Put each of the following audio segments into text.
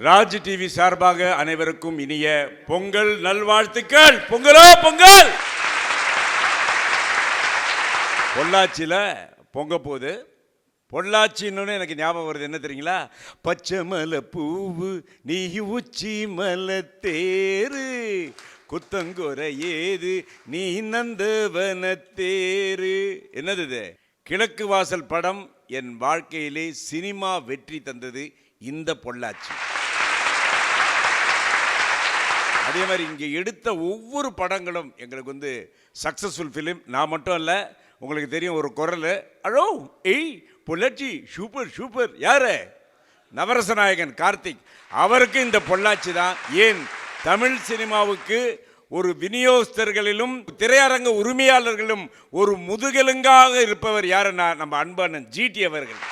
Raj TV சார்பாக அனைவருக்கும் இனிய பொங்கல் நல்வாழ்த்துக்கள். பொங்கலோ பொங்கல். பொள்ளாச்சியில் பொங்க போது பொள்ளாச்சின்னு எனக்கு ஞாபகம் வருது. என்ன தெரியுங்களா? பச்சை மலை பூவு நீ உச்சி மலை தேரு குத்தங்குறை ஏது நீ நந்தவன தேரு. என்னது இது? கிழக்கு வாசல் படம் என் வாழ்க்கையிலே சினிமா வெற்றி தந்தது இந்த பொள்ளாச்சி. அதே மாதிரி இங்கே எடுத்த ஒவ்வொரு படங்களும் எங்களுக்கு சக்சஸ்ஃபுல் ஃபிலிம். நான் மட்டும் இல்லை, உங்களுக்கு தெரியும் ஒரு குரல், அழோ ஏய் பொள்ளாச்சி சூப்பர் சூப்பர். யாரு? நவரசநாயகன் கார்த்திக். அவருக்கு இந்த பொள்ளாச்சி தான். ஏன் தமிழ் சினிமாவுக்கு ஒரு விநியோகஸ்தர்களிலும் திரையரங்க உரிமையாளர்களும் ஒரு முதுகெலுங்காக இருப்பவர் யாருன்னா நம்ம அன்பண்ணன் ஜிடி அவர்கள்.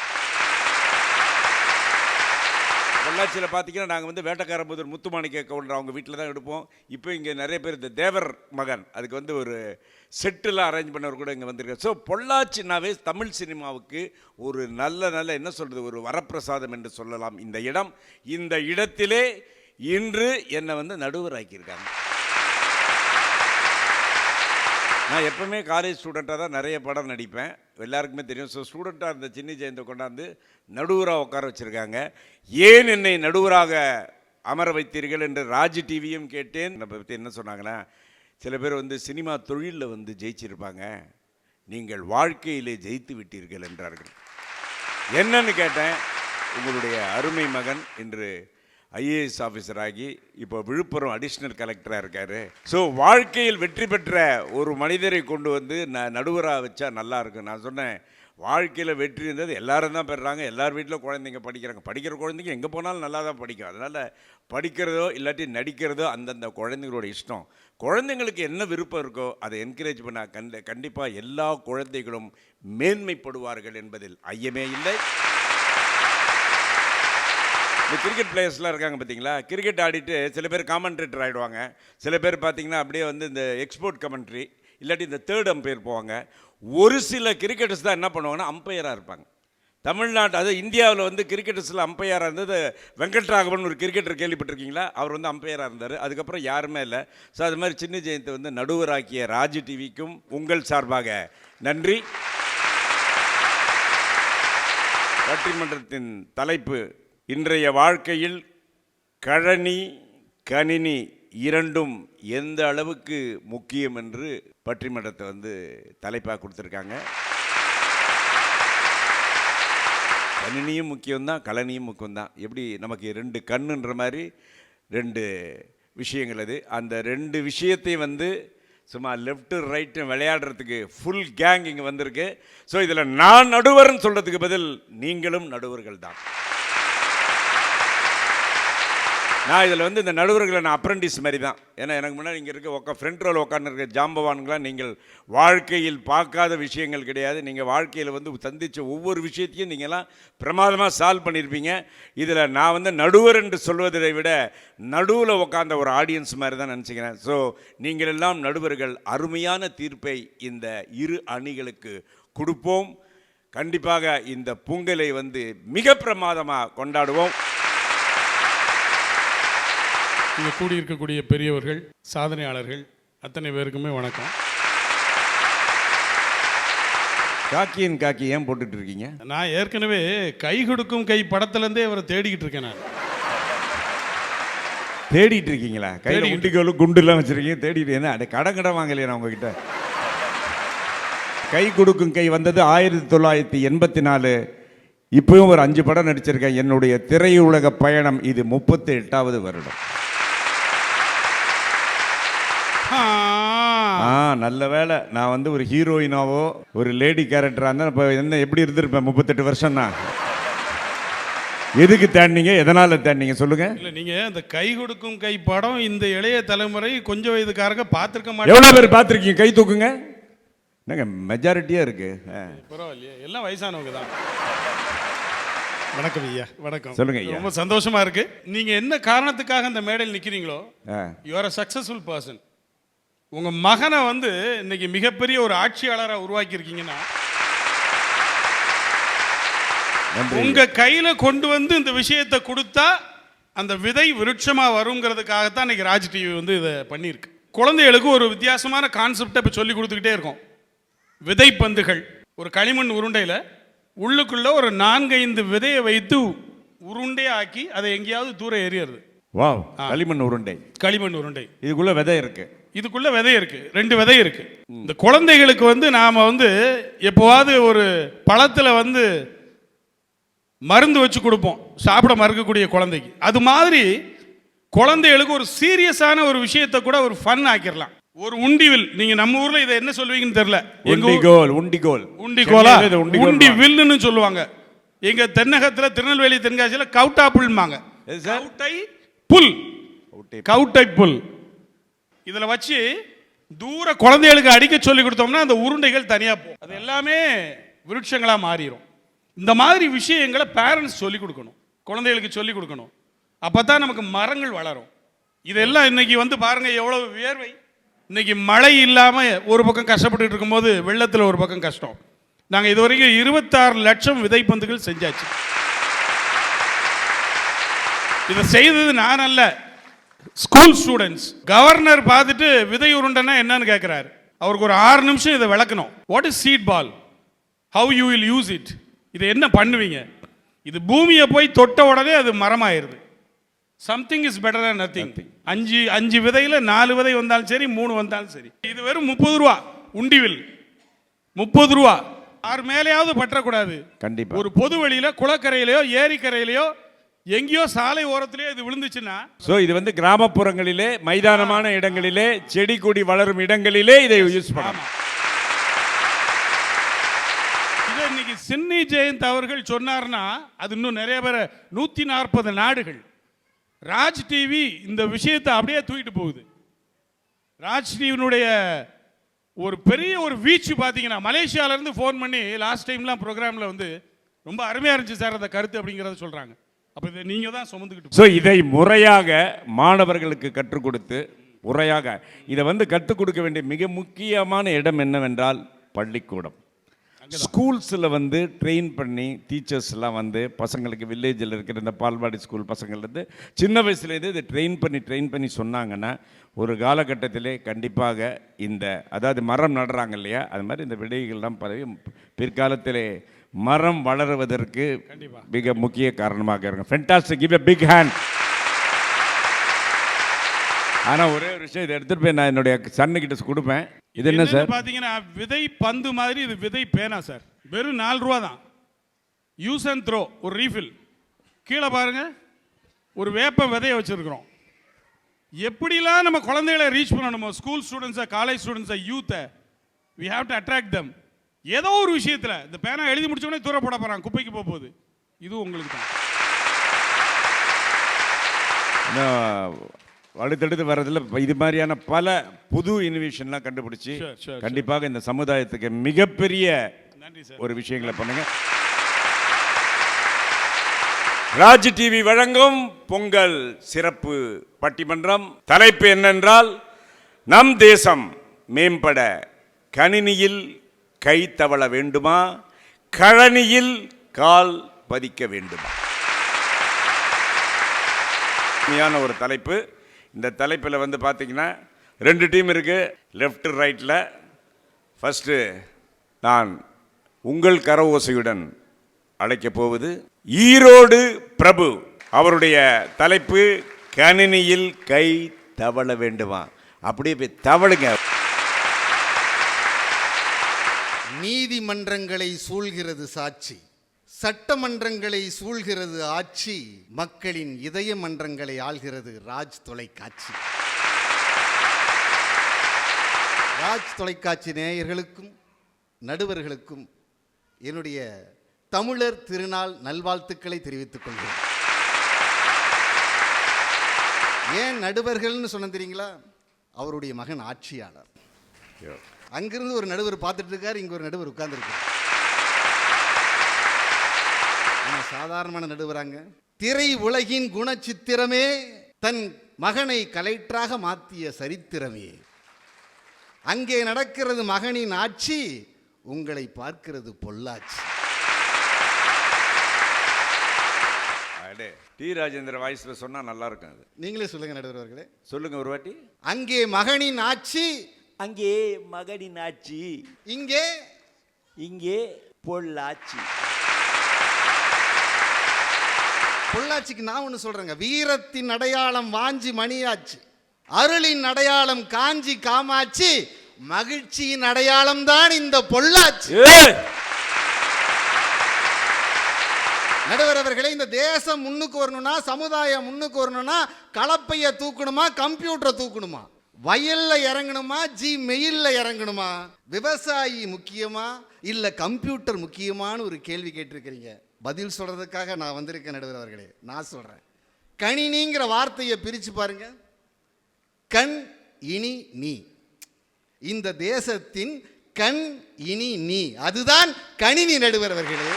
பொள்ளாச்சியில் பார்த்தீங்கன்னா நாங்கள் வேட்டக்காரம்புதூர் முத்துமாணிக்க கவுண்டர் அவங்க வீட்டில் தான் எடுப்போம். இப்போ இங்கே நிறைய பேர் இந்த தேவர் மகன் அதுக்கு ஒரு செட்டெல்லாம் அரேஞ்ச் பண்ணவர் கூட இங்கே வந்திருக்காரு. ஸோ பொள்ளாச்சினாவே தமிழ் சினிமாவுக்கு ஒரு நல்ல என்ன சொல்கிறது, ஒரு வரப்பிரசாதம் என்று சொல்லலாம் இந்த இடம். இந்த இடத்திலே இன்று என்னை நடுவராக்கியிருக்காங்க. நான் எப்பவுமே காலேஜ் ஸ்டூடெண்ட்டாக தான் நிறைய படம் நடிப்பேன், எல்லாருக்குமே தெரியும். ஸோ ஸ்டூடெண்ட்டாக இருந்த சின்ன ஜெயந்தை கொண்டாந்து நடுவராக உட்கார வச்சுருக்காங்க. ஏன் என்னை நடுவராக அமர வைத்தீர்கள் என்று ராஜ் டிவியும் கேட்டேன். நம்ம பற்றி என்ன சொன்னாங்கன்னா, சில பேர் சினிமா தொழிலில் ஜெயிச்சிருப்பாங்க, நீங்கள் வாழ்க்கையிலே ஜெயித்து விட்டீர்கள் என்றார்கள். என்னன்னு கேட்டேன். உங்களுடைய அருமை மகன் இன்று ஐஏஎஸ் ஆஃபீஸர் ஆகி இப்போ விழுப்புரம் அடிஷ்னல் கலெக்டராக இருக்கார். ஸோ வாழ்க்கையில் வெற்றி பெற்ற ஒரு மனிதரை கொண்டு நான் நடுவராக வச்சா நல்லா இருக்கும். நான் சொன்னேன், வாழ்க்கையில் வெற்றி இருந்தது எல்லாரும் தான் பெறுறாங்க. எல்லார் வீட்டில் குழந்தைங்க படிக்கிறாங்க. படிக்கிற குழந்தைங்க எங்கே போனாலும் நல்லா தான் படிக்கும். அதனால் படிக்கிறதோ இல்லாட்டி நடிக்கிறதோ அந்தந்த குழந்தைங்களோட இஷ்டம். குழந்தைங்களுக்கு என்ன விருப்பம் இருக்கோ அதை என்கரேஜ் பண்ண கண்டிப்பாக எல்லா குழந்தைகளும் மேன்மைப்படுவார்கள் என்பதில் ஐயமே இல்லை. இந்த கிரிக்கெட் பிளேயர்ஸ்லாம் இருக்காங்க பார்த்தீங்களா, கிரிக்கெட் ஆடிட்டு சில பேர் காமெண்ட்ரேட்டர் ஆகிடுவாங்க. சில பேர் பார்த்தீங்கன்னா அப்படியே இந்த எக்ஸ்போர்ட் கமெண்ட்ரி இல்லாட்டி இந்த தேர்ட் அம்பையர் போவாங்க. ஒரு சில கிரிக்கெட்டர்ஸ் தான் என்ன பண்ணுவாங்கன்னா அம்பையராக இருப்பாங்க. தமிழ்நாட்டு அது இந்தியாவில் கிரிக்கெட்டர்ஸில் அம்பையராக இருந்தது வெங்கட்ராகவன் ஒரு கிரிக்கெட்டர் கேள்விப்பட்டிருக்கீங்களா? அவர் அம்பையராக இருந்தார். அதுக்கப்புறம் யாருமே இல்லை. ஸோ அது மாதிரி சின்ன ஜெயந்தை நடுவராக்கிய ராஜ் டிவிக்கும் உங்கள் சார்பாக நன்றி. பட்டிமன்றத்தின் தலைப்பு இன்றைய வாழ்க்கையில் கழனி கணினி இரண்டும் எந்த அளவுக்கு முக்கியம் என்று பட்டிமன்றத்தை தலைப்பாக கொடுத்துருக்காங்க. கணினியும் முக்கியம்தான், கழனியும் முக்கியம்தான். எப்படி நமக்கு ரெண்டு கண்ணுன்ற மாதிரி ரெண்டு விஷயங்கள். அது அந்த ரெண்டு விஷயத்தையும் சும்மா லெஃப்ட்டு ரைட்டு விளையாடுறதுக்கு ஃபுல் கேங் இங்கே வந்திருக்கு. ஸோ இதில் நான் நடுவர்னு சொல்கிறதுக்கு பதில் நீங்களும் நடுவர்கள் தான். நான் இதில் இந்த நடுவர்களை நான் அப்ரெண்டிஸ் மாதிரி தான். ஏன்னா எனக்கு முன்னாடி இங்கே இருக்க ஃப்ரண்ட் ரோல் உட்காந்துருக்க ஜாம்பவான்களாம் நீங்கள் வாழ்க்கையில் பார்க்காத விஷயங்கள் கிடையாது. நீங்கள் வாழ்க்கையில் சந்தித்த ஒவ்வொரு விஷயத்தையும் நீங்கள்லாம் பிரமாதமாக சால்வ் பண்ணியிருப்பீங்க. இதில் நான் நடுவர் என்று சொல்வதை விட நடுவில் உட்காந்த ஒரு ஆடியன்ஸ் மாதிரி தான் நினச்சிக்கிறேன். ஸோ நீங்கள் எல்லாம் நடுவர்கள். அருமையான தீர்ப்பை இந்த இரு அணிகளுக்கு கொடுப்போம். கண்டிப்பாக இந்த பொங்கலை மிக பிரமாதமாக கொண்டாடுவோம். இங்கே கூடியிருக்கக்கூடிய பெரியவர்கள், சாதனையாளர்கள் அத்தனை பேருக்குமே வணக்கம். காக்கியின் காக்கி ஏன் போட்டுட்டு இருக்கீங்க? நான் ஏற்கனவே கை கொடுக்கும் கை படத்துலேருந்தே அவரை தேடிக்கிட்டு இருக்கேன். நான் தேடிட்டு இருக்கீங்களா? கையில் குண்டிக்கோலும் குண்டுலாம் வச்சுருக்கீங்க, தேடிட்டு. என்ன அடே கடன் வாங்கலையா நான் உங்ககிட்ட? கை கொடுக்கும் கை வந்தது 1984. இப்பவும் ஒரு 5 படம் நடிச்சிருக்கேன். என்னுடைய திரையுலக பயணம் இது 38வது வருடம். நல்ல வேலை நான் ஒரு ஹீரோயினாவோ ஒரு லேடி கேரக்டராக இருந்தால் இப்போ என்ன எப்படி இருந்திருப்பேன்? 38 வருஷம்னா. எதுக்கு தேடினீங்க? எதனால் தேடினீங்க சொல்லுங்க. இல்லை, நீங்கள் அந்த கை கொடுக்கும் கை படம் இந்த இளைய தலைமுறை கொஞ்சம் வயதுக்காரங்க பார்த்துருக்க மாட்டேன். எவ்வளோ பேர் பார்த்துருக்கீங்க? கை தூக்குங்க. என்னங்க மெஜாரிட்டியாக இருக்கு? பரவாயில்லையே, எல்லாம் வயசானவங்க தான். வணக்கம் ஐயா. வணக்கம். சொல்லுங்க ஐயா. ரொம்ப சந்தோஷமா இருக்கு. நீங்க என்ன காரணத்துக்காக அந்த மேடையில் நிக்கிறீங்களோ, you are a successful person. உங்க மகனை இன்னைக்கு மிகப்பெரிய ஒரு ஆட்சியாளராக உருவாக்கி இருக்கீங்கன்னா, உங்க கையில கொண்டு இந்த விஷயத்தை கொடுத்தா அந்த விதை விருட்சமா வருங்கிறதுக்காகத்தான் இன்னைக்கு ராஜ் டிவி வந்து இதை பண்ணியிருக்கு. குழந்தைகளுக்கு ஒரு வித்தியாசமான கான்செப்டை இப்போ சொல்லி கொடுத்துக்கிட்டே இருக்கோம். விதை பந்துகள், ஒரு களிமண் உருண்டையில் உள்ளுக்குள்ள ஒரு 4-5 விதையை வைத்து உருண்டையாக்கி அதை எங்கேயாவது தூரம் எறியறது. வாவ், களிமண் உருண்டை. களிமண் உருண்டை, இதுக்குள்ள விதை இருக்கு. இதுக்குள்ள விதை இருக்கு, 2 விதை இருக்கு. இந்த குழந்தைகளுக்கு வந்து நாம வந்து எப்போவாது ஒரு பழத்துல வந்து மருந்து வச்சு கொடுப்போம் சாப்பிட மறுக்கக்கூடிய குழந்தைக்கு. அது மாதிரி குழந்தைகளுக்கு ஒரு சீரியஸான ஒரு விஷயத்தை கூட ஒரு ஃபன் ஆக்கிடலாம். ஒரு உண்டிவில், நீங்க நம்ம ஊர்ல இதை என்ன சொல்லுவீங்கன்னு தெரியல. உண்டிகோலா, உண்டி வில்லுன்னு சொல்லுவாங்க. எங்க தென்னகத்துல திருநெல்வேலி தென்காசியில கவுட்டா புல்மாங்க. கவுட்டை புல். இதுல வச்சு தூர குழந்தைகளுக்கு அடிக்க சொல்லி கொடுத்தோம்னா அந்த உருண்டைகள் தனியா போகும். அது எல்லாமே விருட்சங்களா மாறிடும். இந்த மாதிரி விஷயங்களை பேரண்ட்ஸ் சொல்லி கொடுக்கணும், குழந்தைகளுக்கு சொல்லி கொடுக்கணும். அப்பதான் நமக்கு மரங்கள் வளரும். இதெல்லாம் இன்னைக்கு வந்து பாருங்க எவ்வளவு வியர்வை. இன்னைக்கு மழை இல்லாம ஒரு பக்கம் கஷ்டப்பட்டு இருக்கும்போது வெள்ளத்தில் ஒரு பக்கம் கஷ்டம். நாங்கள் இதுவரைக்கும் 26 லட்சம் விதைப்பந்துகள் செஞ்சாச்சு. இதை செய்தது நான் அல்ல, ஸ்கூல் ஸ்டூடெண்ட்ஸ். கவர்னர் பார்த்துட்டு விதை உருண்டைன்னா என்னன்னு கேட்கிறாரு. அவருக்கு ஒரு 6 நிமிஷம் இதை விளக்கணும். What is seed ball, how you will use it, இதை என்ன பண்ணுவீங்க. இது பூமியை போய் தொட்ட உடனே அது மரமாயிருது. Something is better than nothing. 5 விதையில 4 விதை வந்தாலும் சரி, 3 வந்தாலும் சரி. இது வெறும் 30 ரூபா உண்டிவில், 30 ரூபா. யார் மேலேயாவது பற்றக்கூடாது. கண்டிப்பா ஒரு பொது வழியில, குளக்கரையிலையோ ஏரிக்கரையிலையோ எங்கேயோ சாலை ஓரத்திலேயே இது விழுந்துச்சுன்னா, இது வந்து கிராமப்புறங்களிலே மைதானமான இடங்களிலே செடி கொடி வளரும் இடங்களிலே இதை யூஸ் பண்ணலாம். இதை இன்னைக்கு சின்னி ஜெயந்த் அவர்கள் சொன்னார்னா அது இன்னும் நிறைய பேர், 140 நாடுகள். ராஜ் டிவி இந்த விஷயத்தை அப்படியே தூக்கிட்டு போகுது. ராஜ் டிவினுடைய ஒரு பெரிய ஒரு வீச்சு பார்த்தீங்கன்னா, மலேசியாவிலேருந்து ஃபோன் பண்ணி லாஸ்ட் டைம்லாம் ப்ரோக்ராமில் வந்து ரொம்ப அருமையாக இருந்துச்சு சார் அந்த கருத்து அப்படிங்கிறத சொல்கிறாங்க. அப்போ இதை நீங்கள் தான் சுமந்துக்கிட்டு இதை முறையாக மாணவர்களுக்கு கற்றுக் கொடுத்து, முறையாக இதை வந்து கற்றுக் கொடுக்க வேண்டிய மிக முக்கியமான இடம் என்னவென்றால் பள்ளிக்கூடம். ஸ்கூல்ஸில் வந்து ட்ரெயின் பண்ணி டீச்சர்ஸ்லாம் வந்து பசங்களுக்கு வில்லேஜில் இருக்கிற இந்த பால்வாடி ஸ்கூல் பசங்கள்லேருந்து சின்ன வயசுலேருந்து இதை ட்ரெயின் பண்ணி சொன்னாங்கன்னா ஒரு காலகட்டத்திலே கண்டிப்பாக இந்த, அதாவது மரம் நடுறாங்க இல்லையா, அது மாதிரி இந்த விடைகள்லாம் பரவி பிற்காலத்திலே மரம் வளருவதற்கு மிக முக்கிய காரணமாக இருக்கும். Fantastic, give a big hand. ஆனால் ஒரே ஒரு விஷயம், இதை எடுத்துகிட்டு போய் நான் என்னுடைய சன்னுக்கிட்ட கொடுப்பேன். இது என்ன சார் பார்த்தீங்கன்னா, விதை பந்து மாதிரி இது விதை பேனா சார். வெறும் 4 ரூபா தான். யூஸ் அண்ட் த்ரோ, ஒரு ரீஃபில். கீழே பாருங்க ஒரு வேப்ப விதையை வச்சிருக்கிறோம். எப்படிலாம் நம்ம குழந்தைகளை ரீச் பண்ணணுமோ, ஸ்கூல் ஸ்டூடெண்ட்ஸை, காலேஜ் ஸ்டூடெண்ட்ஸை, யூத்தை, we have to attract them. ஏதோ ஒரு விஷயத்தில் இந்த பேனா எழுதி முடிச்ச உடனே தூர போட போகிறாங்க, குப்பைக்கு போக போகுது. இது உங்களுக்கு தான். அடுத்தடுத்து வர்றதுல இது மாதிரியான பல புது இனோவேஷன்லாம் கண்டுபிடிச்சி கண்டிப்பாக இந்த சமுதாயத்துக்கு மிகப்பெரிய ஒரு விஷயங்களை பண்ணுங்க. ராஜ் டிவி வழங்கும் பொங்கல் சிறப்பு பட்டிமன்றம். தலைப்பு என்னென்றால், நம் தேசம் மேம்பட கணினியில் கை தவள வேண்டுமா, கழனியில் கால் பதிக்க வேண்டுமா? உண்மையான ஒரு தலைப்பு. இந்த தலைப்பில் வந்து பார்த்தீங்கன்னா 2 டீம் இருக்கு, லெஃப்ட் ரைட்டில். ஃபர்ஸ்ட் நான் உங்கள் கரவோசையுடன் அழைக்கப் போவது ஈரோடு பிரபு. அவருடைய தலைப்பு கணினியில் கை தவள வேண்டுமா. அப்படியே போய் தவளுங்க. நீதிமன்றங்களை சூழ்கிறது சாட்சி, சட்டமன்றங்களை சூழ்கிறது ஆட்சி, மக்களின் இதய மன்றங்களை ஆள்கிறது ராஜ் தொலைக்காட்சி. ராஜ் தொலைக்காட்சி நேயர்களுக்கும் நடுவர்களுக்கும் என்னுடைய தமிழர் திருநாள் நல்வாழ்த்துக்களை தெரிவித்துக் கொள்கிறேன். ஏன் நடுவர்கள்னு சொன்ன தெரியுங்களா? அவருடைய மகன் ஆட்சியாளர். அங்கிருந்து ஒரு நடுவர் பார்த்துட்டு இருக்காரு, இங்க ஒரு நடுவர் உட்கார்ந்துருக்காரு. சாதாரணமான நடுவராங்க. திரை உலகின் குணச்சித்திரமே, தன் மகனை கலெக்டராக மாற்றிய சரித்திரமே. அங்கே நடக்கிறது மகனின் ஆட்சி, உங்களை பார்க்கிறது பொள்ளாச்சி. டி ராஜேந்திர வாய்ஸ்ல சொன்னா நல்லா இருக்கும் அது. நீங்களே சொல்லுங்க நடுவர் அவர்களே. சொல்லுங்க ஒரு வாட்டி. அங்கே மகனின் ஆட்சி, அங்கே மகனின் ஆட்சி, இங்கே இங்கே பொள்ளாச்சி. பொள்ளாச்சிக்கு நான் ஒன்று சொல்றேங்க. வீரத்தின் அடையாளம் வாஞ்சி மணியாச்சி, அருளின் அடையாளம் காஞ்சி காமாட்சி, மகிழ்ச்சியின் அடையாளம் தான் இந்த பொள்ளாச்சி. நடுவர் அவர்களே, இந்த தேசம் முன்னுக்கு வரணும்னா, சமுதாயம் முன்னுக்கு வரணும்னா, கலப்பைய தூக்கணுமா, கம்ப்யூட்டரை தூக்கணுமா, வயல்ல இறங்கணுமா, மெயில்ல இறங்கணுமா, விவசாயி முக்கியமா இல்ல கம்ப்யூட்டர் முக்கியமானு ஒரு கேள்வி கேட்டிருக்கிறீங்க. பதில் சொல்றதுக்காக நான் வந்திருக்கேன் நடுவர் அவர்களே. நான் சொல்றேன், கணினிங்கிற வார்த்தையை பிரிச்சு பாருங்க. கண் இனி நீ, இந்த தேசத்தின் கண் இனி நீ, அதுதான் கணினி நடுவர் அவர்களே.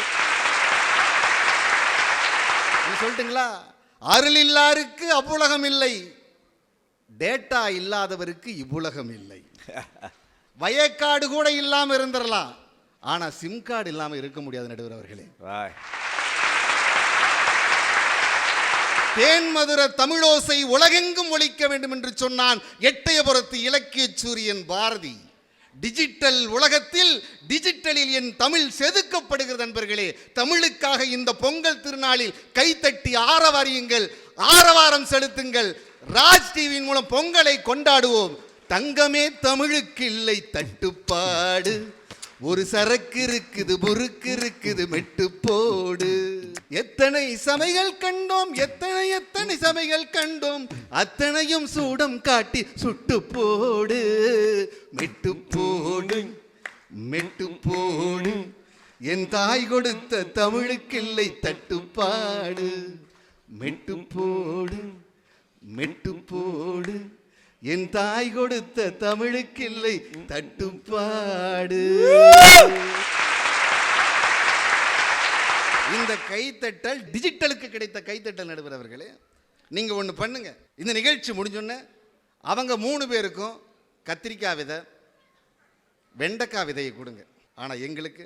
சொல்லிட்டுங்களா? அருள் இல்லாருக்கு அவ்வுலகம் இல்லை, டேட்டா இல்லாதவருக்கு இவ்வுலகம் இல்லை. வயக்காடு கூட இல்லாம இருந்துடலாம், ஆனா சிம் கார்டு இல்லாம இருக்க முடியாது நடுவர் அவர்களே. தேன்மதுர தமிழோசை உலகெங்கும் ஒலிக்க வேண்டும் என்று சொன்னான் எட்டயபுரத்து இலக்கிய சூரியன் பாரதி. டிஜிட்டல் உலகத்தில் டிஜிட்டலில் என் தமிழ் செதுக்கப்படுகிறது நண்பர்களே. தமிழுக்காக இந்த பொங்கல் திருநாளில் கைத்தட்டி ஆரவாரியுங்கள், ஆரவாரம் செலுத்துங்கள். ராஜ் டிவியின் மூலம் பொங்கலை கொண்டாடுவோம். தங்கமே தமிழுக்கு இல்லை தட்டுப்பாடு, ஒரு சரக்கு இருக்குது முறுக்கு இருக்குது மெட்டு போடு. எத்தனை சபைகள் கண்டோம், எத்தனை எத்தனை சபைகள் கண்டோம், அத்தனையும் சூடம் காட்டி சுட்டு போடு. மெட்டு போடு மெட்டு போடு, என் தாய் கொடுத்த தமிழுக்கு இல்லை தட்டுப்பாடு. மெட்டு போடு மெட்டு போடு, என் தாய் கொடுத்த தமிழுக்கு இல்லை தட்டுப்பாடு. இந்த கைத்தட்டல் டிஜிட்டலுக்கு கிடைத்த கைத்தட்டல் நடுவர் அவர்களே. நீங்க ஒன்று பண்ணுங்க, இந்த நிகழ்ச்சி முடிஞ்சோன்னே அவங்க 3 பேருக்கும் கத்திரிக்காய் விதை வெண்டைக்காய் விதையை கொடுங்க. ஆனால் எங்களுக்கு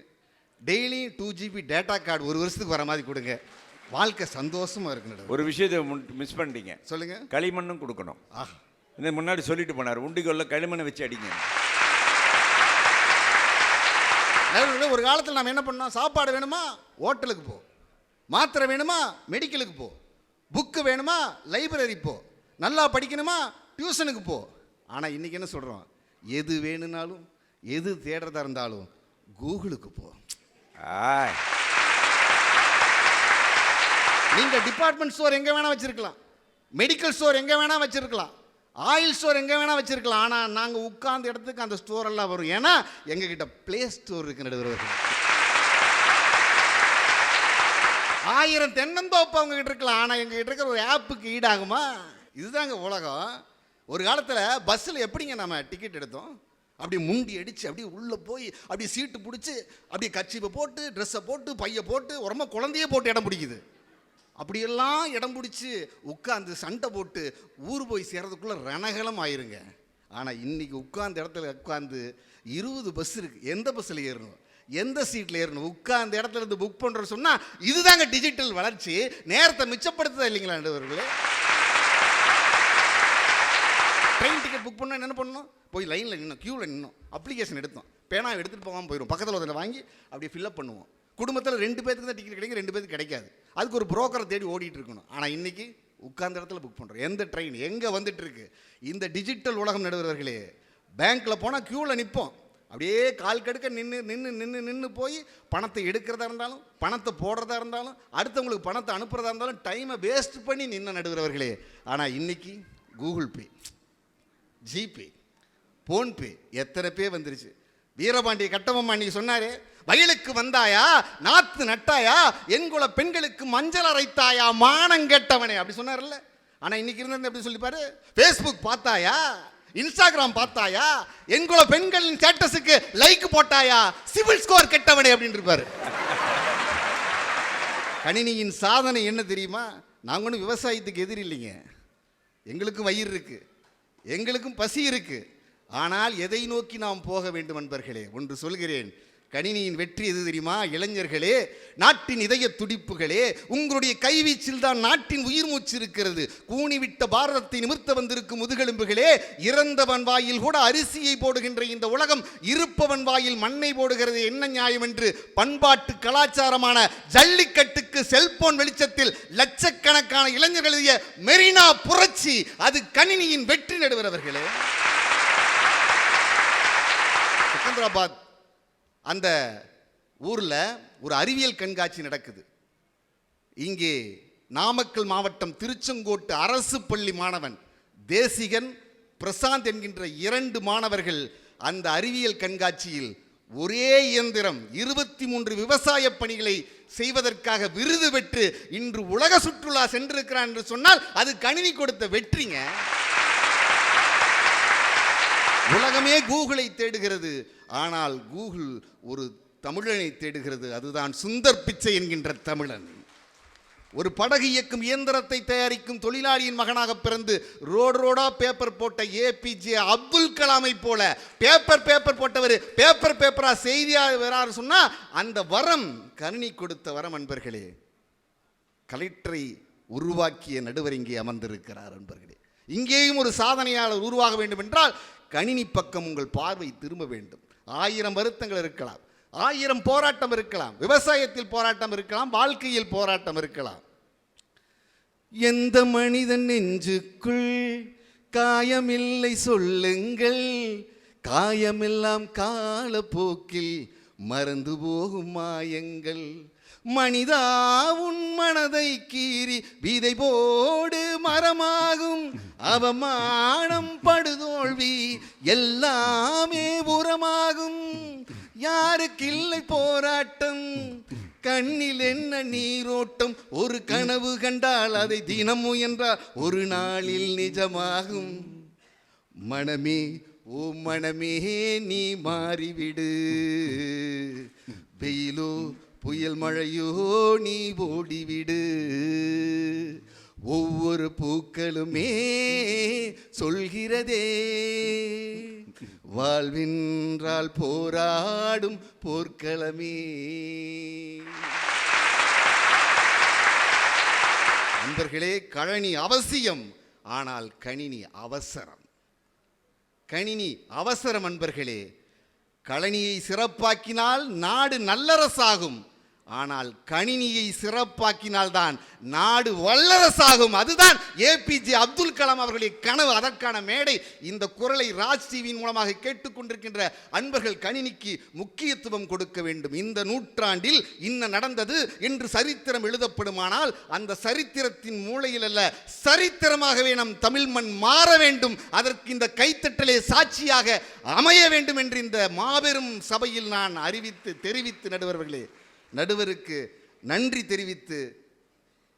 டெய்லி 2 GB டேட்டா கார்டு 1 வருஷத்துக்கு வர மாதிரி கொடுங்க. வாழ்க்கை சந்தோஷமா இருக்கு. ஒரு விஷயத்தை மிஸ் பண்ணிட்டீங்க. சொல்லுங்க. களிமண்ணும் கொடுக்கணும். இந்த முன்னாடி சொல்லிட்டு போனார், உண்டிகொல்ல களிமண்ணை வச்சு அடிங்க. ஒரு காலத்தில் நாம் என்ன பண்ணோம்? சாப்பாடு வேணுமா ஹோட்டலுக்கு போ, மாத்திரை வேணுமா மெடிக்கலுக்கு போ, புக்கு வேணுமா லைப்ரரி போ, நல்லா படிக்கணுமா டியூஷனுக்கு போ. ஆனால் இன்னைக்கு என்ன சொல்றோம்? எது வேணும்னாலும் எது தேடுறதா இருந்தாலும் கூகுளுக்கு போ. நீங்க டிபார்ட்மெண்ட் ஸ்டோர் எங்க வேணா வச்சிருக்கலாம், மெடிக்கல் ஸ்டோர் எங்க வேணா வச்சிருக்கலாம், ஆயில் ஸ்டோர் எங்க வேணா வச்சிருக்கலாம். ஆனா நாங்க உட்கார்ந்த இடத்துக்கு அந்த ஸ்டோர் எல்லாம் வரும். ஏன்னா எங்க கிட்ட பிளே ஸ்டோர் இருக்கு நடுவர். 1000 தென்னந்தோப்பு அவங்க கிட்ட இருக்கலாம், ஆனா எங்க கிட்ட இருக்கிற ஒரு ஆப்புக்கு ஈடாகுமா? இதுதாங்க உலகம். ஒரு காலத்துல பஸ்ஸில் எப்படிங்க நம்ம டிக்கெட் எடுத்தோம்? அப்படி முண்டி அடிச்சு அப்படியே உள்ள போய் அப்படியே சீட்டு பிடிச்சி அப்படியே கட்சிப்பை போட்டு ட்ரெஸ்ஸை போட்டு பையை போட்டு உரமா குழந்தையே போட்டு இடம் பிடிக்குது. அப்படியெல்லாம் இடம் பிடிச்சி உட்காந்து சண்டை போட்டு ஊர் போய் சேர்றதுக்குள்ள ரணகலம் ஆயிருங்க. ஆனால் இன்னைக்கு உட்கார்ந்த இடத்துல உட்காந்து 20 பஸ் இருக்கு, எந்த பஸ்ஸில் ஏறணும், எந்த சீட்டில் ஏறணும், உட்கார்ந்த இடத்துல இருந்து புக் பண்ணுறோன்னு சொன்னால் இதுதாங்க டிஜிட்டல் வளர்ச்சி. நேரத்தை மிச்சப்படுத்துதா இல்லைங்களா நடுவர்களே? ட்ரெயின் டிக்கெட் புக் பண்ணால் என்ன பண்ணணும்? போய் லைனில் நின்னோம், க்யூவில் நின்னோம், அப்ளிகேஷன் எடுத்தோம், பேனா எடுத்துகிட்டு போகாமல் போயிடும், பக்கத்தில் ஒருத்தனை வாங்கி அப்படியே ஃபில்அப் பண்ணுவோம். குடும்பத்தில் 2 பேருக்கு தான் டிக்கெட் கிடைக்கும், 2 பேருக்கு கிடைக்காது. அதுக்கு ஒரு புரோக்கரை தேடி ஓடிட்டு இருக்கணும். ஆனால் இன்னைக்கு உட்கார்ந்த இடத்துல புக் பண்ணுறோம். எந்த ட்ரெயின் எங்கே வந்துட்டு இருக்கு? இந்த டிஜிட்டல் உலகம் நடுவர்களே. பேங்க்கில் போனால் க்யூவில் நிற்போம், அப்படியே கால் கடுக்க நின்று நின்று நின்று நின்று போய் பணத்தை எடுக்கிறதா இருந்தாலும் பணத்தை போடுறதா இருந்தாலும் அடுத்தவங்களுக்கு பணத்தை அனுப்புறதா இருந்தாலும் டைமை வேஸ்ட் பண்ணி நின்று நடுவர்களே. ஆனால் இன்னைக்கு கூகுள் பே, ஜிபே, ஃபோன்பே எத்தனை பே வந்துருச்சு. வீரபாண்டிய கட்டபொம்மன் அன்னைக்கு சொன்னாரு, வயலுக்கு வந்தாயா நாத்து நட்டாயா என்குல பெண்களுக்கு மஞ்சள் அரைத்தாயா மானங்கெட்டவனே அப்படி சொன்னார்ல. ஆனா இன்னைக்கு இருந்த எப்படி சொல்லிப்பாரு? ஃபேஸ்புக் பார்த்தாயா, இன்ஸ்டாகிராம் பார்த்தாயா, என்குல பெண்களின் ஸ்டேட்டஸுக்கு லைக் போட்டாயா, சிவில் ஸ்கோர் கெட்டவனே அப்படின்னு இருப்பாரு. கணினியின் சாதனை என்ன தெரியுமா? நாங்க ஒன்றும் விவசாயத்துக்கு எதிரி இல்லைங்க. எங்களுக்கும் வயிறு இருக்கு, எங்களுக்கும் பசி இருக்கு. ஆனால் எதை நோக்கி நாம் போக வேண்டும் நண்பர்களே? ஒன்று சொல்கிறேன், கணினியின் வெற்றி எது தெரியுமா? இளைஞர்களே, நாட்டின் இதய துடிப்புகளே, உங்களுடைய கைவீச்சில் தான் நாட்டின் உயிர் மூச்சு இருக்கிறது. கூணிவிட்ட பாரதத்தை நிமிர்த்த வந்திருக்கும் முதுகெலும்புகளே, இறந்தவன் வாயில் கூட அரிசியை போடுகின்ற இந்த உலகம் இருப்பவன் வாயில் மண்ணை போடுகிறது என்ன நியாயம் என்று பண்பாட்டு கலாச்சாரமான ஜல்லிக்கட்டுக்கு செல்போன் வெளிச்சத்தில் லட்சக்கணக்கான இளைஞர்கள் எழுதிய மெரினா புரட்சி, அது கணினியின் வெற்றி நடுவரவர்களே. செகந்திராபாத் அந்த ஊர்ல ஒரு அறிவியல் கண்காட்சி நடக்குது. இங்கே நாமக்கல் மாவட்டம் திருச்செங்கோட்டு அரசு பள்ளி மாணவன் தேசிகன், பிரசாந்த் என்கின்ற 2 மாணவர்கள் அந்த அறிவியல் கண்காட்சியில் ஒரே இயந்திரம் 23 விவசாய பணிகளை செய்வதற்காக விருது பெற்று இன்று உலக சுற்றுலா சென்றிருக்கிறான் என்று சொன்னால் அது கணினி கொடுத்த வெற்றிங்க. உலகமே கூகுளை தேடுகிறது, ஆனால் கூகுள் ஒரு தமிழனை தேடுகிறது. அதுதான் சுந்தர் பிச்சை என்கின்ற தமிழன். ஒரு படகு இயக்கும் இயந்திரத்தை தயாரிக்கும் தொழிலாளியின் மகனாக பிறந்து ரோடா பேப்பர் போட்ட ஏபிஜே அப்துல் கலாமை போல பேப்பர் போட்டவர் பேப்பரா செய்தியா வராரு சொன்னா அந்த வரம் கணினி கொடுத்த வரம். அன்பர்களே, கலெக்டரை உருவாக்கிய நடுவர் இங்கே அமர்ந்திருக்கிறார். அன்பர்களே, இங்கேயும் ஒரு சாதனையாளர் உருவாக வேண்டும் என்றால் கணினி பக்கம் உங்கள் பார்வை திரும்ப வேண்டும். 1000 வருத்தங்கள் இருக்கலாம், 1000 போராட்டம் இருக்கலாம், விவசாயத்தில் போராட்டம் இருக்கலாம், வாழ்க்கையில் போராட்டம் இருக்கலாம். எந்த மனிதன் நெஞ்சுக்குள் காயமில்லை சொல்லுங்கள், காயமெல்லாம் காலப்போக்கில் மறந்து போகும் மாயங்கள். மனிதா உன் மனதை கீறி விதை போடு மரமாகும், அவமானம் படுதோல்வி எல்லாமே உரமாகும். யாருக்கில்லை போராட்டம், கண்ணில் என்ன நீரோட்டம், ஒரு கனவு கண்டால் அதை தினம் முயன்றால் ஒரு நாளில் நிஜமாகும். மனமே ஓ மனமே நீ மாறிவிடு, வெயிலோ புயல் மழையோ நீ ஓடிவிடு. ஒவ்வொரு பூக்களுமே சொல்கிறதே, வாழ்வின்றால் போராடும் போர்க்களமே. நண்பர்களே, கணினி அவசியம், ஆனால் கணினி அவசரம். கணினி அவசரம் அன்பர்களே. கணினியை சிறப்பாக்கினால் நாடு நல்லரசாகும், ஆனால் கணினியை சிறப்பாக்கினால் தான் நாடு வல்லரசாகும். அதுதான் ஏபிஜே அப்துல் கலாம் அவர்களுடைய கனவு. அதற்கான மேடை. இந்த குரலை ராஜ் டிவியின் மூலமாக கேட்டுக்கொண்டிருக்கின்ற அன்பர்கள் கணினிக்கு முக்கியத்துவம் கொடுக்க வேண்டும். இந்த நூற்றாண்டில் இன்ன நடந்தது என்று சரித்திரம் எழுதப்படுமானால் அந்த சரித்திரத்தின் மூலையில் அல்ல, சரித்திரமாகவே நம் தமிழ் மண் மாற வேண்டும். அதற்கு இந்த கைத்தட்டலே சாட்சியாக அமைய வேண்டும் என்று இந்த மாபெரும் சபையில் நான் தெரிவித்து நடுவருக்கு நன்றி தெரிவித்து,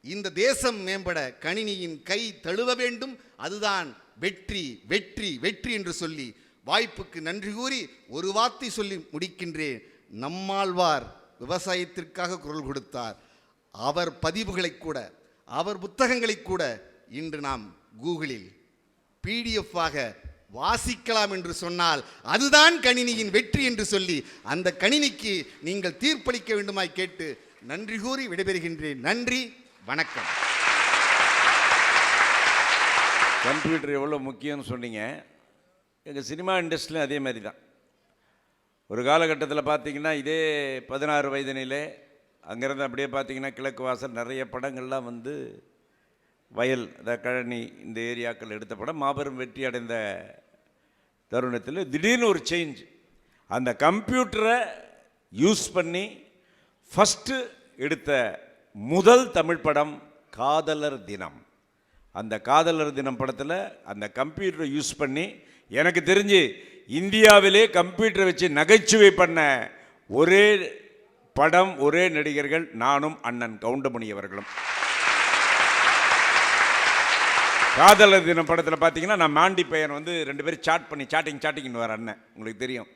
இந்த தேசம் மேம்பட கணினியின் கை தழுவ வேண்டும். அதுதான் வெற்றி வெற்றி வெற்றி என்று சொல்லி வாய்ப்புக்கு நன்றி கூறி ஒரு வார்த்தை சொல்லி முடிக்கின்றேன். நம்மாழ்வார் விவசாயத்திற்காக குரல் கொடுத்தார். அவர் பதிவுகளை கூட, அவர் புத்தகங்களை கூட இன்று நாம் கூகுளில் PDF ஆக வாசிக்கலாம் என்று சொன்னால் அதுதான் கணினியின் வெற்றி என்று சொல்லி அந்த கணினிக்கு நீங்கள் தீர்ப்பளிக்க வேண்டுமாய் கேட்டு நன்றி கூறி விடைபெறுகின்றேன். நன்றி, வணக்கம். கம்ப்யூட்டர் எவ்வளோ முக்கியம்னு சொன்னீங்க. எங்கள் சினிமா இண்டஸ்ட்ரியிலும் அதே மாதிரி தான். ஒரு காலகட்டத்தில் பார்த்தீங்கன்னா இதே 16 வயதினிலே அங்கேருந்து அப்படியே பார்த்தீங்கன்னா கிழக்கு வாசல் நிறைய படங்கள்லாம் வந்து வயல், கழனி, இந்த ஏரியாக்கள் எடுத்த படம் மாபெரும் வெற்றி அடைந்த தருணத்தில் திடீர்னு ஒரு சேஞ்ச். அந்த கம்ப்யூட்டரை யூஸ் பண்ணி ஃபஸ்ட்டு எடுத்த முதல் தமிழ் படம் காதலர் தினம். அந்த காதலர் தினம் படத்தில் அந்த கம்ப்யூட்டரை யூஸ் பண்ணி எனக்கு தெரிஞ்சு இந்தியாவிலே கம்ப்யூட்டரை வச்சு நகைச்சுவை பண்ண ஒரே படம், ஒரே நடிகர்கள் நானும் அண்ணன் கவுண்டமணி அவர்களும். காதலர் தினம் படத்தில் பார்த்தீங்கன்னா நான் மாண்டி பையன் வந்து 2 பேரும் சாட்டிங்னு வர அண்ணன், உங்களுக்கு தெரியும்.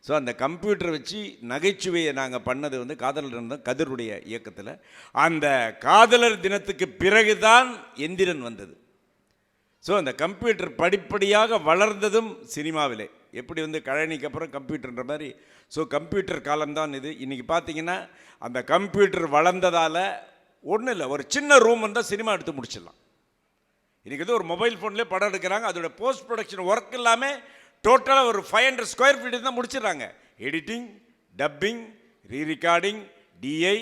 ஸோ அந்த கம்ப்யூட்டரை வச்சு நகைச்சுவையை நாங்கள் பண்ணது வந்து காதலர் தினம், கதிருடைய இயக்கத்தில். அந்த காதலர் தினத்துக்கு பிறகுதான் எந்திரன் வந்தது. ஸோ அந்த கம்ப்யூட்டர் படிப்படியாக வளர்ந்ததும் சினிமாவிலே. எப்படி வந்து கழனிக்கு அப்புறம் கம்ப்யூட்டர்ன்ற மாதிரி. ஸோ கம்ப்யூட்டர் காலம்தான் இது. இன்றைக்கி பார்த்தீங்கன்னா அந்த கம்ப்யூட்டர் வளர்ந்ததால் ஒன்றும் இல்லை, ஒரு சின்ன ரூம் வந்தால் சினிமா எடுத்து முடிச்சிடலாம். இன்றைக்கி வந்து ஒரு மொபைல் ஃபோன்லேயே படம் எடுக்கிறாங்க. அதோட போஸ்ட் ப்ரொடக்ஷன் ஒர்க் எல்லாமே டோட்டலாக ஒரு 500 ஸ்கொயர் ஃபீட் தான் முடிச்சிடுறாங்க. Editing, dubbing, rerecording, DI,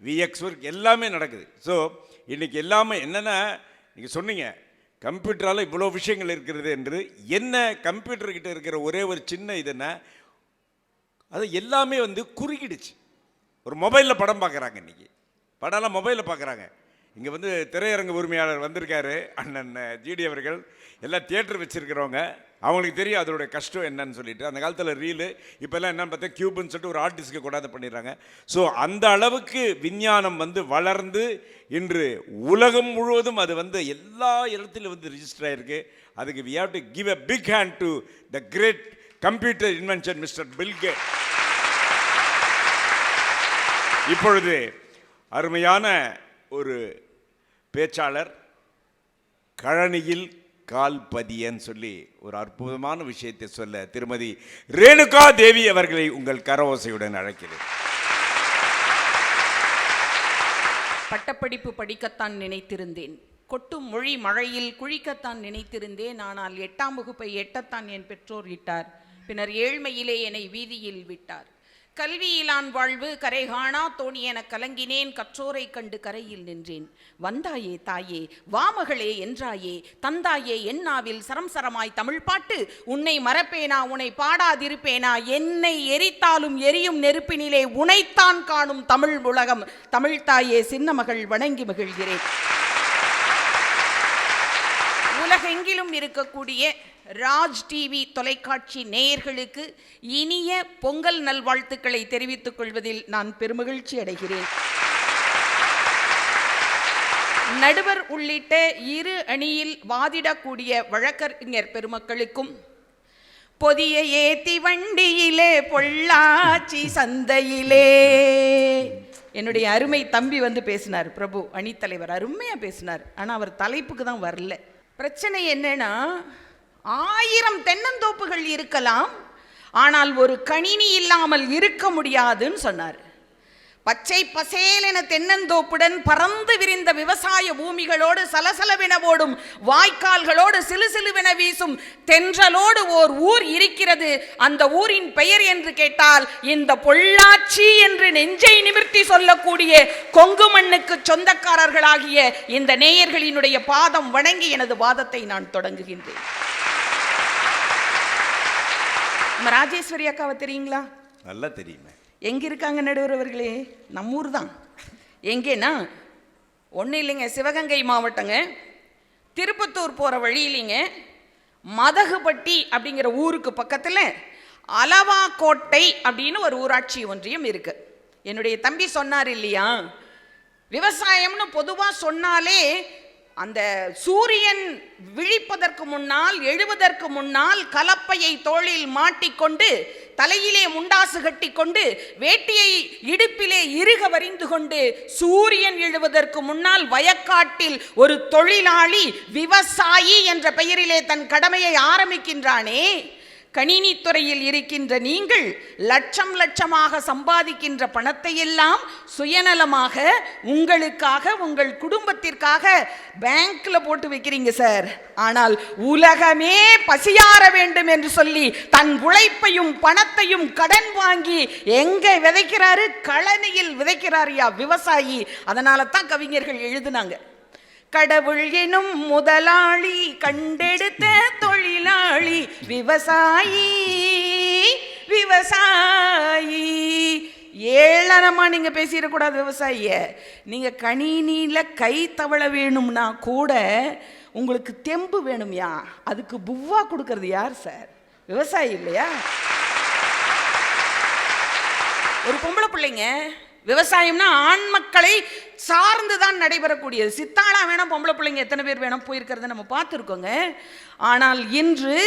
VFX work எல்லாமே நடக்குது. ஸோ இன்றைக்கி எல்லாமே என்னென்னா, நீங்கள் சொன்னீங்க கம்ப்யூட்டரால் இவ்வளோ விஷயங்கள் இருக்கிறது என்று. என்ன கம்ப்யூட்டர்கிட்ட இருக்கிற ஒரே ஒரு சின்ன இதுன்னா, அது எல்லாமே வந்து குறுக்கிடுச்சு. ஒரு மொபைலில் படம் பார்க்குறாங்க. இன்றைக்கி படம்லாம் மொபைலில் பார்க்குறாங்க. இங்கே வந்து திரையரங்கு உரிமையாளர் வந்திருக்காரு அண்ணன் ஜிடி அவர்கள். எல்லாம் தியேட்டர் வச்சுருக்கிறவங்க, அவங்களுக்கு தெரியும் அதோடைய கஷ்டம் என்னன்னு சொல்லிட்டு. அந்த காலத்தில் ரீலு, இப்போல்லாம் என்னன்னு பார்த்தா கியூப்னு சொல்லிட்டு ஒரு ஆர்டிஸ்ட்டுக்கு கொண்டாந்து பண்ணிடுறாங்க. ஸோ அந்த அளவுக்கு விஞ்ஞானம் வந்து வளர்ந்து இன்று உலகம் முழுவதும் அது வந்து எல்லா இடத்துலையும் வந்து ரிஜிஸ்டர் ஆகிருக்கு. அதுக்கு we have to give a big hand to the great computer invention Mr. Bill Gates. இப்பொழுது அருமையான ஒரு பேச்சாளர் கழனியில் கால் பதியன்னு சொல்லி ஒரு அற்புதமான விஷயத்தை சொல்ல திருமதி ரேணுகா தேவி அவர்களை உங்கள் கரவோசையுடன் அழைக்கிறேன். பட்டப்படிப்பு படிக்கத்தான் நினைத்திருந்தேன், கொட்டும் மொழி மழையில் குழிக்கத்தான் நினைத்திருந்தேன். ஆனால் 8ஆம் வகுப்பை எட்டத்தான் என் பெற்றோர் இட்டார். பின்னர் ஏழ்மையிலே என்னை வீதியில் விட்டார். கல்வியிலான் வாழ்வு கரைகாணா தோணி என கலங்கினேன், கற்றோரை கண்டு கரையில் நின்றேன். வந்தாயே தாயே வாமகளே என்றாயே, தந்தாயே என்னாவில் சரம் சரமாய் தமிழ் பாட்டு. உன்னை மறப்பேனா உன்னை பாடாதிருப்பேனா, என்னை எரித்தாலும் எரியும் நெருப்பினிலே உனைத்தான் காணும் தமிழ் உலகம். தமிழ்த்தாயே சின்ன மகள் வணங்கி மகிழ்கிறேன். உலகெங்கிலும் இருக்கக்கூடிய ராஜ் டிவி தொலைக்காட்சி நேயர்களுக்கு இனிய பொங்கல் நல்வாழ்த்துக்களை தெரிவித்துக் கொள்வதில் நான் பெருமகிழ்ச்சி அடைகிறேன். நடுவர் உள்ளிட்ட இரு அணியில் வாதிடக்கூடிய வழக்கறிஞர் பெருமக்களுக்கும், பொதிய ஏத்தி வண்டியிலே பொள்ளாச்சி சந்தையிலே, என்னுடைய அருமை தம்பி வந்து பேசினார், பிரபு அணித்தலைவர் அருமையா பேசினார். ஆனால் அவர் தலைப்புக்கு தான் வரல. பிரச்சனை என்னன்னா, 1000 தென்னந்தோப்புகள் இருக்கலாம், ஆனால் ஒரு கணினி இல்லாமல் இருக்க முடியாதுன்னு சொன்னார். பச்சை பசேலென தென்னந்தோப்புடன் பறந்து விரிந்த விவசாய பூமிகளோடு சலசலவென ஓடும் வாய்க்கால்களோடு சிலுசிலுவென வீசும் தென்றலோடு ஓர் ஊர் இருக்கிறது. அந்த ஊரின் பெயர் என்று கேட்டால் இந்த பொள்ளாச்சி என்று நெஞ்சை நிமிர்த்தி சொல்லக்கூடிய கொங்கு மண்ணுக்கு சொந்தக்காரர்களாகிய இந்த நேயர்களினுடைய பாதம் வணங்கி எனது வாதத்தை நான் தொடங்குகின்றேன். நம்ம ராஜேஸ்வரி அக்காவை தெரியுங்களா? நல்லா தெரியுமே. எங்கே இருக்காங்க நடுவர் அவர்களே? நம்ம ஊர் தான். எங்கேனா ஒன்றும் இல்லைங்க, சிவகங்கை மாவட்டங்க, திருப்பத்தூர் போகிற வழியிலிங்க, மதகுபட்டி அப்படிங்கிற ஊருக்கு பக்கத்தில் அலவாக்கோட்டை அப்படின்னு ஒரு ஊராட்சி ஒன்றியம் இருக்கு. என்னுடைய தம்பி சொன்னார் இல்லையா, விவசாயம்னு பொதுவாக சொன்னாலே அந்த சூரியன் விழிப்பதற்கு முன்னால் எழுவதற்கு முன்னால் கலப்பையை தோளில் மாட்டிக்கொண்டு தலையிலே முண்டாசு கட்டி கொண்டு வேட்டியை இடுப்பிலே இறுக வரிந்து கொண்டு சூரியன் எழுவதற்கு முன்னால் வயக்காட்டில் ஒரு தொழிலாளி விவசாயி என்ற பெயரிலே தன் கடமையை ஆரம்பிக்கின்றானே. கணினித்துறையில் இருக்கின்ற நீங்கள் லட்சம் லட்சமாக சம்பாதிக்கின்ற பணத்தை எல்லாம் சுயநலமாக உங்களுக்காக உங்கள் குடும்பத்திற்காக பேங்க்ல போட்டு வைக்கிறீங்க சார். ஆனால் உலகமே பசியார வேண்டும் என்று சொல்லி தன் உழைப்பையும் பணத்தையும் கடன் வாங்கி எங்க விதைக்கிறாரு? கழனியில் விதைக்கிறாரியா விவசாயி. அதனால தான் கவிஞர்கள் எழுதுனாங்க, கடவுள் எனும் முதலாளி கண்டெடுத்த தொழிலாளி விவசாயி விவசாயி. ஏளனமா நீங்க பேசிடக்கூடாது விவசாயிய. நீங்க கணினியில கை தவள வேணும்னா கூட உங்களுக்கு தெம்பு வேணும்யா, அதுக்கு புவ்வா கொடுக்கறது யார் சார்? விவசாயி இல்லையா? ஒரு பொம்பளை பிள்ளைங்க விவசாயம்னா ஆண் மக்களை சார்ந்து தான் நடைபெறக்கூடியது. சித்தாளா வேணா பொம்பளை பிள்ளைங்க எத்தனை பேர் வேணா போயிருக்கிறத நம்ம பார்த்துருக்கோங்க. ஆனால் இன்று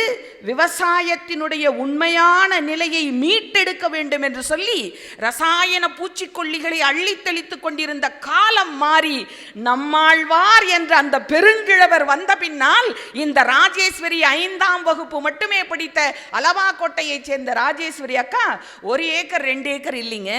விவசாயத்தினுடைய உண்மையான நிலையை மீட்டெடுக்க வேண்டும் என்று சொல்லி ரசாயன பூச்சிக்கொல்லிகளை அள்ளித்தளித்துக் கொண்டிருந்த காலம் மாறி நம்மாழ்வார் என்ற அந்த பெருங்கிழவர் வந்த பின்னால் இந்த ராஜேஸ்வரி 5ஆம் வகுப்பு மட்டுமே படித்த அலவாக்கோட்டையைச் சேர்ந்த ராஜேஸ்வரி அக்கா 1 ஏக்கர் 2 ஏக்கர் இல்லைங்க,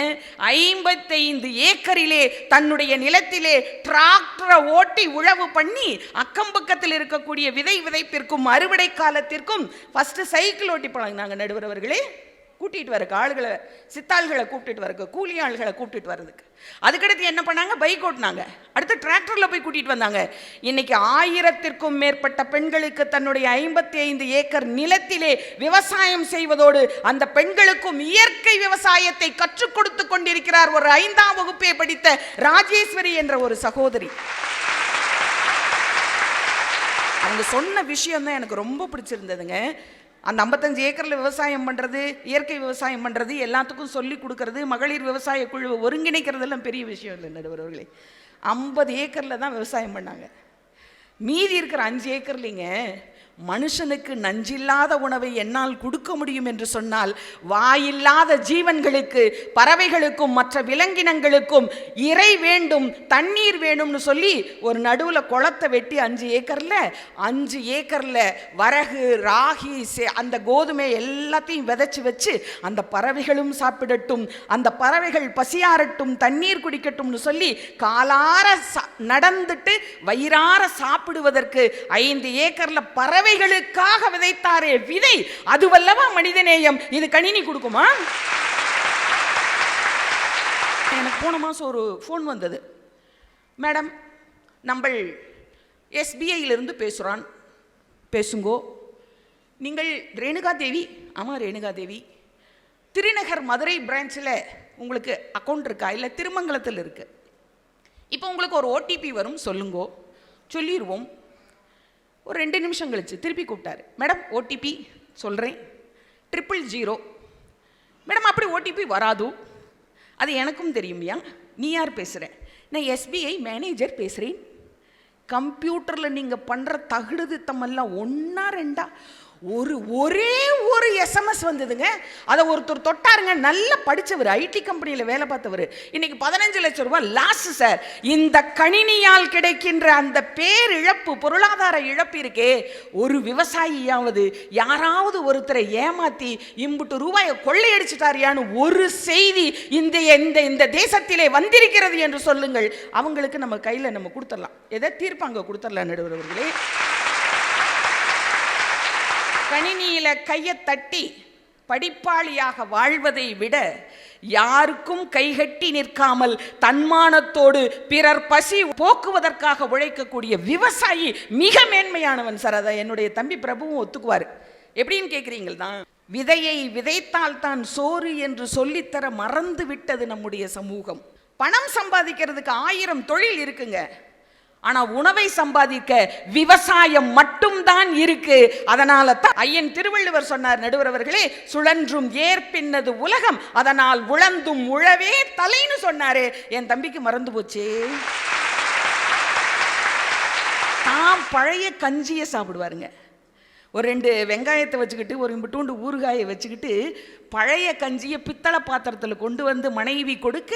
55 ஏக்கரிலே தன்னுடைய நிலத்திலே டிராக்டரை ஓட்டி உழவு பண்ணி அக்கம் பக்கத்தில் இருக்கக்கூடிய விதைப்பிற்கும் அறுவடை காலத்திற்கும் ஃபர்ஸ்ட் சைக்கிள் ஓட்டி பழகினாங்க நடுவர் அவர்களே. கூட்டிட்டு வரக்கு ஆளுகளை, சித்தாள்களை கூப்பிட்டு வரக்கு, கூலி ஆள்களை கூப்பிட்டு வர்றதுக்கு. அதுக்கடுத்து என்ன பண்ணாங்க, பைக் ஓட்டினாங்க. அடுத்து டிராக்டர்ல போய் கூட்டிட்டு வந்தாங்க. இன்னைக்கு 1000த்திற்கும் மேற்பட்ட பெண்களுக்கு தன்னுடைய 55 ஏக்கர் நிலத்திலே விவசாயம் செய்வதோடு அந்த பெண்களுக்கும் இயற்கை விவசாயத்தை கற்றுக் கொடுத்து கொண்டிருக்கிறார் ஒரு 5ஆம் வகுப்பை படித்த ராஜேஸ்வரி என்ற ஒரு சகோதரி. அவங்க சொன்ன விஷயம் தான் எனக்கு ரொம்ப பிடிச்சிருந்ததுங்க. அந்த 55 ஏக்கரில் விவசாயம் பண்ணுறது, இயற்கை விவசாயம் பண்ணுறது, எல்லாத்துக்கும் சொல்லி கொடுக்கறது, மகளிர் விவசாய குழுவை ஒருங்கிணைக்கிறதெல்லாம் பெரிய விஷயம் இல்லை நடுவர் அவர்களே. 50 ஏக்கரில் தான் விவசாயம் பண்ணாங்க. மீதி இருக்கிற 5 ஏக்கர்லிங்க மனுஷனுக்கு நஞ்சில்லாத உணவை என்னால் கொடுக்க முடியும் என்று சொன்னால் வாயில்லாத ஜீவன்களுக்கு, பறவைகளுக்கும் மற்ற விலங்கினங்களுக்கும் இறை வேண்டும், தண்ணீர் வேணும்னு சொல்லி ஒரு நடுவில் குளத்தை வெட்டி 5 ஏக்கரில் வரகு, ராகி, அந்த கோதுமை எல்லாத்தையும் விதைச்சி வச்சு அந்த பறவைகளும் சாப்பிடட்டும், அந்த பறவைகள் பசியாரட்டும், தண்ணீர் குடிக்கட்டும்னு சொல்லி காலார நடந்துட்டு வயிறார சாப்பிடுவதற்கு 5 ஏக்கரில் பறவைகளுக்காக விதைத்தாரே விதை, அதுவல்லவா மனிதநேயம். இது கணினி கொடுக்குமா? எனக்கு போன மாதம் ஒரு ஃபோன் வந்தது. மேடம், நம்ம SBIயிலிருந்து பேசுகிறான், பேசுங்கோ. நீங்கள் ரேணுகா தேவி? ஆமாம் ரேணுகா தேவி. திருநகர் மதுரை பிரான்ச்சில் உங்களுக்கு அக்கௌண்ட் இருக்கா? இல்லை திருமங்கலத்தில் இருக்குது. இப்போ உங்களுக்கு ஒரு OTP வரும், சொல்லுங்கோ. சொல்லிடுவோம். ஒரு 2 நிமிஷம் கழிச்சு திருப்பி கூப்பிட்டாரு. மேடம் OTP சொல்கிறேன், 000. மேடம் அப்படி OTP வராது. அது எனக்கும் தெரியுமையா. நீ யார் பேசுகிறேன்? நான் SBI மேனேஜர் பேசுகிறேன். கம்ப்யூட்டரில் நீங்கள் பண்ணுற தகுடுதித்தமெல்லாம் 1 2 ஒரே ஒரு SMS வந்ததுங்க. அதை ஒருத்தர் தொட்டாருங்க, நல்லா படித்தவர், IT கம்பெனியில் வேலை பார்த்தவர். இன்னைக்கு 15 லட்சம் ரூபாய் லாஸ் சார். இந்த கணினியால் கிடைக்கின்ற அந்த பேரிழப்பு, பொருளாதார இழப்பு இருக்கே. ஒரு விவசாயியாவது யாராவது ஒருத்தரை ஏமாத்தி இம்புட்டு ரூபாயை கொள்ளையடிச்சிட்டாரியான்னு ஒரு செய்தி இந்த தேசத்திலே வந்திருக்கிறது என்று சொல்லுங்கள். அவங்களுக்கு நம்ம கையில் நம்ம கொடுத்துடலாம், எதை தீர்ப்பாங்க கொடுத்துடலாம் நடுவர் அவர்களே. கணினியில கையை தட்டி படிப்பாளியாக வாழ்வதை விட யாருக்கும் கைகட்டி நிற்காமல் தன்மானத்தோடு பிறர் பசி போக்குவதற்காக உழைக்கக்கூடிய விவசாயி மிக மேன்மையானவன் சார். அதை என்னுடைய தம்பி பிரபுவும் ஒத்துக்குவார். எப்படின்னு கேட்குறீங்கள் தான், விதையை விதைத்தால் தான் சோறு என்று சொல்லித்தர மறந்து விட்டது நம்முடைய சமூகம். பணம் சம்பாதிக்கிறதுக்கு 1000 தொழில் இருக்குங்க. ஆனா உணவை சம்பாதிக்க விவசாயம் மட்டும்தான் இருக்கு. அதனால தான் ஐயன் திருவள்ளுவர் சொன்னார் நடுவர் அவர்களே, சுழன்றும் ஏற்பின்னது உலகம், அதனால் உழந்தும் உழவே தலைன்னு சொன்னாரு. என் தம்பிக்கு மறந்து போச்சு. தான் பழைய கஞ்சியை சாப்பிடுவாருங்க. ஒரு 2 வெங்காயத்தை வச்சுக்கிட்டு ஒரு இம்புட்டூண்டு ஊறுகாயை வச்சுக்கிட்டு பழைய கஞ்சியை பித்தளை பாத்திரத்தில் கொண்டு வந்து மனைவி கொடுக்க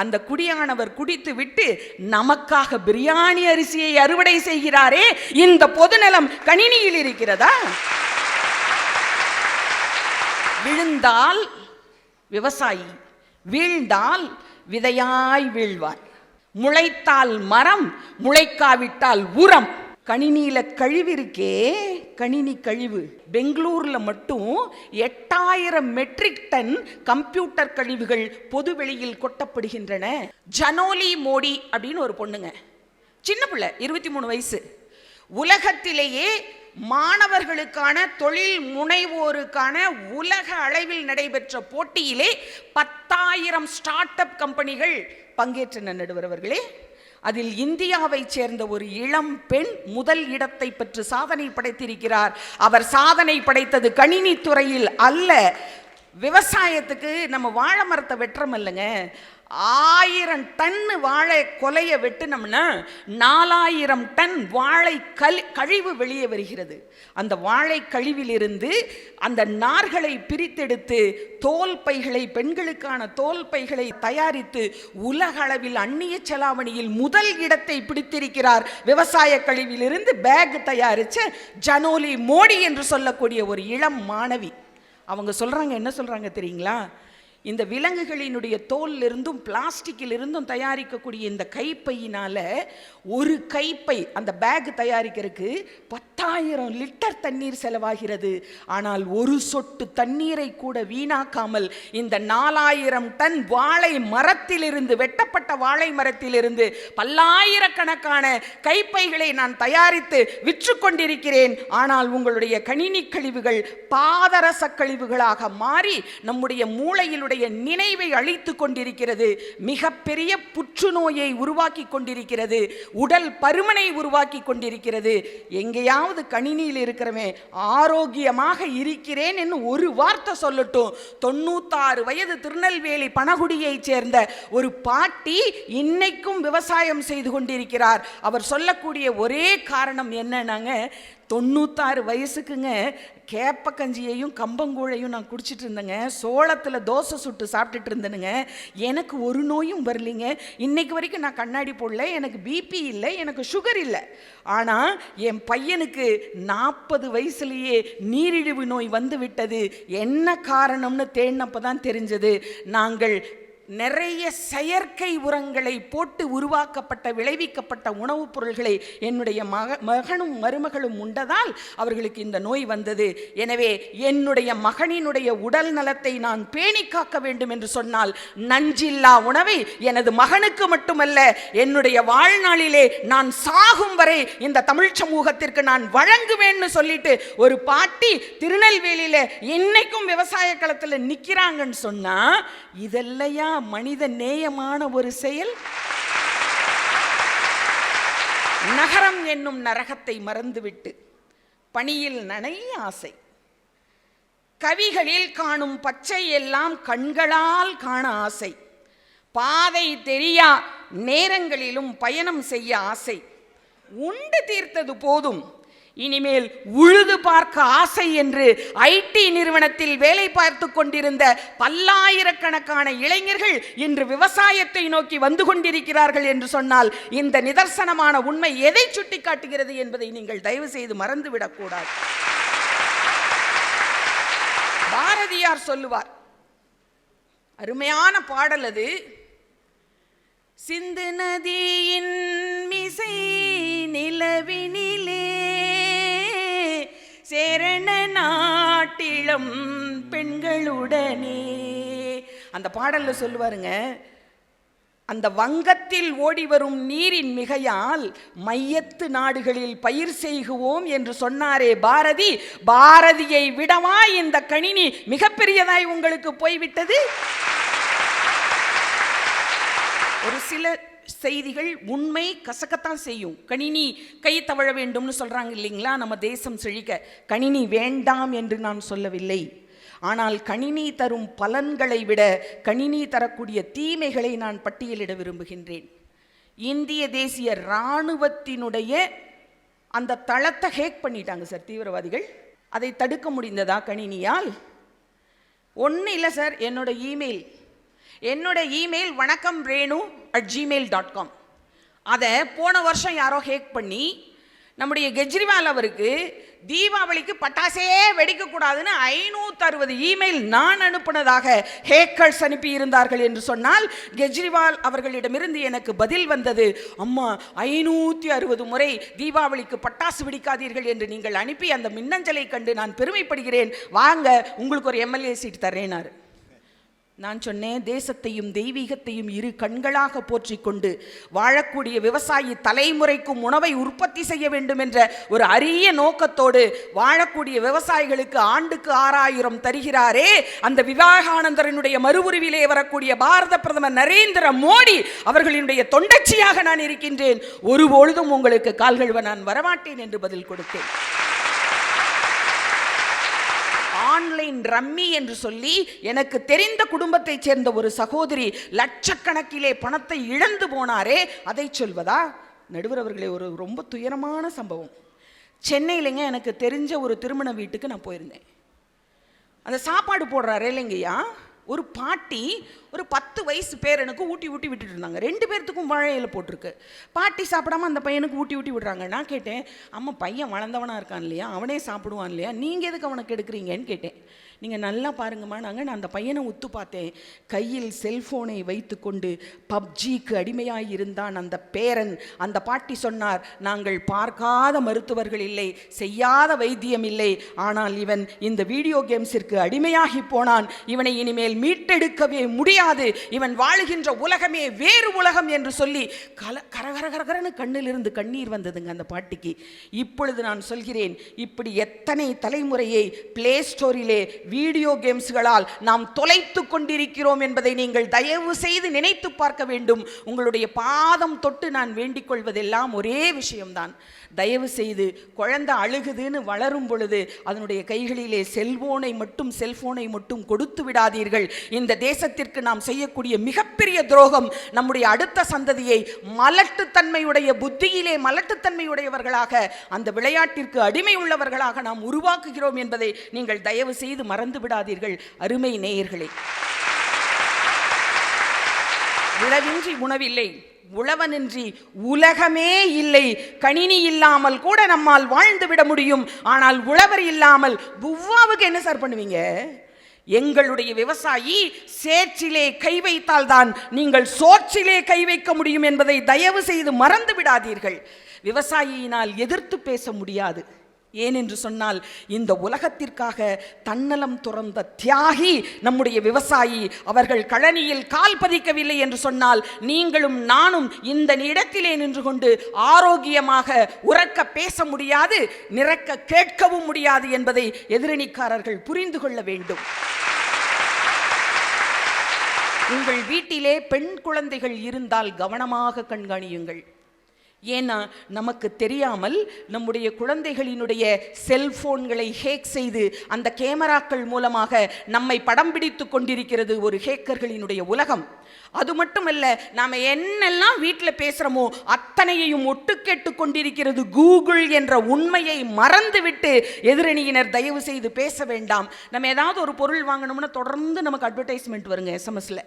அந்த குடியானவர் குடித்து விட்டு நமக்காக பிரியாணி அரிசியை அறுவடை செய்கிறாரே. இந்த பொதுநலம் கணினியில் இருக்கிறதா? விழுந்தால் விவசாயி, வீழ்ந்தால் விதையாய் வீழ்வார். முளைத்தால் மரம், முளைக்காவிட்டால் உரம். கணினியில கழிவு இருக்கே, கணினி கழிவு. பெங்களூர்ல மட்டும் 8000 மெட்ரிக் டன் கம்ப்யூட்டர் கழிவுகள் பொது வெளியில் கொட்டப்படுகின்றன. ஜனோலி மோடி அப்படின்னு ஒரு பொண்ணுங்க, சின்ன பிள்ளை, 23 வயசு. உலகத்திலேயே மாணவர்களுக்கான தொழில் முனைவோருக்கான உலக அளவில் நடைபெற்ற போட்டியிலே 10,000 ஸ்டார்ட் அப் கம்பெனிகள் பங்கேற்றன நடுவர் அவர்களே. அதில் இந்தியாவை சேர்ந்த ஒரு இளம் பெண் முதல் இடத்தை பெற்று சாதனை படைத்திருக்கிறார். அவர் சாதனை படைத்தது கணினி துறையில் அல்ல. விவசாயத்துக்கு நம்ம வாழை மரத்தை வெட்டுறோம் இல்லைங்க, 1000 டன் வாழை கொலையை வெட்டினோம்னா 4000 டன் வாழை கழிவு வெளியே வருகிறது. அந்த வாழை கழிவிலிருந்து அந்த நார்களை பிரித்தெடுத்து தோல் பைகளை, பெண்களுக்கான தோல் பைகளை தயாரித்து உலக அளவில் அந்நிய செலாவணியில் முதல் இடத்தை பிடித்திருக்கிறார். விவசாய கழிவிலிருந்து பேக் தயாரிச்ச ஜனோலி மோடி என்று சொல்லக்கூடிய ஒரு இளம் மாணவி. அவங்க சொல்றாங்க, என்ன சொல்றாங்க தெரியுங்களா? இந்த விலங்குகளினுடைய தோல்ல இருந்தும் பிளாஸ்டிக்கில் இருந்தும் தயாரிக்கக்கூடிய இந்த கைப்பையினால ஒரு கைப்பை அந்த பேக் தயாரிக்கிறதுக்கு 10,000 லிட்டர் தண்ணீர் செலவாகிறது. ஆனால் ஒரு சொட்டு தண்ணீரை கூட வீணாக்காமல் இந்த 4000 டன் வாழை மரத்திலிருந்து, வெட்டப்பட்ட வாழை மரத்திலிருந்து பல்லாயிரக்கணக்கான கைப்பைகளை நான் தயாரித்து விற்று கொண்டிருக்கிறேன். ஆனால் உங்களுடைய கணினி கழிவுகள் பாதரச கழிவுகளாக மாறி நம்முடைய மூளையில் நினைவை அழித்து கொண்டிருக்கிறது. மிகப்பெரிய புற்றுநோயை உருவாக்கி கொண்டிருக்கிறது. உடல் பருமனை உருவாக்கி கொண்டிருக்கிறது. எங்கேயாவது கணினியில் இருக்கிறவன் ஆரோக்கியமாக இருக்கிறேன் என்று ஒரு வார்த்தை சொல்லட்டும். 96 வயது திருநெல்வேலி பனகுடியை சேர்ந்த ஒரு பாட்டி இன்னைக்கும் விவசாயம் செய்து கொண்டிருக்கிறார். அவர் சொல்லக்கூடிய ஒரே காரணம் என்னன்னாங்க, 96 வயசுக்குங்க கேப்ப கஞ்சியையும் கம்பங்கூழையும் நான் குடிச்சிட்டு இருந்தேங்க. சோளத்தில் தோசை சுட்டு சாப்பிட்டுட்டு இருந்தேனுங்க. எனக்கு ஒரு நோயும் வரலிங்க. இன்னைக்கு வரைக்கும் நான் கண்ணாடி போடல. எனக்கு பிபி இல்லை, எனக்கு சுகர் இல்லை. ஆனால் என் பையனுக்கு 40 வயசுலேயே நீரிழிவு நோய் வந்து விட்டது. என்ன காரணம்னு தேடினப்போ தான் தெரிஞ்சது. நாங்கள் நிறைய செயற்கை உரங்களை போட்டு உருவாக்கப்பட்ட, விளைவிக்கப்பட்ட உணவுப் பொருள்களை என்னுடைய மகனும் மருமகளும் உண்டதால் அவர்களுக்கு இந்த நோய் வந்தது. எனவே என்னுடைய மகனினுடைய உடல் நலத்தை நான் பேணி காக்க வேண்டும் என்று சொன்னால் நஞ்சில்லா உணவை எனது மகனுக்கு மட்டுமல்ல, என்னுடைய வாழ்நாளிலே நான் சாகும் வரை இந்த தமிழ் சமூகத்திற்கு நான் வழங்குவேன்னு சொல்லிட்டு ஒரு பாட்டி திருநெல்வேலியில இன்னைக்கும் விவசாய களத்தில் நிற்கிறாங்கன்னு சொன்னா, இதெல்லையா மனித நேயமான ஒரு செயல்? நகரம் என்னும் நரகத்தை மறந்துவிட்டு பணியில் நனைய ஆசை, கவிகளில் காணும் பச்சை எல்லாம் கண்களால் காண ஆசை, பாதை தெரியா நேரங்களிலும் பயணம் செய்ய ஆசை, உண்டு தீர்த்தது போதும் இனிமேல் உழுது பார்க்க ஆசை என்று ஐடி நிறுவனத்தில் வேலை பார்த்து கொண்டிருந்த பல்லாயிரக்கணக்கான இளைஞர்கள் இன்று விவசாயத்தை நோக்கி வந்து கொண்டிருக்கிறார்கள் என்று சொன்னால் இந்த நிதர்சனமான உண்மை எதை சுட்டி காட்டுகிறது என்பதை நீங்கள் தயவு செய்து மறந்துவிடக்கூடாது. பாரதியார் சொல்லுவார், அருமையான பாடல் அது. சிந்து நதியின் மிசை நிலவினிலே சேரண நாட்டிலம் பெண்களுடனே. அந்த பாடல்ல சொல்லுவாருங்க, அந்த வங்கத்தில் ஓடி வரும் நீரின் மிகையால் மையத்து நாடுகளில் பயிர் செய்குவோம் என்று சொன்னாரே பாரதி. பாரதியை விடவா இந்த கணினி மிகப்பெரியதாய் உங்களுக்கு போய்விட்டது? ஒரு சில செய்திகள் உண்மை கசக்கத்தான் செய்யும். கணினி கை தவழ வேண்டும்னு சொல்றாங்க இல்லைங்களா, நம்ம தேசம் செழிக்க. கணினி வேண்டாம் என்று நான் சொல்லவில்லை. ஆனால் கணினி தரும் பலன்களை விட கணினி தரக்கூடிய தீமைகளை நான் பட்டியலிட விரும்புகின்றேன். இந்திய தேசிய இராணுவத்தினுடைய அந்த தளத்தை ஹேக் பண்ணிட்டாங்க சார் தீவிரவாதிகள். அதை தடுக்க முடிந்ததா கணினியால்? ஒன்றும் இல்லை சார். என்னோட இமெயில் vanakamrenu@gmail.com. அதை போன வருஷம் யாரோ ஹேக் பண்ணி நம்முடைய கெஜ்ரிவால் அவருக்கு தீபாவளிக்கு பட்டாசே வெடிக்கக்கூடாதுன்னு 560 இமெயில் நான் அனுப்பினதாக ஹேக்கர்ஸ் அனுப்பி இருந்தார்கள் என்று சொன்னால், கெஜ்ரிவால் அவர்களிடமிருந்து எனக்கு பதில் வந்தது, அம்மா 560 முறை தீபாவளிக்கு பட்டாசு வெடிக்காதீர்கள் என்று நீங்கள் அனுப்பி அந்த மின்னஞ்சலை கண்டு நான் பெருமைப்படுகிறேன், வாங்க உங்களுக்கு ஒரு எம்எல்ஏ சீட் தரேனாரு. நான் சொன்னேன், தேசத்தையும் தெய்வீகத்தையும் இரு கண்களாக போற்றிக்கொண்டு வாழக்கூடிய விவசாயி தலைமுறைக்கும் உணவை உற்பத்தி செய்ய வேண்டும் என்ற ஒரு அரிய நோக்கத்தோடு வாழக்கூடிய விவசாயிகளுக்கு ஆண்டுக்கு 6000 தருகிறாரே, அந்த விவேகானந்தரனுடைய மறுவுருவிலே வரக்கூடிய பாரத பிரதமர் நரேந்திர மோடி அவர்களினுடைய தொண்டச்சியாக நான் இருக்கின்றேன். ஒருபொழுதும் உங்களுக்கு கால்கழுவ நான் வரமாட்டேன் என்று பதில் கொடுத்தேன். ஆன்லைன் ரம்மி என்று சொல்லி எனக்கு தெரிந்த குடும்பத்தைச் சேர்ந்த ஒரு சகோதரி லட்சக்கணக்கிலே பணத்தை இழந்து போனாரே, அதை சொல்வதா? நடுவர் அவர்களே, ஒரு ரொம்ப துயரமான சம்பவம். சென்னையிலங்க எனக்கு தெரிஞ்ச ஒரு திருமண வீட்டுக்கு நான் போயிருந்தேன். அந்த சாப்பாடு போடுறாரு இல்லைங்கய்யா, ஒரு பாட்டி ஒரு 10 வயசு பேரனுக்கு ஊட்டி ஊட்டி விட்டுட்டு இருந்தாங்க. 2 பேர்த்துக்கும் வாழை இலை போட்டிருக்கு. பாட்டி சாப்பிடாம அந்த பையனுக்கு ஊட்டி ஊட்டி விடுறாங்க. நான் கேட்டேன், அம்மா பையன் வளர்ந்தவனா இருக்கான் இல்லையா, அவனே சாப்பிடுவான் இல்லையா, நீங்கள் எதுக்கு அவனுக்கு எடுக்கிறீங்கன்னு கேட்டேன். நீங்கள் நல்லா பாருங்கம்மா, நான் அந்த பையனை உத்து பார்த்தேன். கையில் செல்ஃபோனை வைத்து கொண்டு பப்ஜிக்கு அடிமையாய் இருந்தான் அந்த பேரன். அந்த பாட்டி சொன்னார், நாங்கள் பார்க்காத மருத்துவர்கள் இல்லை, செய்யாத வைத்தியம் இல்லை, ஆனால் இவன் இந்த வீடியோ கேம்ஸிற்கு அடிமையாகி போனான். இவனை இனிமேல் மீட்டெடுக்கவே முடியாது, இவன் வாழுகின்ற உலகமே வேறு உலகம் என்று சொல்லி கரகரகரன்னு கண்ணிலிருந்து கண்ணீர் வந்ததுங்க அந்த பாட்டிக்கு. இப்பொழுது நான் சொல்கிறேன், இப்படி எத்தனை தலைமுறையை பிளே ஸ்டோரிலே வீடியோ கேம்ஸ்களால் நாம் தொலைத்து கொண்டிருக்கிறோம் என்பதை நீங்கள் தயவு செய்து நினைத்து பார்க்க வேண்டும். உங்களுடைய பாதம் தொட்டு நான் வேண்டிக் கொள்வதெல்லாம் ஒரே விஷயம்தான். தயவு செய்து குழந்தை அழுகுதுன்னு வளரும் பொழுது அதனுடைய கைகளிலே செல்போனை மட்டும் கொடுத்து விடாதீர்கள். இந்த தேசத்திற்கு நாம் செய்யக்கூடிய மிகப்பெரிய துரோகம், நம்முடைய அடுத்த சந்ததியை மலட்டுத்தன்மையுடைய புத்தியிலே மலட்டுத்தன்மையுடையவர்களாக, அந்த விளையாட்டிற்கு அடிமை உள்ளவர்களாக நாம் உருவாக்குகிறோம் என்பதை நீங்கள் தயவு செய்து மறந்து விடாதீர்கள். அருமை நேயர்களே, உழவின்றி உணவில்லை, உழவனின்றி உலகமே இல்லை. கணினி இல்லாமல் கூட நம்மால் வாழ்ந்து விட முடியும், ஆனால் உழவர் இல்லாமல் புவ்வாவுக்கு என்ன சார் பண்ணுவீங்க? எங்களுடைய விவசாயி சேற்றிலே கை வைத்தால் தான் நீங்கள் சோற்றிலே கை வைக்க முடியும் என்பதை தயவு செய்து மறந்து விடாதீர்கள். விவசாயியினால் எதிர்த்து பேச முடியாது. ஏனென்று சொன்னால், இந்த உலகத்திற்காக தன்னலம் துறந்த தியாகி நம்முடைய விவசாயி. அவர்கள் கழனியில் கால் பதிக்கவில்லை என்று சொன்னால் நீங்களும் நானும் இந்த இடத்திலே நின்று கொண்டு ஆரோக்கியமாக உறக்க பேச முடியாது, நிறக்க கேட்கவும் முடியாது என்பதை எதிரணிக்காரர்கள் புரிந்து கொள்ள வேண்டும். உங்கள் வீட்டிலே பெண் குழந்தைகள் இருந்தால் கவனமாக கண்காணியுங்கள். ஏன்னா நமக்கு தெரியாமல் நம்முடைய குழந்தைகளினுடைய செல்போன்களை ஹேக் செய்து அந்த கேமராக்கள் மூலமாக நம்மை படம் பிடித்து கொண்டிருக்கிறது ஒரு ஹேக்கர்களினுடைய உலகம். அது மட்டுமல்ல, நாம் என்னெல்லாம் வீட்டில் பேசுகிறோமோ அத்தனையையும் ஒட்டு கேட்டு கொண்டிருக்கிறது கூகுள் என்ற உண்மையை மறந்துவிட்டு எதிரணியினர் தயவு செய்து பேச வேண்டாம். நம்ம ஏதாவது ஒரு பொருள் வாங்கணும்னா தொடர்ந்து நமக்கு அட்வர்டைஸ்மெண்ட் வருங்க எஸ்எம்எஸ்ல.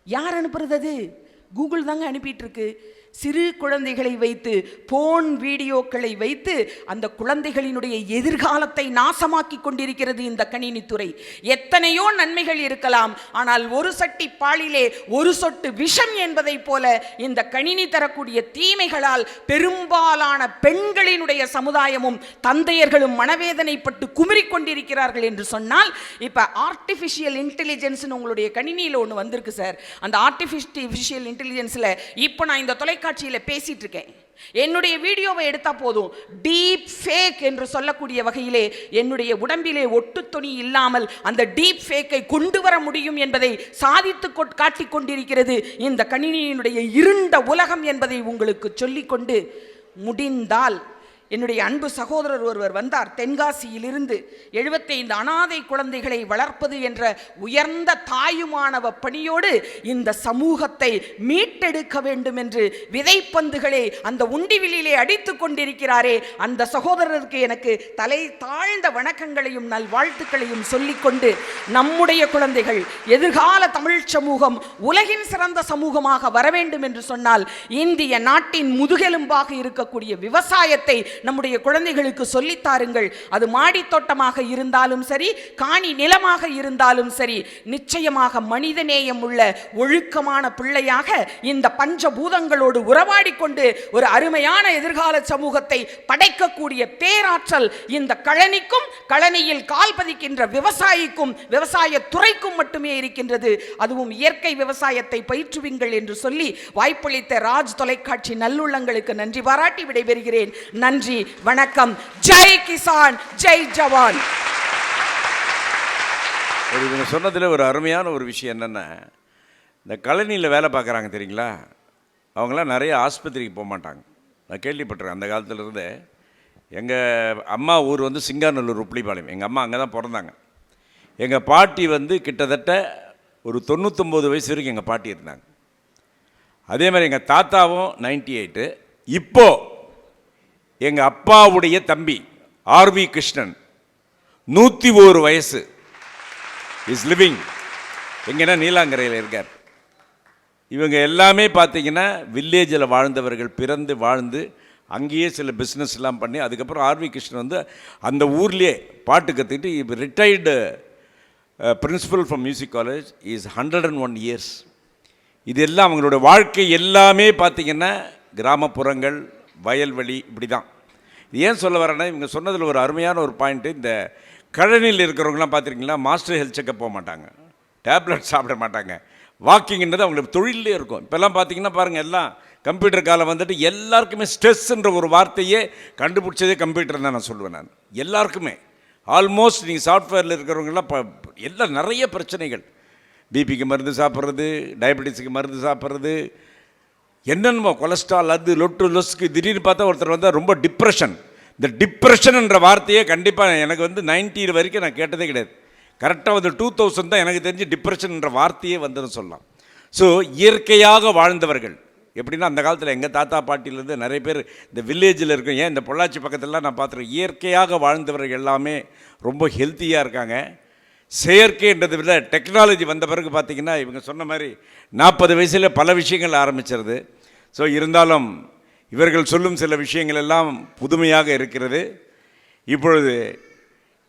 யார் அனுப்புறது? அது கூகுள் தாங்க அனுப்பிட்டு இருக்கு. சிறு குழந்தைகளை வைத்து போன் வீடியோக்களை வைத்து அந்த குழந்தைகளினுடைய எதிர்காலத்தை நாசமாக்கி கொண்டிருக்கிறது இந்த கணினித்துறை. எத்தனையோ நன்மைகள் இருக்கலாம், ஆனால் ஒரு சட்டி பாலிலே ஒரு சொட்டு விஷம் என்பதை போல இந்த கணினி தரக்கூடிய தீமைகளால் பெரும்பாலான பெண்களினுடைய சமுதாயமும் தந்தையர்களும் மனவேதனைப்பட்டு குமிறிக்கொண்டிருக்கிறார்கள் என்று சொன்னால், இப்ப ஆர்டிபிஷியல் இன்டெலிஜென்ஸ் உங்களுடைய கணினியில் ஒன்று வந்திருக்கு சார். அந்த ஆர்டிபிஷியல் இன்டெலிஜென்ஸ்ல இப்போ நான் இந்த தொலைக்காட்சியில பேசிட்டு இருக்கேன். என்னுடைய வீடியோவை எடுத்தா போதும், டீப் ஃபேக் என்று சொல்லக்கூடிய வகையிலே என்னுடைய உடம்பிலே ஒட்டு துணி இல்லாமல் அந்த டீப் ஃபேக்கை கொண்டு வர முடியும் என்பதை சாதித்து காட்டிக் கொண்டிருக்கிறது இந்த கணினியினுடைய இருண்ட உலகம் என்பதை உங்களுக்கு சொல்லிக்கொண்டு, முடிந்தால் என்னுடைய அன்பு சகோதரர் ஒருவர் வந்தார் தென்காசியிலிருந்து. 75 அனாதை குழந்தைகளை வளர்ப்பது என்ற உயர்ந்த தாயுமானவ பணியோடு இந்த சமூகத்தை மீட்டெடுக்க வேண்டும் என்று விதைப்பந்துகளை அந்த உண்டிவிலே அடித்துக் கொண்டிருக்கிறாரே, அந்த சகோதரருக்கு எனக்கு தலை தாழ்ந்த வணக்கங்களையும் நல்வாழ்த்துக்களையும் சொல்லிக்கொண்டு, நம்முடைய குழந்தைகள் எதிர்கால தமிழ் சமூகம் உலகின் சிறந்த சமூகமாக வர வேண்டும் என்று சொன்னால், இந்திய நாட்டின் முதுகெலும்பாக இருக்கக்கூடிய விவசாயத்தை நம்முடைய குழந்தைகளுக்கு சொல்லித்தாருங்கள். அது மாடி தோட்டமாக இருந்தாலும் சரி, காணி நிலமாக இருந்தாலும் சரி, நிச்சயமாக மனிதநேயம் உள்ள ஒழுக்கமான பிள்ளையாக இந்த பஞ்சபூதங்களோடு உறவாடி கொண்டு ஒரு அருமையான எதிர்கால சமூகத்தை படைக்கக்கூடிய பேராற்றல் இந்த கழனிக்கும், கழனியில் கால் பதிக்கின்ற விவசாயிக்கும், விவசாய துறைக்கும் மட்டுமே இருக்கின்றது. அதுவும் இயற்கை விவசாயத்தை பயிற்றுவீங்கள் என்று சொல்லி வாய்ப்பளித்த ராஜ் தொலைக்காட்சி நல்லுள்ளங்களுக்கு நன்றி பாராட்டி விடைபெறுகிறேன். நன்றி, வணக்கம். ஜெய் கிசான், ஜெய் ஜவான். இவங்க சொன்னதில் ஒரு அருமையான ஒரு விஷயம் என்னென்னா, இந்த கழனியில் வேலை பார்க்குறாங்க தெரியுங்களா, அவங்களாம் நிறைய ஆஸ்பத்திரிக்கு போக மாட்டாங்க. நான் கேள்விப்பட்டிருக்கேன் அந்த காலத்திலிருந்து. எங்கள் அம்மா ஊர் வந்து சிங்காநல்லூர் உப்ளிபாளையம். எங்கள் அம்மா அங்கே தான் பிறந்தாங்க. எங்கள் பாட்டி வந்து கிட்டத்தட்ட ஒரு 99 வயசு வரைக்கும் எங்கள் பாட்டி இருந்தாங்க. அதே மாதிரி எங்கள் தாத்தாவும் 98. இப்போது எங்கள் அப்பாவுடைய தம்பி ஆர்வி கிருஷ்ணன் 101 வயசு இஸ் லிவிங். எங்கன்னா நீலாங்கரையில் இருக்கார். இவங்க எல்லாமே பார்த்தீங்கன்னா வில்லேஜில் வாழ்ந்தவர்கள், பிறந்து வாழ்ந்து அங்கேயே சில பிஸ்னஸ்லாம் பண்ணி அதுக்கப்புறம் ஆர்வி கிருஷ்ணன் வந்து அந்த ஊர்லேயே பாட்டு கற்றுக்கிட்டு இப்போ retired principal from music college is 101 years. இது எல்லாம் அவங்களோட வாழ்க்கை எல்லாமே பார்த்திங்கன்னா கிராமப்புறங்கள், வயல்வெளி, இப்படி தான். இது ஏன் சொல்ல வரேன்னா, இவங்க சொன்னதில் ஒரு அருமையான ஒரு பாயிண்ட்டு, இந்த கழனியில் இருக்கிறவங்களாம் பார்த்துருக்கீங்களா, மாஸ்டர் ஹெல்த் செக்கப் போக மாட்டாங்க, டேப்லெட் சாப்பிட மாட்டாங்க. வாக்கிங்ன்றது அவங்களுக்கு தொழிலே இருக்கும். இப்போல்லாம் பார்த்தீங்கன்னா பாருங்கள், எல்லாம் கம்ப்யூட்டர் காலம் வந்துட்டு எல்லாருக்குமே ஸ்ட்ரெஸ்ன்ற ஒரு வார்த்தையே கண்டுபிடிச்சதே கம்ப்யூட்டர் தான் நான் சொல்லுவேன். நான் எல்லாருக்குமே ஆல்மோஸ்ட் நீங்கள் சாஃப்ட்வேரில் இருக்கிறவங்களாம் எல்லாம் நிறைய பிரச்சனைகள், பிபிக்கு மருந்து சாப்பிட்றது, டயபெட்டிஸுக்கு மருந்து சாப்பிட்றது, என்னென்னமோ கொலஸ்ட்ரால், அது லொட்டு லொஸ்க்கு. திடீர்னு பார்த்தா ஒருத்தர் வந்தால் ரொம்ப டிப்ரெஷன். இந்த டிப்ரெஷன்ன்ற வார்த்தையே கண்டிப்பாக எனக்கு வந்து 90 வரைக்கும் நான் கேட்டதே கிடையாது. கரெக்டாக வந்து 2000 தான் எனக்கு தெரிஞ்சு டிப்ரெஷன்ன்ற வார்த்தையே வந்ததுன்னு சொல்லலாம். ஸோ இயற்கையாக வாழ்ந்தவர்கள் எப்படின்னா, அந்த காலத்தில் எங்கள் தாத்தா பாட்டிலேருந்து நிறைய பேர் இந்த வில்லேஜில் இருக்கும், ஏன் இந்த பொள்ளாச்சி பக்கத்துலலாம் நான் பார்த்துருக்கேன், இயற்கையாக வாழ்ந்தவர்கள் எல்லாமே ரொம்ப ஹெல்த்தியாக இருக்காங்க. செயற்கைன்றதை விட டெக்னாலஜி வந்த பிறகு பார்த்திங்கன்னா இவங்க சொன்ன மாதிரி 40 வயசில் பல விஷயங்கள் ஆரம்பிச்சிருது. ஸோ இருந்தாலும் இவர்கள் சொல்லும் சில விஷயங்கள் எல்லாம் புதுமையாக இருக்கிறது. இப்பொழுது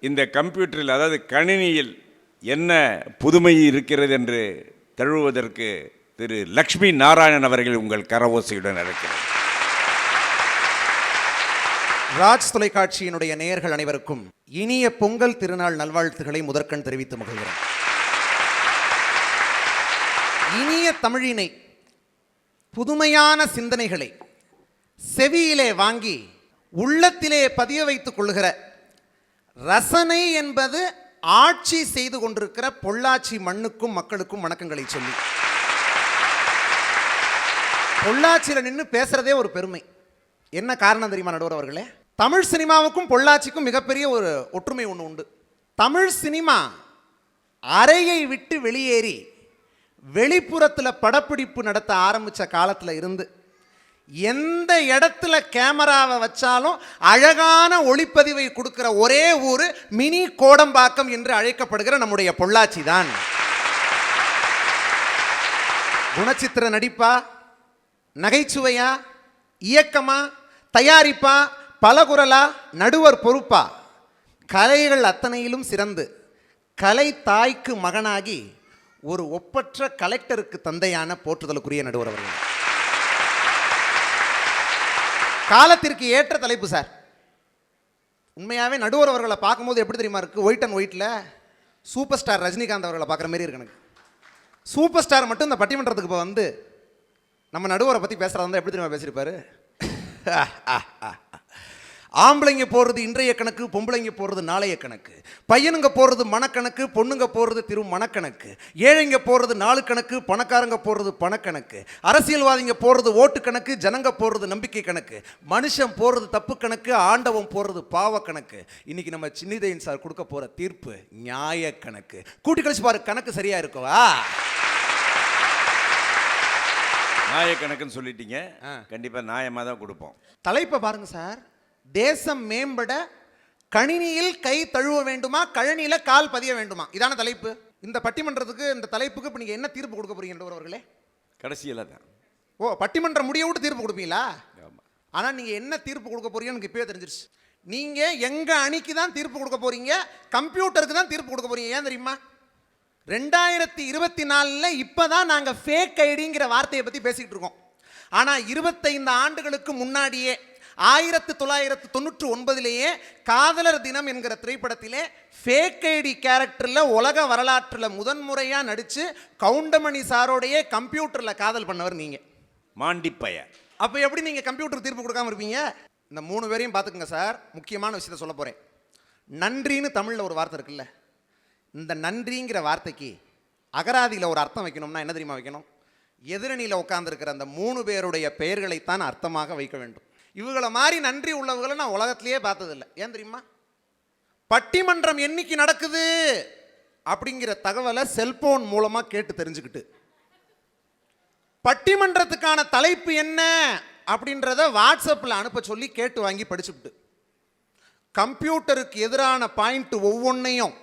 இந்த கம்ப்யூட்டரில், அதாவது கணினியில் என்ன புதுமை இருக்கிறது என்று தழுவுவதற்கு திரு லக்ஷ்மி நாராயணன் அவர்கள் உங்கள் கரவோசையுடன் இருக்கிறார். ராஜ் தொலைக்காட்சியினுடைய நேயர்கள் அனைவருக்கும் இனிய பொங்கல் திருநாள் நல்வாழ்த்துக்களை முதற்கண் தெரிவித்து மகிழ்கிறேன். இனிய தமிழினை, புதுமையான சிந்தனைகளை செவியிலே வாங்கி உள்ளத்திலே பதிய வைத்துக் கொள்ளுகிற, ரசனை என்பது ஆட்சி செய்து கொண்டிருக்கிற பொள்ளாச்சி மண்ணுக்கும் மக்களுக்கும் வணக்கங்களை சொல்லி, பொள்ளாச்சியில் நின்று பேசுறதே ஒரு பெருமை. என்ன காரணம் தெரியுமா நடுவர் அவர்களே? தமிழ் சினிமாவுக்கும் பொள்ளாச்சிக்கும் மிகப்பெரிய ஒரு ஒற்றுமை ஒன்று உண்டு. தமிழ் சினிமா அறையை விட்டு வெளியேறி வெளிப்புறத்தில் படப்பிடிப்பு நடத்த ஆரம்பித்த காலத்தில் இருந்து எந்த இடத்துல கேமராவை வச்சாலும் அழகான ஒளிப்பதிவை கொடுக்கிற ஒரே ஊர் மினி கோடம்பாக்கம் என்று அழைக்கப்படுகிற நம்முடைய பொள்ளாச்சி தான். குணச்சித்திர நடிப்பா, நகைச்சுவையா, இயக்கமா, தயாரிப்பா, பலகுரலா, நடுவர் பொறுப்பா, கலைகள் அத்தனையிலும் சிறந்து கலை தாய்க்கு மகனாகி ஒரு ஒப்பற்ற கலெக்டருக்கு தந்தையான போற்றுதலுக்குரிய நடுவர் அவர்கள். காலத்திற்கு ஏற்ற தலைப்பு சார். உண்மையாகவே நடுவர் அவர்களை பார்க்கும்போது எப்படி தெரியுமா இருக்குது? ஒயிட் அண்ட் ஒயிட்டில் சூப்பர் ஸ்டார் ரஜினிகாந்த் அவர்களை பார்க்குற மாரி இருக்கு எனக்கு. சூப்பர் ஸ்டார் மட்டும் இந்த பட்டிமன்றத்துக்கு இப்போ வந்து நம்ம நடுவரை பற்றி பேசுகிறதா இருந்தால் எப்படி தெரியுமா பேசியிருப்பாரு? ஆம்பளைங்க போடுறது இன்றைய கணக்கு, பொம்பளைங்க போடுறது நாளைய கணக்கு, பையனுங்க போடுறது மனக்கணக்கு, பொண்ணுங்க போடுறது திரு மனக்கணக்கு, ஏழைங்க போடுறது நாலு கணக்கு, பணக்காரங்க போடுறது பணக்கணக்கு, அரசியல்வாதிங்க போடுறது ஓட்டு கணக்கு, ஜனங்க போடுறது நம்பிக்கை கணக்கு, மனுஷன் போடுறது தப்பு கணக்கு, ஆண்டவன் போடுறது பாவ கணக்கு. இன்னைக்கு நம்ம சின்னிதயன் சார் கொடுக்க போற தீர்ப்பு நியாய கணக்கு. கூட்டி கழிச்சு பாரு, கணக்கு சரியா இருக்குவா? நியாய கணக்குன்னு சொல்லிட்டீங்க, கண்டிப்பா நியாயமா தான் கொடுப்போம். தலைப்பை பாருங்க சார். தேசம் மேம்பட கணினியில் கை தழுவ வேண்டுமா, கழனியில கால் பதிய வேண்டுமா? இதான தலைப்பு. இந்த பட்டிமன்றத்துக்கு, இந்த தலைப்புக்கு இப்போ நீங்க என்ன தீர்ப்பு கொடுக்க போறீங்க அவர்களே? கடைசியில் தான். ஓ, பட்டிமன்றம் முடிய விட்டு தீர்ப்பு கொடுப்பீங்களா? ஆனா நீங்க என்ன தீர்ப்பு கொடுக்க போறீங்கன்னு எனக்கு இப்பவே தெரிஞ்சிருச்சு. நீங்க எங்க அணிக்கு தான் தீர்ப்பு கொடுக்க போறீங்க, கம்ப்யூட்டருக்கு தான் தீர்ப்பு கொடுக்க போறீங்க. ஏன் தெரியுமா? 2024 இப்பதான் நாங்க ஃபேக் ஐடிங்கிற வார்த்தையை பத்தி பேசிக்கிட்டு இருக்கோம். ஆனா 25 ஆண்டுகளுக்கு முன்னாடியே 1999 காதலர் தினம் என்கிற திரைப்படத்திலே ஃபேக் ஐடி கேரக்டர்ல உலக வரலாற்றுல முதன்முறையா நடிச்சு கவுண்டமணி சாரோடைய கம்ப்யூட்டர்ல காதல் பண்ணவர் நீங்க. மாண்டிப்பைய. அப்ப எப்படி நீங்க கம்ப்யூட்டர் தீர்ப்பு கொடுக்காம இருப்பீங்க? இந்த 3 பேரையும் பார்த்துக்குங்க சார். முக்கியமான விஷயத்தை சொல்ல போறேன். நன்றின்னு தமிழ்ல ஒரு வார்த்தை இருக்குல்ல, இந்த நன்றிங்கிற வார்த்தைக்கு அகராதியில் ஒரு அர்த்தம் வைக்கணும்னா என்ன தெரியுமா வைக்கணும்? எதிரணியில் உட்கார்ந்துருக்கிற அந்த 3 பேருடைய பெயர்களைத்தான் அர்த்தமாக வைக்க வேண்டும். இவங்களை மாதிரி நன்றி உள்ளவர்களை நான் உலகத்திலேயே பார்த்ததில்லை. ஏன் தெரியுமா? பட்டிமன்றம் என்னைக்கு நடக்குது, அப்படிங்கிற தகவலை செல்போன் மூலமாக கேட்டு தெரிஞ்சுக்கிட்டு, பட்டிமன்றத்துக்கான தலைப்பு என்ன அப்படின்றத வாட்ஸ்அப்பில் அனுப்ப சொல்லி கேட்டு வாங்கி படிச்சுவிட்டு, கம்ப்யூட்டருக்கு எதிரான பாயிண்ட் ஒவ்வொன்றையும்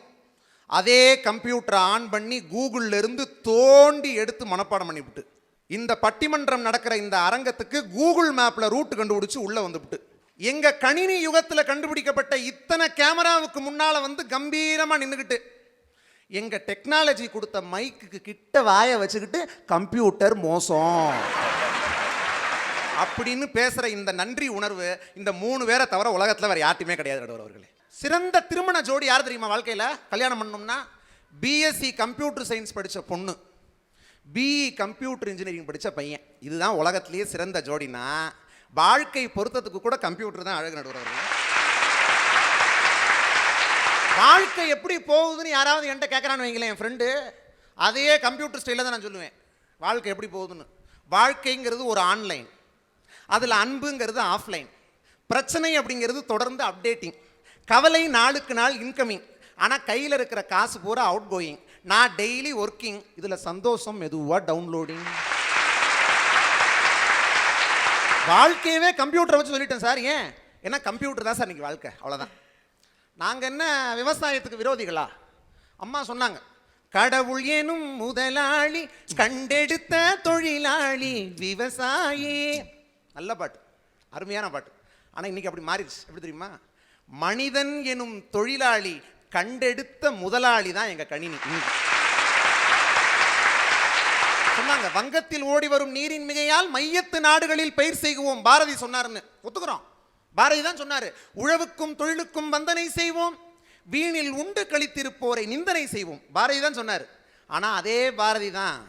அதே கம்ப்யூட்டரை ஆன் பண்ணி கூகுளில் இருந்து தோண்டி எடுத்து மனப்பாடம் பண்ணிவிட்டு, இந்த பட்டிமன்றம் நடக்கிற இந்த அரங்கத்துக்கு கூகுள் மேப்பில் ரூட் கண்டுபிடிச்சு உள்ளே வந்துவிட்டு, எங்கள் கணினி யுகத்தில் கண்டுபிடிக்கப்பட்ட இத்தனை கேமராவுக்கு முன்னால் வந்து கம்பீரமாக நின்றுக்கிட்டு, எங்கள் டெக்னாலஜி கொடுத்த மைக்கு கிட்ட வாயை வச்சுக்கிட்டு கம்ப்யூட்டர் மோசம் அப்படின்னு பேசுகிற இந்த நன்றி உணர்வு இந்த 3 பேரை தவிர உலகத்தில் வேறு யார்ட்டுமே கிடையாது நடுவர் அவர்களே. சிறந்த திருமண ஜோடி யார் தெரியுமா? வாழ்க்கையில் கல்யாணம் பண்ணோம்னா பிஎஸ்சி கம்ப்யூட்டர் சயின்ஸ் படித்த பொண்ணு, பிஇ கம்ப்யூட்டர் இன்ஜினியரிங் படித்த பையன். இதுதான் உலகத்திலேயே சிறந்த ஜோடினா வாழ்க்கை பொருத்தத்துக்கு கூட கம்ப்யூட்டர் தான் அழகு நடுவர் அவர்களே. வாழ்க்கை எப்படி போகுதுன்னு யாராவது என்கிட்ட கேட்குறான்னு வைங்களேன், என் ஃப்ரெண்டு, அதே கம்ப்யூட்டர் ஸ்டைலில் தான் நான் சொல்லுவேன் வாழ்க்கை எப்படி போகுதுன்னு. வாழ்க்கைங்கிறது ஒரு ஆன்லைன், அதில் அன்புங்கிறது ஆஃப்லைன், பிரச்சனை அப்படிங்கிறது தொடர்ந்து அப்டேட்டிங், கவலை நாளுக்கு நாள் இன்கமிங், ஆனால் கையில் இருக்கிற காசு பூரா அவுட் கோயிங். நான் டெய்லி ஒர்க்கிங், இதில் சந்தோஷம் மெதுவாக டவுன்லோடிங். வாழ்க்கையவே கம்ப்யூட்டரை வச்சு சொல்லிட்டேன் சார். ஏன்? ஏன்னா கம்ப்யூட்டர் தான் சார் இன்னைக்கு வாழ்க்கை, அவ்வளோதான். நாங்கள் என்ன விவசாயத்துக்கு விரோதிகளா? அம்மா சொன்னாங்க, கடவுள் எனும் முதலாளி கண்டெடுத்த தொழிலாளி விவசாயி. நல்ல பாட்டு, அருமையான பாட்டு. ஆனால் இன்னைக்கு அப்படி மாறிடுச்சு. எப்படி தெரியுமா? மனிதன் எனும் தொழிலாளி கண்டெடுத்த முதலாளி தான் எங்கள் கணினி. சொன்னாங்க, வங்கத்தில் ஓடி வரும் நீரின் மிகையால் மையத்து நாடுகளில் பயிர் செய்வோம் பாரதி சொன்னார்னு ஒத்துக்கிறோம். பாரதி தான் சொன்னாரு, உழவுக்கும் தொழிலுக்கும் வந்தனை செய்வோம், வீணில் உண்டு கழித்திருப்போரை நிந்தனை செய்வோம். பாரதி தான் சொன்னார். ஆனால் அதே பாரதி தான்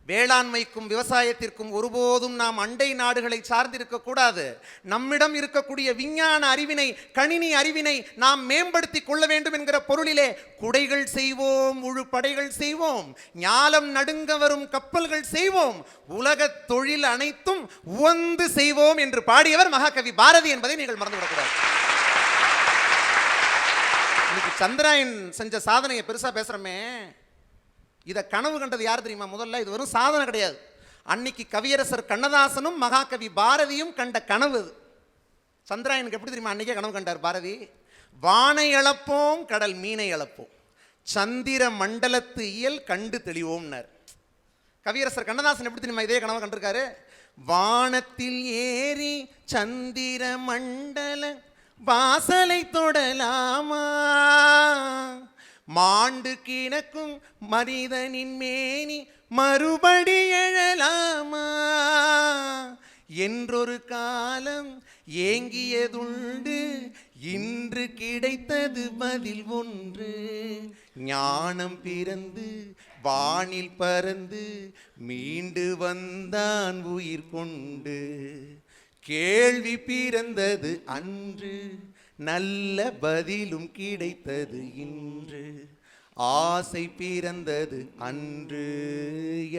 வேளாண்மைக்கும் விவசாயத்திற்கும் ஒருபோதும் நாம் அண்டை நாடுகளை சார்ந்திருக்க கூடாது, நம்மிடம் இருக்கக்கூடிய விஞ்ஞான அறிவினை, கணினி அறிவினை நாம் மேம்படுத்தி கொள்ள வேண்டும் என்கிற பொருளிலே குடைகள் செய்வோம், முழு படைகள் செய்வோம், ஞாலம் நடுங்க வரும் கப்பல்கள் செய்வோம், உலக தொழில் அனைத்தும் உவந்து செய்வோம் என்று பாடியவர் மகாகவி பாரதி என்பதை நீங்கள் மறந்துவிடக்கூடாது. இன்னைக்கு சந்திராயன் செஞ்ச சாதனையை பெருசா பேசுறமே, இதை கனவு கண்டது யார் தெரியுமா? முதல்ல இது வெறும் சாதனை கிடையாது, அன்னைக்கு கவியரசர் கண்ணதாசனும் மகாகவி பாரதியும் கண்ட கனவு. சந்திராயனுக்கு எப்படி தெரியுமா அன்னைக்கே கனவு கண்டார் பாரதி? வானை அளப்போம், கடல் மீனை அளப்போம், சந்திர மண்டலத்து இயல் கண்டு தெளிவோம்னார். கவியரசர் கண்ணதாசன் எப்படி தெரியுமா இதே கனவு கண்டிருக்காரு? வானத்தில் ஏறி சந்திர மண்டல வாசலை தொடலாமா, மாண்டு கிடக்கும் மனிதனின் மேனி மறுபடி எழலாமா, என்றொரு காலம் ஏங்கியதுண்டு, இன்று கிடைத்தது பதில் ஒன்று, ஞானம் பிறந்து வானில் பறந்து மீண்டு வந்தான் உயிர் கொண்டு, கேள்வி பிறந்தது அன்று, நல்ல பதிலும் கிடைத்தது இன்று, ஆசை பிறந்தது அன்று,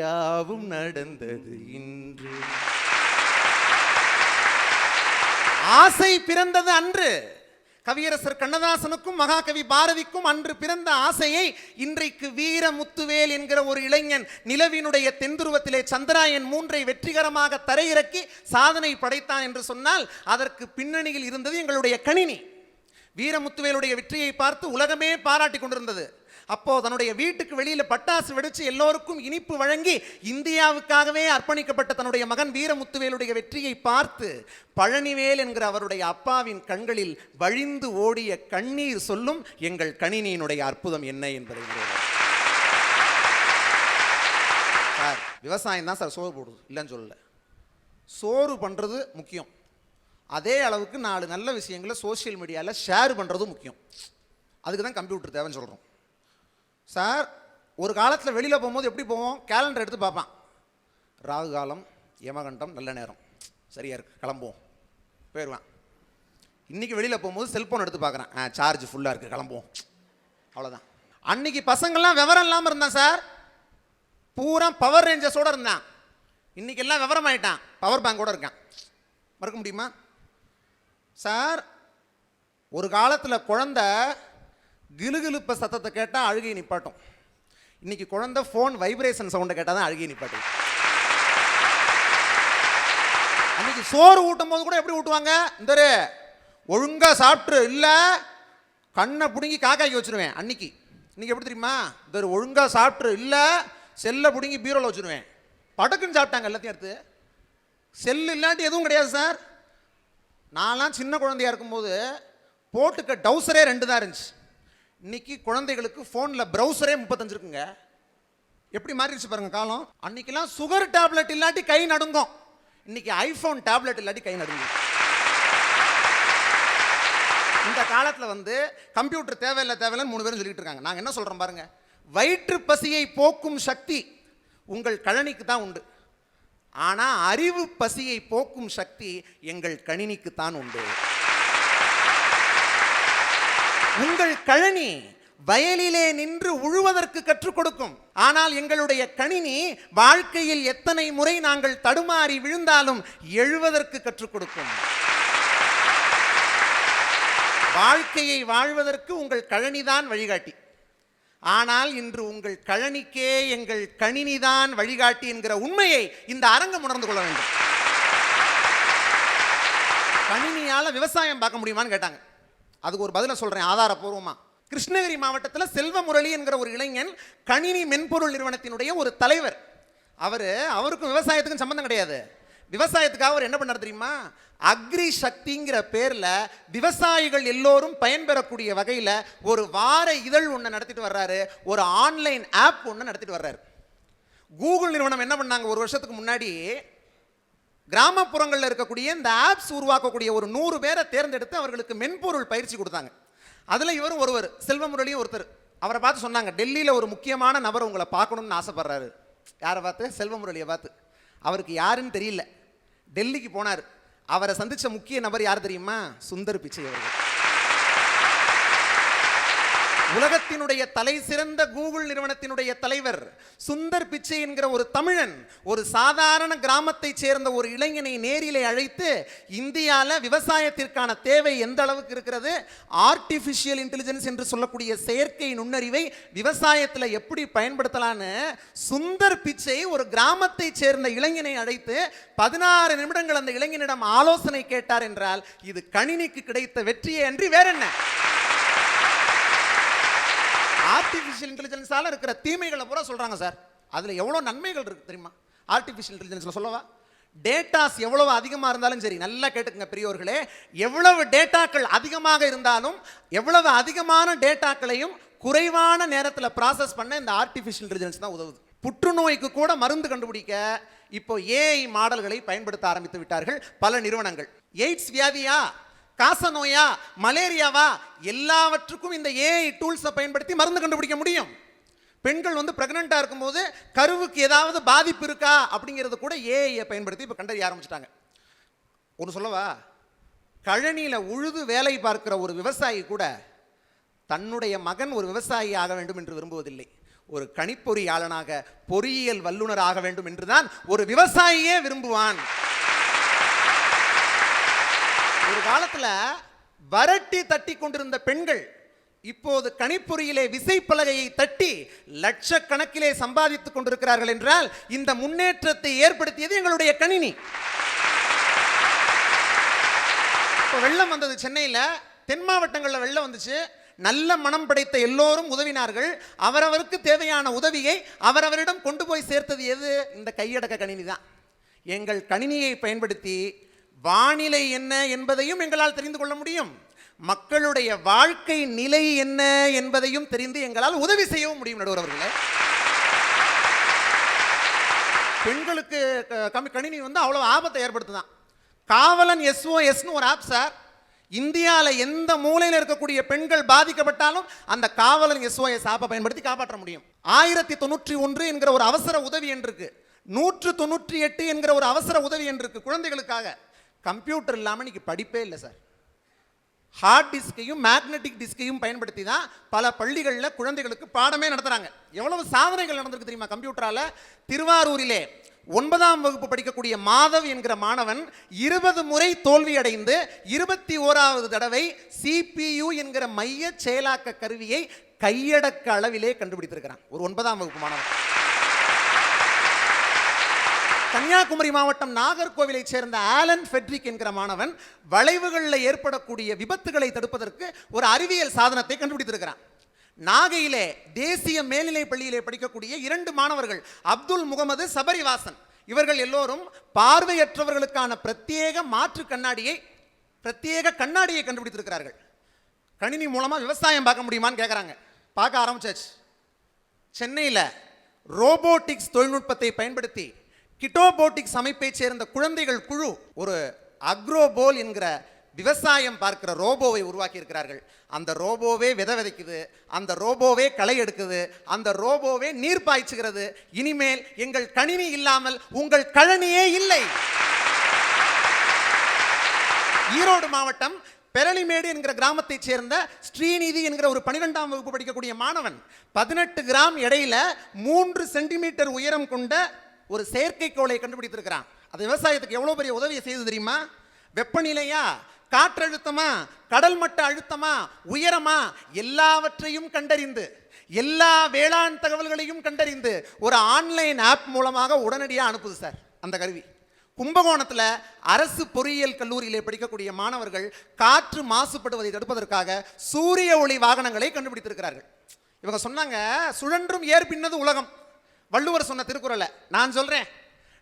யாவும் நடந்தது இன்று. ஆசை பிறந்தது அன்று. கவியரசர் கண்ணதாசனுக்கும் மகாகவி பாரதிக்கும் அன்று பிறந்த ஆசையை இன்றைக்கு வீரமுத்துவேல் என்கிற ஒரு இளைஞன் நிலவினுடைய தென்துருவத்திலே சந்திராயன் 3 வெற்றிகரமாக தரையிறக்கி சாதனை படைத்தான் என்று சொன்னால் அதற்கு பின்னணியில் இருந்தது எங்களுடைய கணினி. வீரமுத்துவேலுடைய வெற்றியை பார்த்து உலகமே பாராட்டி கொண்டிருந்தது. அப்போ தன்னுடைய வீட்டுக்கு வெளியில பட்டாசு வெடிச்சு எல்லோருக்கும் இனிப்பு வழங்கி இந்தியாவுக்காகவே அர்ப்பணிக்கப்பட்ட தன்னுடைய மகன் வீரமுத்துவேலுடைய வெற்றியை பார்த்து பழனிவேல் என்கிற அவருடைய அப்பாவின் கண்களில் வழிந்து ஓடிய கண்ணீர் சொல்லும் எங்கள் கணினியினுடைய அற்புதம் என்ன என்பதை. சார், விவசாயம் தான் சார் சோறு போடுது, இல்லைன்னு சொல்லல. சோறு பண்றது முக்கியம், அதே அளவுக்கு 4 நல்ல விஷயங்களை சோசியல் மீடியாவில் ஷேர் பண்ணுறது முக்கியம். அதுக்கு தான் கம்ப்யூட்டர் தேவைன்னு சொல்கிறோம். சார், ஒரு காலத்தில் வெளியில் போகும்போது எப்படி போவோம்? கேலண்டர் எடுத்து பார்ப்பான், ராகு காலம், யமகண்டம், நல்ல நேரம், சரியாக இருக்குது, கிளம்புவோம், போயிடுவேன். இன்றைக்கி வெளியில் போகும்போது செல்ஃபோன் எடுத்து பார்க்குறேன், சார்ஜ் ஃபுல்லாக இருக்குது, கிளம்புவோம், அவ்வளோதான். அன்றைக்கி பசங்கள்லாம் விவரம் இல்லாமல் இருந்தான் சார், பூரா பவர் ரேஞ்சஸோடு இருந்தான். இன்றைக்கி எல்லாம் விவரம் ஆகிட்டான், பவர் பேங்கோடு இருக்கான். மறக்க முடியுமா சார்? ஒரு காலத்தில் குழந்தை கிலுகிலுப்ப சத்தத்தை கேட்டால் அழுகை நிப்பாட்டும், இன்னைக்கு குழந்தை ஃபோன் வைப்ரேஷன் சவுண்டை கேட்டால் தான் அழுகி நிப்பாட்டு. அன்னைக்கு சோறு ஊட்டும் போது கூட எப்படி ஊட்டுவாங்க, இந்த ஒழுங்கா சாப்பிட்டு இல்லை கண்ணை பிடுங்கி காக்காய்க்கு வச்சுருவேன். அன்னைக்கு இன்னைக்கு எப்படி தெரியுமா, இந்த ஒழுங்கா சாப்பிட்டு இல்லை செல்லை பிடுங்கி பீரோவில் வச்சுருவேன். படக்குன்னு சாப்பிட்டாங்க எல்லாத்தையும் எடுத்து. செல்லு இல்லாட்டி எதுவும் கிடையாது சார். நான்லாம் சின்ன குழந்தையா இருக்கும்போது போட்டுக்க டவுசரே 2 தான் இருந்துச்சு. இன்னைக்கு குழந்தைகளுக்கு ஃபோனில் ப்ரௌசரே 35 இருக்குங்க. எப்படி மாறிடுச்சு பாருங்க காலம். அன்னைக்கெல்லாம் சுகர் டேப்லெட் இல்லாட்டி கை நடுங்கும், இன்னைக்கு ஐஃபோன் டேப்லெட் இல்லாட்டி கை நடுங்கும். இந்த காலத்தில் வந்து கம்ப்யூட்டர் தேவையில்லை தேவையில்லைன்னு 3 பேரும் சொல்லிட்டு இருக்காங்க. நாங்கள் என்ன சொல்கிறோம் பாருங்க, வயிற்று பசியை போக்கும் சக்தி உங்கள் கழனிக்கு தான் உண்டு, ஆனால் அறிவு பசியை போக்கும் சக்தி எங்கள் கணினிக்கு தான் உண்டு. உங்கள் கழனி வயலிலே நின்று உழுவதற்கு கற்றுக் கொடுக்கும், ஆனால் எங்களுடைய கணினி வாழ்க்கையில் எத்தனை முறை நாங்கள் தடுமாறி விழுந்தாலும் எழுவதற்கு கற்றுக் கொடுக்கும். வாழ்க்கையை வாழ்வதற்கு உங்கள் கழனிதான் வழிகாட்டி, ஆனால் இன்று உங்கள் கழனிக்கே எங்கள் கணினிதான் வழிகாட்டி என்கிற உண்மையை இந்த அரங்கம் உணர்ந்து கொள்ள வேண்டும். கணினியால விவசாயம் பார்க்க முடியுமான்னு கேட்டாங்க. அதுக்கு ஒரு பதிலை சொல்றேன் ஆதாரப்பூர்வமா. கிருஷ்ணகிரி மாவட்டத்தில் செல்வமுரளி என்கிற ஒரு இளைஞன் கணினி மென்பொருள் நிறுவனத்தினுடைய ஒரு தலைவர். அவருக்கும் விவசாயத்துக்கும் சம்பந்தம் கிடையாது. விவசாயத்துக்காக அவர் என்ன பண்ணார் தெரியுமா, அக்ரி சக்திங்கிற பேர்ல விவசாயிகள் எல்லோரும் பயன்பெறக்கூடிய வகையில் ஒரு வார இதழ் ஒன்று நடத்திட்டு வர்றாரு, ஒரு ஆன்லைன் ஆப் ஒன்று நடத்திட்டு வர்றாரு. கூகுள் நிறுவனம் என்ன பண்ணாங்க, ஒரு வருஷத்துக்கு முன்னாடி கிராமப்புறங்களில் இருக்கக்கூடிய இந்த ஆப்ஸ் உருவாக்கக்கூடிய ஒரு 100 பேரை தேர்ந்தெடுத்து அவர்களுக்கு மென்பொருள் பயிற்சி கொடுத்தாங்க. அதில் இவரும் ஒருவர், செல்வமுரளியும் ஒருத்தர். அவரை பார்த்து சொன்னாங்க, டெல்லியில் ஒரு முக்கியமான நபர் உங்களை பார்க்கணும்னு ஆசைப்படுறாரு. யாரை பார்த்து? செல்வமுரளியை பார்த்து. அவருக்கு யாருன்னு தெரியல. டெல்லிக்கு போனார். அவரை சந்திச்ச முக்கிய நபர் யார் தெரியுமா? சுந்தர் பிச்சை அவர்கள். உலகத்தினுடைய தலை சிறந்த கூகுள் நிறுவனத்தினுடைய தலைவர் சுந்தர் பிச்சை என்கிற ஒரு தமிழன் ஒரு சாதாரண கிராமத்தை சேர்ந்த ஒரு இளைஞனை நேரிலே அழைத்து, இந்தியாவில் விவசாயத்திற்கான தேவை எந்த அளவுக்கு இருக்கிறது, ஆர்டிஃபிஷியல் இன்டெலிஜென்ஸ் என்று சொல்லக்கூடிய செயற்கை நுண்ணறிவை விவசாயத்தில் எப்படி பயன்படுத்தலான்னு சுந்தர் பிச்சை ஒரு கிராமத்தை சேர்ந்த இளைஞனை அழைத்து 16 நிமிடங்கள் அந்த இளைஞனிடம் ஆலோசனை கேட்டார் என்றால் இது கணினிக்கு கிடைத்த வெற்றியே அன்றி வேற என்ன? ஆர்டிஃபிஷியல் இன்டெலிஜென்ஸால இருக்கிற தீமைகளை பூரா சொல்றாங்க சார். அதுல எவ்வளவு நன்மைகள் இருக்கு தெரியுமா? ஆர்டிஃபிஷியல் இன்டெலிஜென்ஸ்ல சொல்லவா, டேட்டாஸ் எவ்வளவு அதிகமாக இருந்தாலும் சரி, நல்லா கேட்டுக்கங்க பெரியோர்களே, எவ்வளவு டேட்டாக்கள் அதிகமாக இருந்தாலும் எவ்வளவு அதிகமான டேட்டாக்களையும் குறைவான நேரத்தில் ப்ராசஸ் பண்ண இந்த ஆர்டிஃபிஷியல் இன்டெலிஜென்ஸ் தான் உதவுது. புற்றுநோய்க்கு கூட மருந்து கண்டுபிடிக்க இப்போ ஏஐ மாடல்களை பயன்படுத்த ஆரம்பித்து விட்டார்கள் பல நிறுவனங்கள். எய்ட்ஸ் வியாதியா, காச நோயா, மலேரியாவா, எல்லாவற்றுக்கும் இந்த ஏஐ டூல்ஸை பயன்படுத்தி மருந்து கண்டுபிடிக்க முடியும். பெண்கள் வந்து பிரெக்னெண்டா இருக்கும்போது கருவுக்கு ஏதாவது பாதிப்பு இருக்கா அப்படிங்கிறது கூட ஏஐயை பயன்படுத்தி இப்போ கண்டறிய ஆரம்பிச்சிட்டாங்க. ஒன்று சொல்லவா, கழனியில் உழுது வேலை பார்க்கிற ஒரு விவசாயி கூட தன்னுடைய மகன் ஒரு விவசாயி ஆக வேண்டும் என்று விரும்புவதில்லை. ஒரு கணிப்பொறியாளனாக, பொறியியல் வல்லுநர் ஆக வேண்டும் என்றுதான் ஒரு விவசாயியே விரும்புவான். ஒரு காலத்துல வரட்டி தட்டி கொண்டிருந்த பெண்கள் இப்போது கணிப்பொறியிலே விசைப்பலகையை தட்டி லட்சக்கணக்கிலே சம்பாதித்துக் கொண்டிருக்கிறார்கள் என்றால் இந்த முன்னேற்றத்தை ஏற்படுத்தியது எங்களுடைய கணினி. இப்போ வெள்ளம் வந்தது சென்னையில், தென் மாவட்டங்களில் வெள்ளம் வந்துச்சு. நல்ல மனம் படைத்த எல்லோரும் உதவினார்கள். அவரவருக்கு தேவையான உதவியை அவரவரிடம் கொண்டு போய் சேர்த்தது எது? இந்த கையடக்க கணினி தான். எங்கள் கணினியை பயன்படுத்தி வானிலை என்ன என்பதையும் எங்களால் தெரிந்து கொள்ள முடியும், மக்களுடைய வாழ்க்கை நிலை என்ன என்பதையும் தெரிந்து எங்களால் உதவி செய்யவும் முடியும். நடுவர் அவர்களே, பெண்களுக்கு கணினி வந்து அவ்வளவு ஆபத்தை ஏற்படுத்துதான். காவலன் SOSன்னு ஒரு ஆப் சார். இந்தியாவில் எந்த மூலையில் இருக்கக்கூடிய பெண்கள் பாதிக்கப்பட்டாலும் அந்த காவலன் SOS ஆப்பை பயன்படுத்தி காப்பாற்ற முடியும். 1091 என்கிற ஒரு அவசர உதவி என்று இருக்கு, 198 என்கிற ஒரு அவசர உதவி என்று இருக்கு குழந்தைகளுக்காக. கம்ப்யூட்டர் இல்லாமல் இன்னைக்கு படிப்பே இல்லை சார். ஹார்ட் டிஸ்கையும் மேக்னெட்டிக் டிஸ்கையும் பயன்படுத்தி தான் பல பள்ளிகளில் குழந்தைகளுக்கு பாடமே நடத்துகிறாங்க. எவ்வளவு சாதனைகள் நடந்திருக்கு தெரியுமா கம்ப்யூட்டரால்? திருவாரூரிலே 9ஆம் வகுப்பு படிக்கக்கூடிய மாதவ் என்கிற மாணவன் 20 முறை தோல்வி அடைந்து 21வது தடவை CPU என்கிற மைய செயலாக்க கருவியை கையடக்க அளவிலே கண்டுபிடித்திருக்கிறான். ஒரு 9ஆம் வகுப்பு மாணவன். கன்னியாகுமரி மாவட்டம் நாகர்கோவிலை சேர்ந்த ஆலன் ஃபெட்ரிக் என்கிற மாணவன் வளைவுகளில் ஏற்படக்கூடிய விபத்துகளை தடுப்பதற்கு ஒரு அறிவியல் சாதனத்தை கண்டுபிடித்திருக்கிறான். நாகையிலே தேசிய மேல்நிலை பள்ளியிலே படிக்கக்கூடிய 2 மாணவர்கள் அப்துல் முகமது சபரிவாசன், இவர்கள் எல்லோரும் பார்வையற்றவர்களுக்கான பிரத்யேக கண்ணாடியை கண்டுபிடித்திருக்கிறார்கள். கணினி மூலமா விவசாயம் பார்க்க முடியுமான்னு கேட்குறாங்க. பார்க்க ஆரம்பிச்சாச்சு. சென்னையில் ரோபோட்டிக்ஸ் தொழில்நுட்பத்தை பயன்படுத்தி கிட்டோபோட்டிக்ஸ் அமைப்பை சேர்ந்த குழந்தைகள் குழு ஒரு அக்ரோபோல் என்கிற விவசாயம் பார்க்கிற ரோபோவை உருவாக்கி இருக்கிறார்கள். அந்த ரோபோவே விதை விதைக்குது, அந்த ரோபோவே களை எடுக்குது, அந்த ரோபோவே நீர் பாய்ச்சுகிறது. இனிமேல் எங்கள் கணினி இல்லாமல் உங்கள் கழனியே இல்லை. ஈரோடு மாவட்டம் பெரளிமேடு என்கிற கிராமத்தைச் சேர்ந்த ஸ்ரீநிதி என்கிற ஒரு 12ஆம் வகுப்பு படிக்கக்கூடிய மாணவன் 18 கிராம் எடையில 3 சென்டிமீட்டர் உயரம் கொண்ட ஒரு செயற்கைக்கோளை கண்டுபிடித்திருக்கிறான். அது விவசாயத்துக்கு எவ்வளவு பெரிய உதவியை செய்து தெரியுமா? வெப்பநிலையா, காற்றழுத்தமா, கடல் மட்ட அழுத்தமா, உயரமா, எல்லாவற்றையும் கண்டறிந்து எல்லா வேளாண் தகவல்களையும் கண்டறிந்து ஒரு ஆன்லைன் ஆப் மூலமாக உடனடியாக அனுப்புது சார் அந்த கருவி. கும்பகோணத்தில் அரசு பொறியியல் கல்லூரியிலே படிக்கக்கூடிய மாணவர்கள் காற்று மாசுபடுவதை தடுப்பதற்காக சூரிய ஒளி வாகனங்களை கண்டுபிடித்திருக்கிறார்கள். இவங்க சொன்னாங்க, சுழன்றும் ஏர் பின்னது உலகம். வள்ளுவர் சொன்ன திருக்குறளை நான் சொல்றேன்.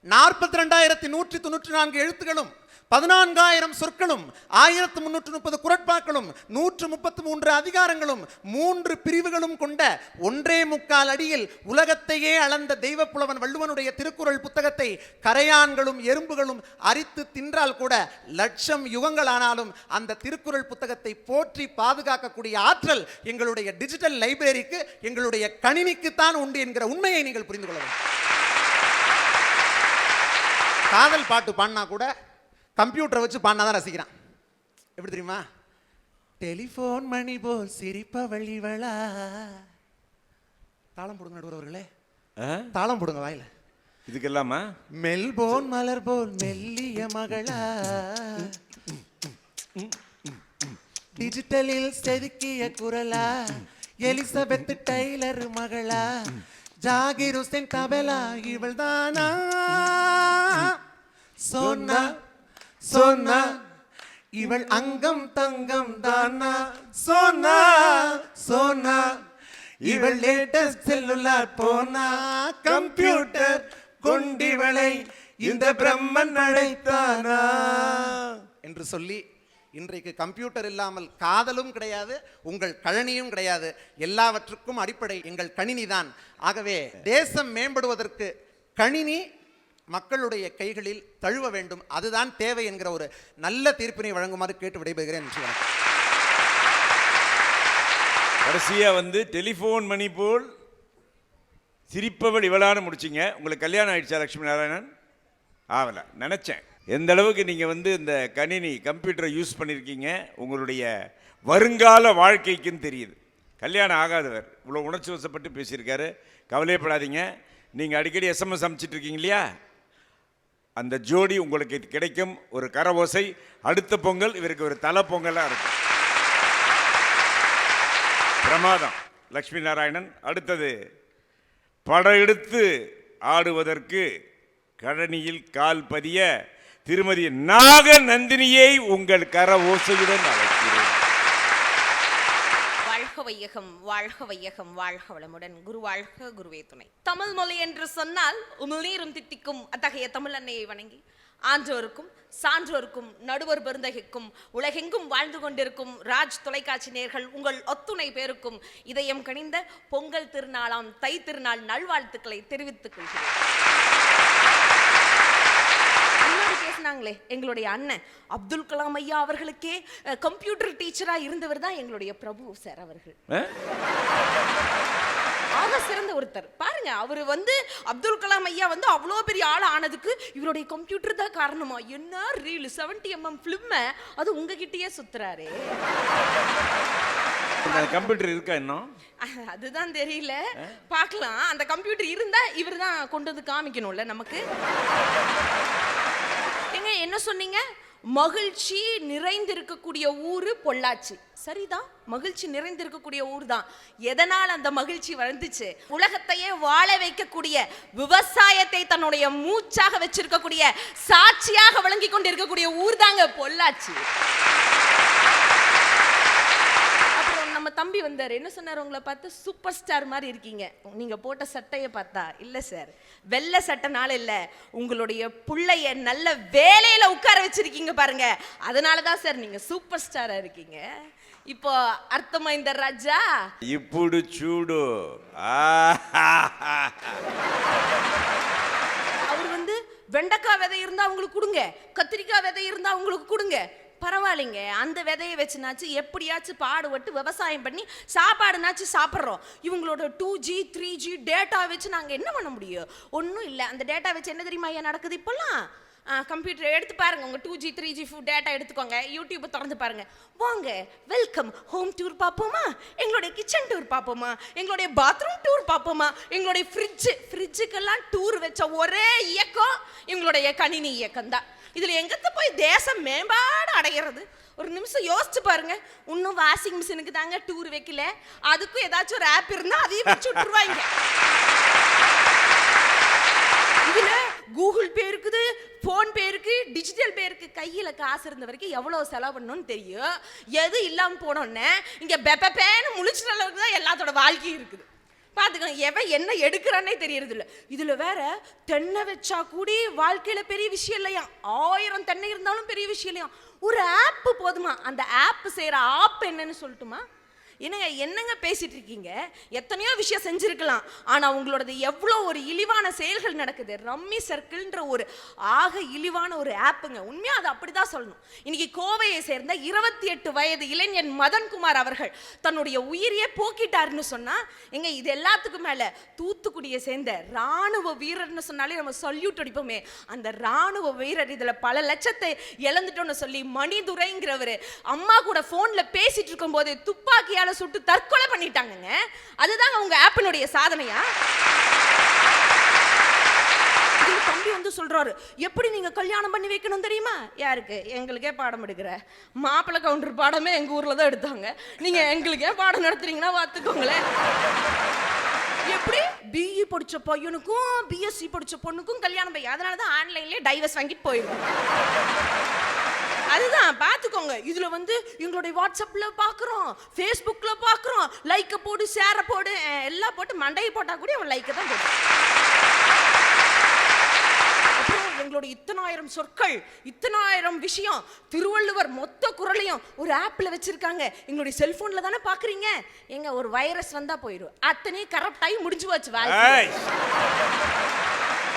42,194 எழுத்துக்களும் 14,000 சொற்களும் 1,330 குறட்பாக்களும் 133 அதிகாரங்களும் 3 பிரிவுகளும் கொண்ட 1.25 அடியில் உலகத்தையே அளந்த தெய்வப்புலவன் வள்ளுவனுடைய திருக்குறள் புத்தகத்தை கரையான்களும் எறும்புகளும் அரித்து தின்றால் கூட லட்சம் யுகங்களானாலும் அந்த திருக்குறள் புத்தகத்தை போற்றி பாதுகாக்கக்கூடிய ஆற்றல் எங்களுடைய டிஜிட்டல் லைப்ரரிக்கு, எங்களுடைய கணினிக்குத்தான் உண்டு என்கிற உண்மையை நீங்கள் புரிந்து கொள்ள வேண்டும். காதல் பாட்டு பாடினா கூட கம்ப்யூட்டரை வச்சு பாடினாதான் ரசிக்கிறான். எப்படி தெரியுமா? டெலிஃபோன் மணி போல் சிரிப்பவள் இவளா. தாளம் போடுங்க நடுவர்களே, தாளம் போடுங்க வாயில. இதுக்கெல்லாமா? மெல்போன் மலர் போல் மெல்லிய மகளா, டிஜிட்டலில் செதுக்கிய குரலா, எலிசபெத் டெய்லர் மகளா, ஜாகிர் ஹுசேன் தபலா இவள் தானா? சொன்னா சொன்னா இவள் அங்கம் தங்கம் தானா? சொன்னா சொன்னா இவள் லேட்டஸ்ட் செல்லுலார் போனா? கம்ப்யூட்டர் கொண்டிவளை இந்த பிரம்மன் அழைத்தானா என்று சொல்லி இன்றைக்கு கம்ப்யூட்டர் இல்லாமல் காதலும் கிடையாது, உங்கள் கழனியும் கிடையாது. எல்லாவற்றுக்கும் அடிப்படை எங்கள் கணினி தான். ஆகவே தேசம் மேம்படுவதற்கு கணினி மக்களுடைய கைகளில் தழுவ வேண்டும், அதுதான் தேவை என்கிற ஒரு நல்ல தீர்ப்பினை வழங்குமாறு கேட்டு விடைபெறுகிறேன். கடைசியா டெலிஃபோன் மணி போல் சிரிப்பவள் இவளான முடிச்சிங்க. உங்களுக்கு கல்யாணம் ஆயிடுச்சா லட்சுமி நாராயணன்? ஆகலை நினச்சேன். எந்த அளவுக்கு நீங்கள் இந்த கணினி கம்ப்யூட்டரை யூஸ் பண்ணியிருக்கீங்க உங்களுடைய வருங்கால வாழ்க்கைக்குன்னு தெரியுது. கல்யாணம் ஆகாதவர் இவ்வளோ உணர்ச்சி வசப்பட்டு பேசியிருக்காரு. கவலையப்படாதீங்க. நீங்கள் அடிக்கடி SMS அனுப்பிச்சிட்டு இருக்கீங்க இல்லையா, அந்த ஜோடி உங்களுக்கு கிடைக்கும். ஒரு கர ஓசை. அடுத்த பொங்கல் இவருக்கு ஒரு தலை பொங்கலாக இருக்கும். பிரமாதம் லட்சுமி நாராயணன். அடுத்தது படையெடுத்து ஆடுவதற்கு கழனியில் கால் பதிய திருமதி நாக நந்தினியை உங்கள் கர ஓசையுடன் அழைக்கிறேன். வாழ்க வையகம், வாழ்க வையகம், வாழ்க வளமுடன். குரு வாழ்க, குருவே துணை. தமிழ் மொழி என்று சொன்னால் உமிழ்நீரும் தித்திக்கும் அத்தகைய தமிழ் அன்னையை வணங்கி ஆன்றோருக்கும் சான்றோருக்கும் நடுவர் பெருந்தகைக்கும் உலகெங்கும் வாழ்ந்து கொண்டிருக்கும் ராஜ் தொலைக்காட்சி நேயர்கள் உங்கள் ஒத்துணை பேருக்கும் இதயம் கனிந்த பொங்கல் திருநாளாம் தை திருநாள் நல்வாழ்த்துக்களை தெரிவித்துக் கொள்கிறேன். பேசினாங்களே எங்களுடைய அண்ணன் அப்துல் கலாம் ஐயா அவர்களுக்கே கம்ப்யூட்டர் டீச்சரா இருந்தவர் தான் எங்களுடைய பிரபு சார் அவர்கள். ஆக சிறந்த ஒருத்தர் பாருங்க. அவரு அப்துல் கலாம் ஐயா அவ்வளோ பெரிய ஆள் ஆனதுக்கு இவருடைய கம்ப்யூட்டர் தான் காரணமா? என்ன ரீல் 70mm பிலிம் அது உங்ககிட்டயே சுத்துறாரு. கம்ப்யூட்டர் இருக்கா இன்னும்? அதுதான் தெரியல, பார்க்கலாம். அந்த கம்ப்யூட்டர் இருந்தா இவர் தான் கொண்டு வந்து காமிக்கணும்ல நமக்கு. ஏங்க என்ன சொன்னீங்க? மகிழ்ச்சி நிறைந்திருக்கக்கூடிய ஊரு பொள்ளாச்சி. சரிதான், மகிழ்ச்சி நிறைந்திருக்கக்கூடிய ஊர் தான். எதனால் அந்த மகிழ்ச்சி வந்துச்சு? உலகத்தையே வாழ வைக்கக்கூடிய, விவசாயத்தை தன்னுடைய மூச்சாக வச்சிருக்கக்கூடிய, சாட்சியாக விளங்கி கொண்டு இருக்கக்கூடிய ஊர் தாங்க பொள்ளாச்சி. நம்ம தம்பி வந்தார், என்ன சொன்னார்? உங்களை பார்த்து சூப்பர் ஸ்டார் மாதிரி இருக்கீங்க. நீங்க போட்ட சட்டையை பார்த்தா இல்ல சார், வெள்ளை சட்டைனால இல்ல, உங்களுடைய புள்ளைய நல்ல வேலையில உட்கார வச்சிருக்கீங்க பாருங்க, அதனாலதான் சார் நீங்க சூப்பர் ஸ்டாரா இருக்கீங்க. இப்போ అర్థమైందా రాజా? ఇప్పుడు చూడు. அவர் வந்து வெண்டைக்காய் விதை இருந்தா அவங்களுக்கு கொடுங்க, கத்திரிக்காய் விதை இருந்தா அவங்களுக்கு கொடுங்க, பரவாயில்லைங்க. அந்த விதையை வச்சுனாச்சு எப்படியாச்சும் பாடுபட்டு விவசாயம் பண்ணி சாப்பாடுனாச்சும் சாப்பிட்றோம். இவங்களோட 2G 3G டேட்டா வச்சு நாங்கள் என்ன பண்ண முடியும்? ஒன்றும் இல்லை. அந்த டேட்டா வச்சு என்ன தெரியுமா ஐயா நடக்குது இப்போல்லாம்? கம்ப்யூட்டர் எடுத்து பாருங்க, உங்கள் 2G 3G டேட்டா எடுத்துக்கோங்க, யூடியூப்பை திறந்து பாருங்க. வாங்க, வெல்கம் ஹோம் டூர் பார்ப்போமா, எங்களுடைய கிச்சன் டூர் பார்ப்போமா, எங்களுடைய பாத்ரூம் டூர் பார்ப்போமா, எங்களுடைய ஃப்ரிட்ஜுக்கெல்லாம் டூர் வச்ச ஒரே இயக்கம் இவங்களுடைய கணினி இயக்கம் தான். இதில் எங்கத்த போய் தேசம் மேம்பாடு அடைகிறது? ஒரு நிமிஷம் யோசிச்சு பாருங்க. இன்னும் வாஷிங் மிஷினுக்கு தாங்க டூர் வைக்கல, அதுக்கும் ஏதாச்சும் ஒரு ஆப் இருந்தால் அதையும் வச்சு விட்டுருவாங்க. இதுல கூகுள் பே இருக்குது, போன் பே இருக்கு, டிஜிட்டல் பே இருக்கு. கையில காசு இருந்த வரைக்கும் எவ்வளவு செலவு பண்ணணும்னு தெரியும். எது இல்லாம போனோன்னே இங்க பெப்பேன்னு முழிச்சுற அளவுக்கு தான் எல்லாத்தோட வாழ்க்கையும் இருக்குது. பார்த்துக்கோங்க, எவன் என்ன எடுக்கிறானே தெரியறது இல்லை. இதுல வேற தென்னை வச்சா கூடி வாழ்க்கையில பெரிய விஷயம் இல்லையா, 1000 தென்னை இருந்தாலும் பெரிய விஷயம் இல்லையா. ஒரு ஆப் போதுமா? அந்த ஆப் செய்யற ஆப் என்னன்னு சொல்லட்டுமா? என்னங்க பேசிட்டு இருக்கீங்க? எத்தனையோ விஷயம் செஞ்சிருக்கலாம், ஆனா உங்களோடது எவ்வளோ ஒரு இழிவான செயல்கள் நடக்குது. ரம்மி சர்க்கிள்ன்ற ஒரு ஆக இழிவான ஒரு ஆப்புங்க. உண்மையா அது அப்படிதான் சொல்லணும். இன்னைக்கு கோவையை சேர்ந்த 28 வயது இளைஞன் மதன்குமார் அவர்கள் தன்னுடைய உயிரியே போக்கிட்டாருன்னு சொன்னா, எங்க இது எல்லாத்துக்கும் மேல தூத்துக்குடியை சேர்ந்த ராணுவ வீரர்னு சொன்னாலே நம்ம சல்யூட் அடிப்போமே, அந்த ராணுவ வீரர் இதுல பல லட்சத்தை இழந்துட்டோம்னு சொல்லி மணிதுரைங்கிறவரு அம்மா கூட போன்ல பேசிட்டு இருக்கும் போது துப்பாக்கியால சுட்டு தற்கொலை பண்ணிட்டாங்கங்க. அதுதாங்க உங்க ஆப்பினுடைய சாதனையா? தம்பி வந்து சொல்றாரு, எப்படி நீங்க கல்யாணம் பண்ணி வைக்கணும் தெரியுமா? யாருக்கு? எங்களுக்கே பாடம் எடுக்கிற மாப்பிள்ளை கவுண்டர் பாடமே எங்க ஊர்ல தான் எடுத்தாங்க, நீங்க எங்களுக்கே பாடம் நடத்துறீங்கன்னா பார்த்துக்கோங்களேன். எப்படி பிஇ படிச்ச பையனுக்கும் பிஎஸ்சி படிச்ச பொண்ணுக்கும் கல்யாணம் பையன், அதனாலதான் ஆன்லைன்லயே டைவர்ஸ் வாங்கிட்டு போயிடும். அதுதான் பார்த்துக்கோங்க. இதுல வந்து எங்களுடைய வாட்ஸ்அப்ல பாக்குறோம், ஃபேஸ்புக்ல பாக்குறோம், லைக்க போடு, ஷேரை போடு, எல்லாம் போட்டு மண்டையை போட்டா கூட அவன் லைக்க தான் போடு. எங்களுடைய 1000 சொற்கள், 1000 விஷயம், திருவள்ளுவர் மொத்த குறளையும் ஒரு ஆப்ல வச்சிருக்காங்க. எங்களுடைய செல்போன்ல தானே பாக்குறீங்க. எங்க ஒரு வைரஸ் வந்தா போயிடும், அத்தனையும் கரெக்ட் ஆகி முடிஞ்சு வச்சு.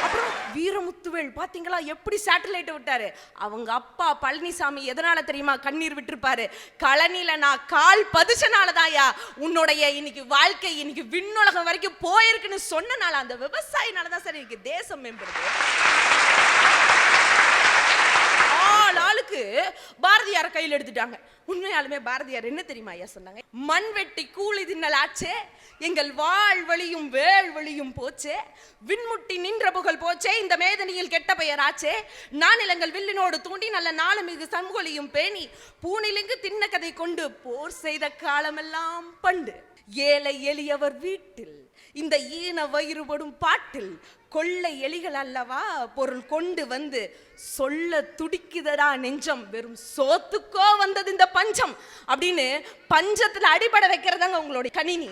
அப்புறம் வீரமுத்துவேல் பாத்தீங்களா எப்படி சேட்டலைட் விட்டாரு? அவங்க அப்பா பழனிசாமி எதனால தெரியுமா கண்ணீர் விட்டுருப்பாரு? கழனில நான் கால் பதிச்சனாலதாயா உன்னுடைய இன்னைக்கு வாழ்க்கை இன்னைக்கு விண்ணுலகம் வரைக்கும் போயிருக்குன்னு சொன்னனால, அந்த விவசாயினாலதான் சரி இன்னைக்கு தேசம் மேம்படுது. ஆளுக்கு பாரதியார கையில் எடுத்துட்டாங்க. உண்மையாலுமே பாரதியார் என்ன தெரியுமா ஐயா சொன்னாங்க? மண் வெட்டி கூலி தின்னல் ஆச்சே, எங்கள் வாழ் வழியும் வேள் வழியும் போச்சே, விண்முட்டி நின்ற புகழ் போச்சே, இந்த மேதனியில் கெட்ட பெயர் ஆச்சே, நானிலங்கள் வில்லினோடு தூண்டி நல்ல நாளு மிகு சமூகலியும் பேணி பூனிலிங்கு தின்ன கதை கொண்டு போர் செய்த காலமெல்லாம் பண்டு, ஏழை எளியவர் வீட்டில் இந்த ஈன வயிறுபடும் பாட்டில் கொள்ளை எலிகள் அல்லவா பொருள் கொண்டு வந்து சொல்ல துடிக்குதடா நெஞ்சம், வெறும் சோத்துக்கோ வந்தது இந்த பஞ்சம் அப்படின்னு பஞ்சத்துல அடிபட வைக்கிறதாங்க உங்களுடைய கணினி.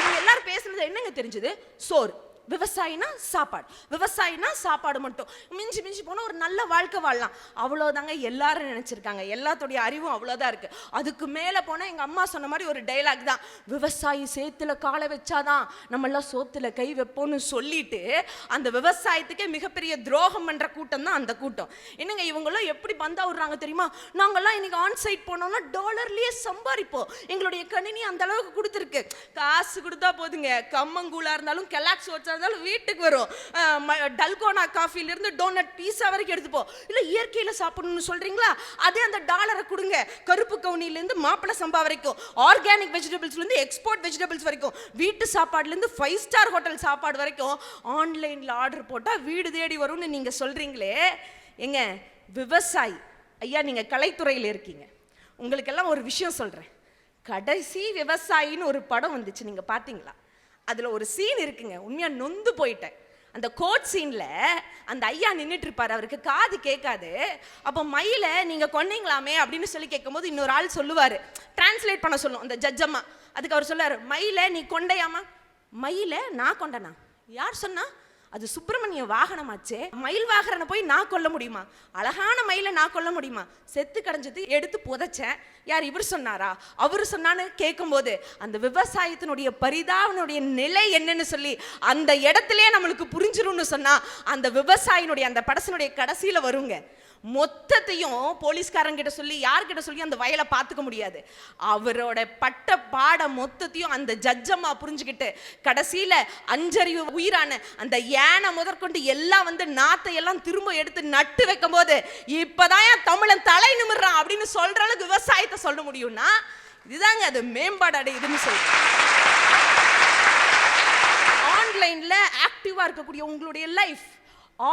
இவங்க எல்லாரும் பேசுறது என்னங்க தெரிஞ்சது? சோறு, விவசாயினா சாப்பாடு, விவசாயினா சாப்பாடு மட்டும், மிஞ்சி மிஞ்சி போனால் ஒரு நல்ல வாழ்க்கை வாழலாம், அவ்வளோதாங்க எல்லாரும் நினச்சிருக்காங்க. எல்லாத்துடைய அறிவும் அவ்வளோதான் இருக்கு. அதுக்கு மேலே போனால் எங்கள் அம்மா சொன்ன மாதிரி ஒரு டைலாக் தான், விவசாயி சேத்துல காலை வச்சாதான் நம்மளாம் சோத்துல கை வைப்போம்னு சொல்லிட்டு அந்த விவசாயத்துக்கே மிகப்பெரிய துரோகம் பண்ற கூட்டம் தான் அந்த கூட்டம். என்னங்க இவங்கெல்லாம் எப்படி பந்தா விடுறாங்க தெரியுமா? நாங்கெல்லாம் இன்னைக்கு ஆன் சைட் போனோம்னா டாலர்லயே சம்பாதிப்போம், எங்களுடைய கணினி அந்த அளவுக்கு கொடுத்துருக்கு, காசு கொடுத்தா போதுங்க, கம்மங்கூழா இருந்தாலும் கெலாக்ஸ் வச்சா கொடுக்கறதா இருந்தாலும் வீட்டுக்கு வரும். டல்கோனா காஃபிலிருந்து டோனட் பீஸா வரைக்கும் எடுத்துப்போம். இல்லை இயற்கையில் சாப்பிடணும்னு சொல்கிறீங்களா, அதே அந்த டாலரை கொடுங்க. கருப்பு கவுனிலேருந்து மாப்பிள சம்பா வரைக்கும், ஆர்கானிக் வெஜிடபிள்ஸ்லேருந்து எக்ஸ்போர்ட் வெஜிடபிள்ஸ் வரைக்கும், வீட்டு சாப்பாடுலேருந்து 5 ஸ்டார் ஹோட்டல் சாப்பாடு வரைக்கும் ஆன்லைனில் ஆர்டர் போட்டால் வீடு தேடி வரும்னு நீங்கள் சொல்கிறீங்களே. எங்க விவசாயி ஐயா, நீங்கள் கலைத்துறையில் இருக்கீங்க, உங்களுக்கெல்லாம் ஒரு விஷயம் சொல்கிறேன். கடைசி விவசாயின்னு ஒரு படம் வந்துச்சு, நீங்கள் பார்த்தீங்களா? அதில் ஒரு சீன் இருக்குங்க, உண்மையாக நொந்து போயிட்டேன். அந்த கோட் சீனில் அந்த ஐயா நின்றுட்டு இருப்பார், அவருக்கு காது கேட்காது. அப்போ மயிலை நீங்கள் கொன்னீங்களாமே அப்படின்னு சொல்லி கேட்கும்போது இன்னொரு ஆள் சொல்லுவார், டிரான்ஸ்லேட் பண்ண சொல்லும் அந்த ஜட்ஜம்மா. அதுக்கு அவர் சொல்லுவார், மயிலை நீ கொண்டையாமா? மயிலை நான் கொண்டனா? யார் சொன்னா? அது சுப்பிரமணிய வாகனமாச்சே. மயில் வாகனனை போய் நான் கொல்ல முடியுமா? அழகான மயிலை நான் கொல்ல முடியுமா? செத்து கடைஞ்சது எடுத்து புதைச்சேன். யார் இவர் சொன்னாரா? அவர் சொன்னான்னு கேட்கும்போது அந்த விவசாயத்தினுடைய பரிதாபனுடைய நிலை என்னன்னு சொல்லி அந்த இடத்துலயே நம்மளுக்கு புரிஞ்சிரும்னு சொன்னா, அந்த விவசாயினுடைய அந்த படத்தினுடைய கடைசியில வருங்க, மொத்தத்தையும் போலீஸ்காரங்கிட்ட சொல்லி யார்கிட்ட சொல்லி அந்த வயலை பார்த்துக்க முடியாது. அவரோட பட்ட பாட மொத்தத்தையும் அந்த ஜட்ஜம்மா புரிஞ்சுக்கிட்டு கடைசியில அஞ்சறிவு உயிரான அந்த யானை முதற்கொண்டு எல்லாம் வந்து நாத்தை எல்லாம் திரும்ப எடுத்து நட்டு வைக்கும் போது இப்பதான் என் தமிழன் தலை நிமிர்றான் அப்படின்னு சொல்ற அளவுக்கு விவசாயத்தை சொல்ல முடியும்னா இதுதாங்க அது மேம்பாடு அடையுதுன்னு சொல்றேன். ஆன்லைன்ல ஆக்டிவா இருக்கக்கூடிய உங்களுடைய லைஃப்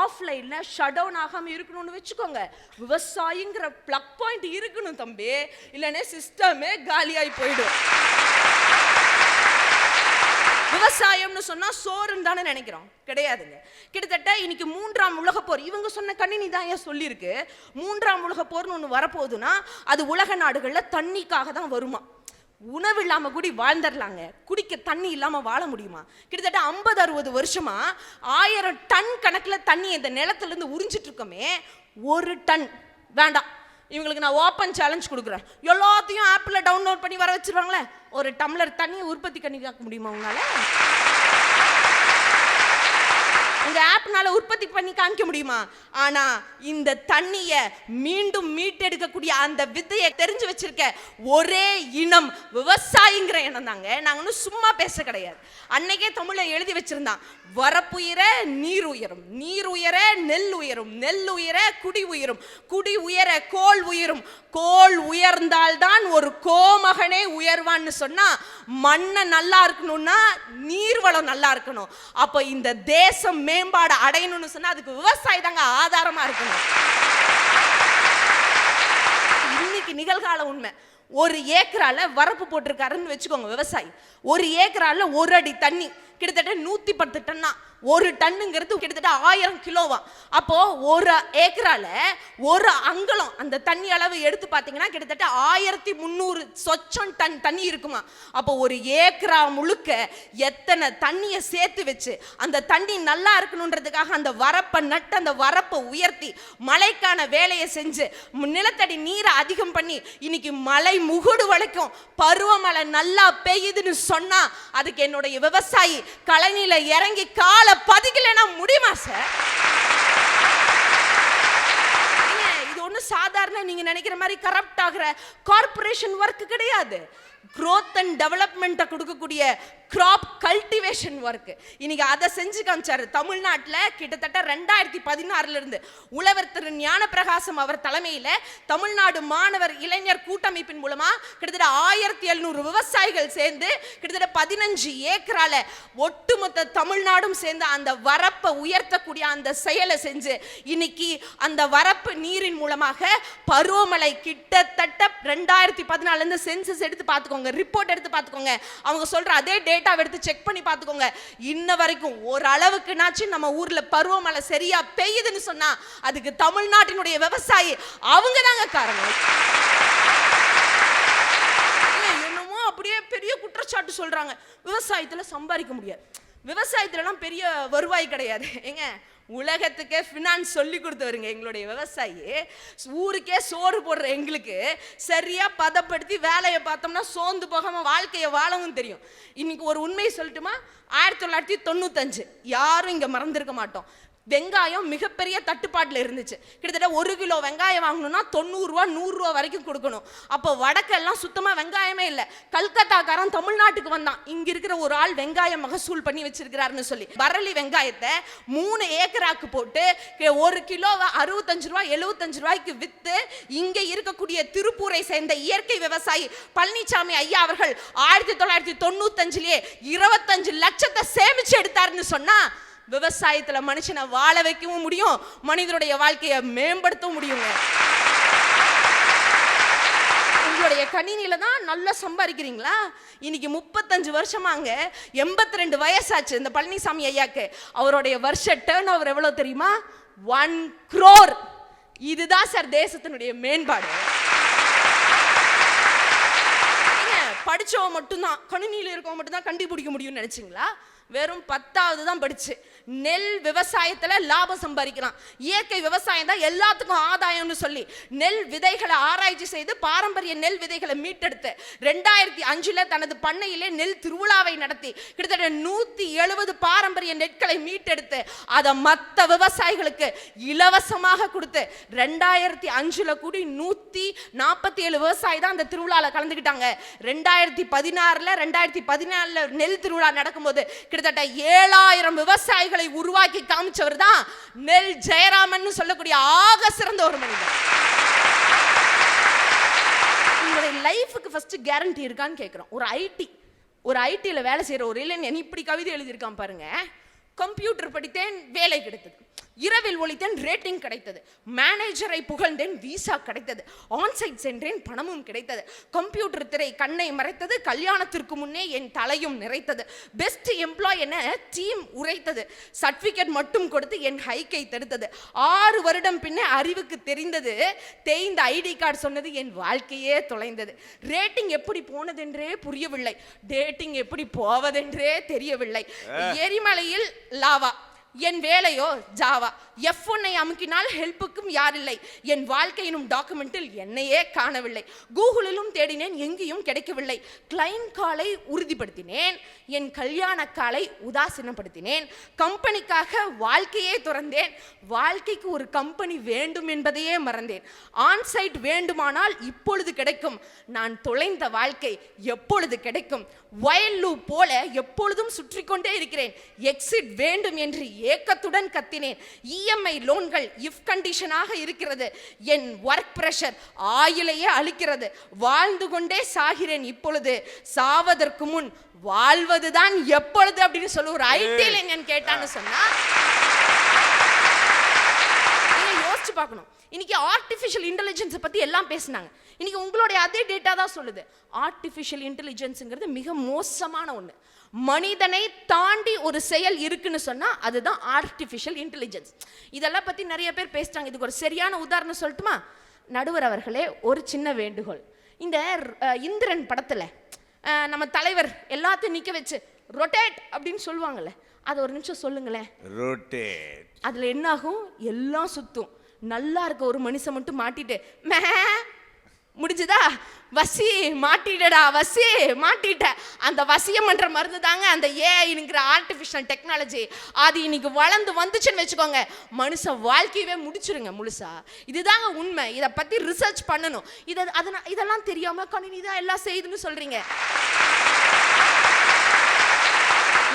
ஆஃப்லைன்ல ஷட் டவுன் ஆகாம இருக்கணும்னு வச்சுக்கோங்க. விவசாயிங்கிற பிளக் பாயிண்ட் இருக்கணும் தம்பி, இல்லைன்னா சிஸ்டமே காலியாகி போயிடும். விவசாயம்னு சொன்னா சோறுன்னு தானே நினைக்கிறோம், கிடையாதுங்க. கிட்டத்தட்ட இன்னைக்கு 3ஆம் உலகப் போர், இவங்க சொன்ன கணினி தான் ஏன் சொல்லியிருக்கு, 3ஆம் உலகப் போர்னு ஒன்று வரப்போகுதுன்னா அது உலக நாடுகள்ல தண்ணிக்காக தான் வருமா. உணவு இல்லாம கூடி வாழ்ந்துடலாங்க, குடிக்க தண்ணி இல்லாம வாழ முடியுமா? கிட்டத்தட்ட 50-60 வருஷமா 1000 டன் கணக்குல தண்ணி இந்த நிலத்துல இருந்து உறிஞ்சிட்டு இருக்கோமே. 1 டன் வேண்டாம், இவங்களுக்கு நான் ஓப்பன் சேலஞ்ச் கொடுக்குறேன், எல்லாத்தையும் ஆப்பில் டவுன்லோட் பண்ணி வர வச்சிருவாங்களே, 1 டம்ளர் தண்ணியை உற்பத்தி பண்ணி காக்க முடியுமா உங்களால? உங்க ஆப்னால உற்பத்தி பண்ணி காமிக்க முடியுமா? ஆனா இந்த தண்ணிய மீண்டும் மீட்டெடுக்கக்கூடிய அந்த வித்தையை தெரிஞ்சு வச்சிருக்க ஒரே இனம் விவசாயிங்கிற இனம் தாங்க. நாங்க ஒன்றும் சும்மா பேச கிடையாது. அன்னைக்கே தமிழை எழுதி வச்சிருந்தான், வரப்புயர நீர் உயரும், நீர் உயர நெல் உயரும், நெல் உயர குடி உயரும், குடி உயர கோல் உயரும், கோல் உயர்ந்தால்தான் ஒரு கோமகனே உயர்வான்னு சொன்னா மண்ணை நல்லா இருக்கணும்னா நீர்வளம் நல்லா இருக்கணும். அப்ப இந்த தேசம் மேம்பாடு அடையணும்னு சொன்னா அதுக்கு விவசாயி தாங்க ஆதாரமா இருக்கணும். இன்னைக்கு நிகழ்கால உண்மை, 1 ஏக்கரால வரப்பு போட்டிருக்காருன்னு வச்சுக்கோங்க விவசாயி, 1 ஏக்கரால 1 அடி தண்ணி கிட்டத்தட்ட 110 டன்னா. 1 டன்னுங்கிறது கிட்டத்தட்ட 1000 கிலோவா. அப்போ 1 ஏக்கரால 1 அங்கலம் அந்த தண்ணி அளவு எடுத்து பார்த்தீங்கன்னா கிட்டத்தட்ட 1300 சொச்சம் டன் தண்ணி இருக்குமா. அப்போ 1 ஏக்கரா முழுக்க எத்தனை தண்ணியை சேர்த்து வச்சு அந்த தண்ணி நல்லா இருக்கணுன்றதுக்காக அந்த வரப்பை நட்டு அந்த வரப்பை உயர்த்தி மழைக்கான வேலையை செஞ்சு நிலத்தடி நீரை அதிகம் பண்ணி இன்னைக்கு மழை முகுடு வரைக்கும் பருவமழை நல்லா பெய்யுதுன்னு சொன்னா அதுக்கு என்னுடைய விவசாயி கழனியில இறங்கி கால பதிக்கலைன்னா முடியுமா சார்? இது ஒண்ணு சாதாரண நீங்க நினைக்கிற மாதிரி கரப்ட் ஆகிற கார்ப்பரேஷன் ஒர்க் கிடையாது. growth and development கொடுக்கக்கூடிய crop cultivation work. இன்னைக்கு அதை செஞ்சு காமிச்சாரு. தமிழ்நாட்டில் கிட்டத்தட்ட 2016 இருந்து உழவர் திரு ஞானப்பிரகாசம் அவர் தலைமையில் தமிழ்நாடு மாணவர் இளைஞர் கூட்டமைப்பின் மூலமா கிட்டத்தட்ட 1700 விவசாயிகள் சேர்ந்து கிட்டத்தட்ட 15 ஏக்கரால ஒட்டுமொத்த தமிழ்நாடும் சேர்ந்து அந்த வரப்பை உயர்த்தக்கூடிய அந்த செயலை செஞ்சு இன்னைக்கு அந்த வரப்பு நீரின் மூலமாக பருவமழை கிட்டத்தட்ட 2014 இருந்து சென்சஸ் எடுத்து பார்த்துக்கோங்க, ரிப்போர்ட் எடுத்து பார்த்துக்கோங்க, அவங்க சொல்ற அதே டேட்டா எடுத்து செக் பண்ணி பார்த்துக்கோங்க, இன்ன வரைக்கும் ஒரு அளவுக்குனாச்சும் நம்ம ஊர்ல பருவமழை சரியா பெய்யுதுன்னு சொன்னா அதுக்கு தமிழ்நாட்டினுடைய விவசாயி அவங்க தாங்க காரணம். என்னமோ அப்படியே பெரிய குற்றச்சாட்டு சொல்றாங்க, விவசாயத்துல சம்பாதிக்க முடியாது, விவசாயத்துலலாம் பெரிய வருவாய் கிடையாது. ஏங்க உலகத்துக்கே ஃபினான்ஸ் சொல்லி கொடுத்தவருங்க எங்களுடைய விவசாயி. ஊருக்கே சோறு போடுற எங்களுக்கு சரியா பதப்படுத்தி வேலையை பார்த்தோம்னா சோர்ந்து போகாம வாழ்க்கையை வாழவும் தெரியும். இன்னைக்கு ஒரு உண்மையை சொல்லட்டுமா, 1995 யாரும் இங்க மறந்துருக்க மாட்டோம், வெங்காயம் மிகப்பெரிய தட்டுப்பாட்டில் இருந்துச்சு. கிட்டத்தட்ட 1 கிலோ வெங்காயம் வாங்கணும்னா 90 ரூபா 100 ரூபா வரைக்கும் கொடுக்கணும். அப்போ வடக்கெல்லாம் சுத்தமாக வெங்காயமே இல்லை. கல்கத்தாக்காரன் தமிழ்நாட்டுக்கு வந்தான், இங்க இருக்கிற ஒரு ஆள் வெங்காயம் மகசூல் பண்ணி வச்சிருக்கிறாருன்னு சொல்லி வரலி வெங்காயத்தை 3 ஏக்கராக்கு போட்டு 1 கிலோ 65 ரூபா 75 ரூபாய்க்கு வித்து இங்க இருக்கக்கூடிய திருப்பூரை சேர்ந்த இயற்கை விவசாயி பழனிசாமி ஐயா அவர்கள் 1995 25 லட்சத்தை சேமிச்சு எடுத்தாருன்னு சொன்னா, விவசாயத்துல மனுஷனை வாழ வைக்கவும் முடியும், மனிதனுடைய வாழ்க்கையை மேம்படுத்தவும் முடியுங்க. உங்களுடைய கணினியில தான் நல்லா சம்பாதிக்கிறீங்களா? இன்னைக்கு 35 வருஷமாங்க, 82 வயசாச்சு இந்த பழனிசாமி ஐயாக்கு. அவருடைய வருஷ டர்ன் ஓவர் எவ்வளவு தெரியுமா? 1 crore. இதுதான் சார் தேசத்தினுடைய மேம்பாடு. படிச்சவன் மட்டும்தான், கணினியில் இருக்கவன் மட்டும்தான் கண்டுபிடிக்க முடியும்னு நினைச்சிங்களா? வெறும் 10வது தான் படிச்சு நெல் விவசாயத்துல லாபம் சம்பாதிக்கிறான். இயற்கை விவசாயம் தான் எல்லாத்துக்கும் ஆதாயம்னு சொல்லி நெல் விதைகளை ஆராய்ச்சி செய்து பாரம்பரிய நெல் விதைகளை மீட்டெடுத்து 2005 தனது பண்ணையிலே நெல் திருவிழாவை நடத்தி கிட்டத்தட்ட 170 பாரம்பரிய நெற்களை மீட்டெடுத்து அதை மற்ற விவசாயிகளுக்கு இலவசமாக கொடுத்து 2005 கூடி 147 விவசாயி தான் அந்த திருவிழாவில் கலந்துக்கிட்டாங்க. 2016 2014 நெல் திருவிழா நடக்கும்போது கிட்டத்தட்ட 7000 விவசாயிகளை உருவாக்கி காமிச்சவர் தான் நெல் ஜெயராமன் சொல்லக்கூடிய ஆக சிறந்த ஒரு மனிதர். உங்களுடைய லைஃபுக்கு ஃபர்ஸ்ட் கேரண்டி இருக்கான்னு கேட்கிறோம். ஒரு ஐடில வேலை செய்யற ஒரு இளைஞன் இப்படி கவிதை எழுதியிருக்கான் பாருங்க. கம்ப்யூட்டர் படித்தேன், வேலை கிடைத்தது. இரவில் ஒழித்தேன், ரேட்டிங் கிடைத்தது. மேனேஜரை புகழ்ந்தேன், விசா கிடைத்தது. ஆன்சைட் சென்றேன், பணமும் கிடைத்தது. கம்ப்யூட்டர் திரை கண்ணை மறைத்தது, கல்யாணத்திற்கு முன்னே என் தலையும் நிறைத்தது. பெஸ்ட் எம்ப்ளாய் என டீம் உரைத்தது. சர்டிபிகேட் மட்டும் கொடுத்து என் ஹைக்கை தடுத்தது. 6 வருடம் பின்னே அறிவுக்கு தெரிந்தது. தேய்ந்த ஐடி கார்டு சொன்னது, என் வாழ்க்கையே தொலைந்தது. ரேட்டிங் எப்படி போனதென்றே புரியவில்லை, டேட்டிங் எப்படி போவதென்றே தெரியவில்லை. எரிமலையில் லாவா, என் வேலையோ ஜாவா. F1 அமுக்கினால் ஹெல்ப்புக்கும் யாரில்லை. என் வாழ்க்கையினும் டாக்குமெண்டில் என்னையே காணவில்லை. கூகுளிலும் தேடினேன், எங்கேயும் கிடைக்கவில்லை. கிளைண்ட் காலை உறுதிப்படுத்தினேன், என் கல்யாண காலை உதாசீனப்படுத்தினேன். கம்பெனிக்காக வாழ்க்கையே துறந்தேன், வாழ்க்கைக்கு ஒரு கம்பெனி வேண்டும் என்பதையே மறந்தேன். ஆன்சைட் வேண்டுமானால் இப்பொழுது கிடைக்கும், நான் தொலைந்த வாழ்க்கை எப்பொழுது கிடைக்கும். வயல் லூப் போல எப்பொழுதும் சுற்றி கொண்டே இருக்கிறேன். எக்ஸிட் வேண்டும் என்று ஏக்கத்துடன் கத்தினேன். இஎம்ஐ லோன்கள் இஃப் கண்டிஷனாக இருக்கிறது. என் ஒர்க் பிரஷர் ஆயிலையே அளிக்கிறது. வாழ்ந்து கொண்டே சாகிறேன் இப்பொழுது, சாவதற்கு முன் வாழ்வதுதான் எப்பொழுது அப்படின்னு சொல்லி ஒரு ஐடி இளைஞன் கேட்டான்னு சொன்னா யோசிச்சு பார்க்கணும். இன்னைக்கு ஆர்டிஃபிஷியல் இன்டெலிஜென்ஸை பற்றி எல்லாம் பேசினாங்க. இன்னைக்கு உங்களுடைய அதே டேட்டா தான் சொல்லுது, ஆர்டிஃபிஷியல் இன்டெலிஜென்ஸுங்கிறது மிக மோசமான ஒன்று. மனிதனை தாண்டி ஒரு செயல் இருக்குன்னு சொன்னால் அதுதான் ஆர்டிஃபிஷியல் இன்டெலிஜென்ஸ். இதெல்லாம் பற்றி நிறைய பேர் பேசுகிறாங்க. இதுக்கு ஒரு சரியான உதாரணம் சொல்லட்டுமா? நடுவர் அவர்களே, ஒரு சின்ன வேண்டுகோள். இந்த இந்திரன் படத்தில் நம்ம தலைவர் எல்லாத்தையும் நிற்க வச்சு ரொட்டேட் அப்படின்னு சொல்லுவாங்கல்ல, அதை ஒரு நிமிஷம் சொல்லுங்களேன். ரொட்டேட். அதில் என்ன ஆகும்? எல்லாம் சுத்தும். நல்லா இருக்க ஒரு மனுஷன் மட்டும் மாட்டிட்டு மே முடிஞ்சுதா, வசி மாட்டிடடா, வசி மாட்டிட்ட. அந்த வசியம் பண்ற மருந்து தாங்க அந்த ஏஐங்கிற ஆர்டிஃபிஷியல் டெக்னாலஜி. அது இன்னைக்கு வளர்ந்து வந்துச்சுன்னு வச்சுக்கோங்க, மனுஷன் வாழ்க்கையவே முடிச்சிருங்க முழுசா. இதுதாங்க உண்மை. இதை பத்தி ரிசர்ச் பண்ணணும். இதெல்லாம் தெரியாம கணினி தான் எல்லாம் செய்யுதுன்னு சொல்றீங்க.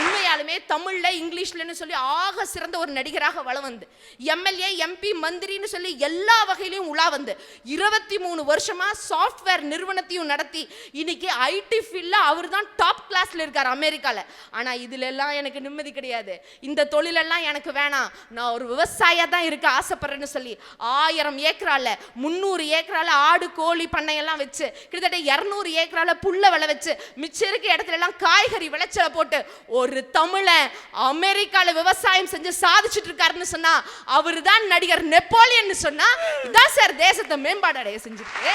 உண்மையாலுமே தமிழ்ல இங்கிலீஷ்லன்னு சொல்லி ஆக சிறந்த ஒரு நடிகராக வளம் வந்து எம்எல்ஏ எம்பி மந்திரின்னு சொல்லி எல்லா வகையிலையும் உலா வந்து 23 வருஷமா சாஃப்ட்வேர் நிறுவனத்தையும் நடத்தி இன்னைக்கு ஐடி ஃபீல்ட்ல அவர் தான் டாப் கிளாஸ்ல இருக்கார் அமெரிக்கால. ஆனா இதுல எல்லாம் எனக்கு நிம்மதி கிடையாது, இந்த தொழிலெல்லாம் எனக்கு வேணாம், நான் ஒரு விவசாயியா தான் இருக்க ஆசைப்படுறேன்னு சொல்லி 1000 ஏக்கரால 300 ஏக்கரால ஆடு கோழி பண்ணையெல்லாம் வச்சு கிட்டத்தட்ட 200 ஏக்கரால புல்ல விளை வச்சு மிச்சம் இருக்க இடத்துல எல்லாம் காய்கறி விளைச்சலை போட்டு ஒரு தமிழன் அமெரிக்கால விவசாயம் செஞ்சு சாதிச்சுட்டு இருக்காருன்னு சொன்னா அவரு தான் நடிகர் நெப்போலியன் சொன்னா இதான் சார் தேசத்தை மேம்பாடு அடைய செஞ்சிருக்கு.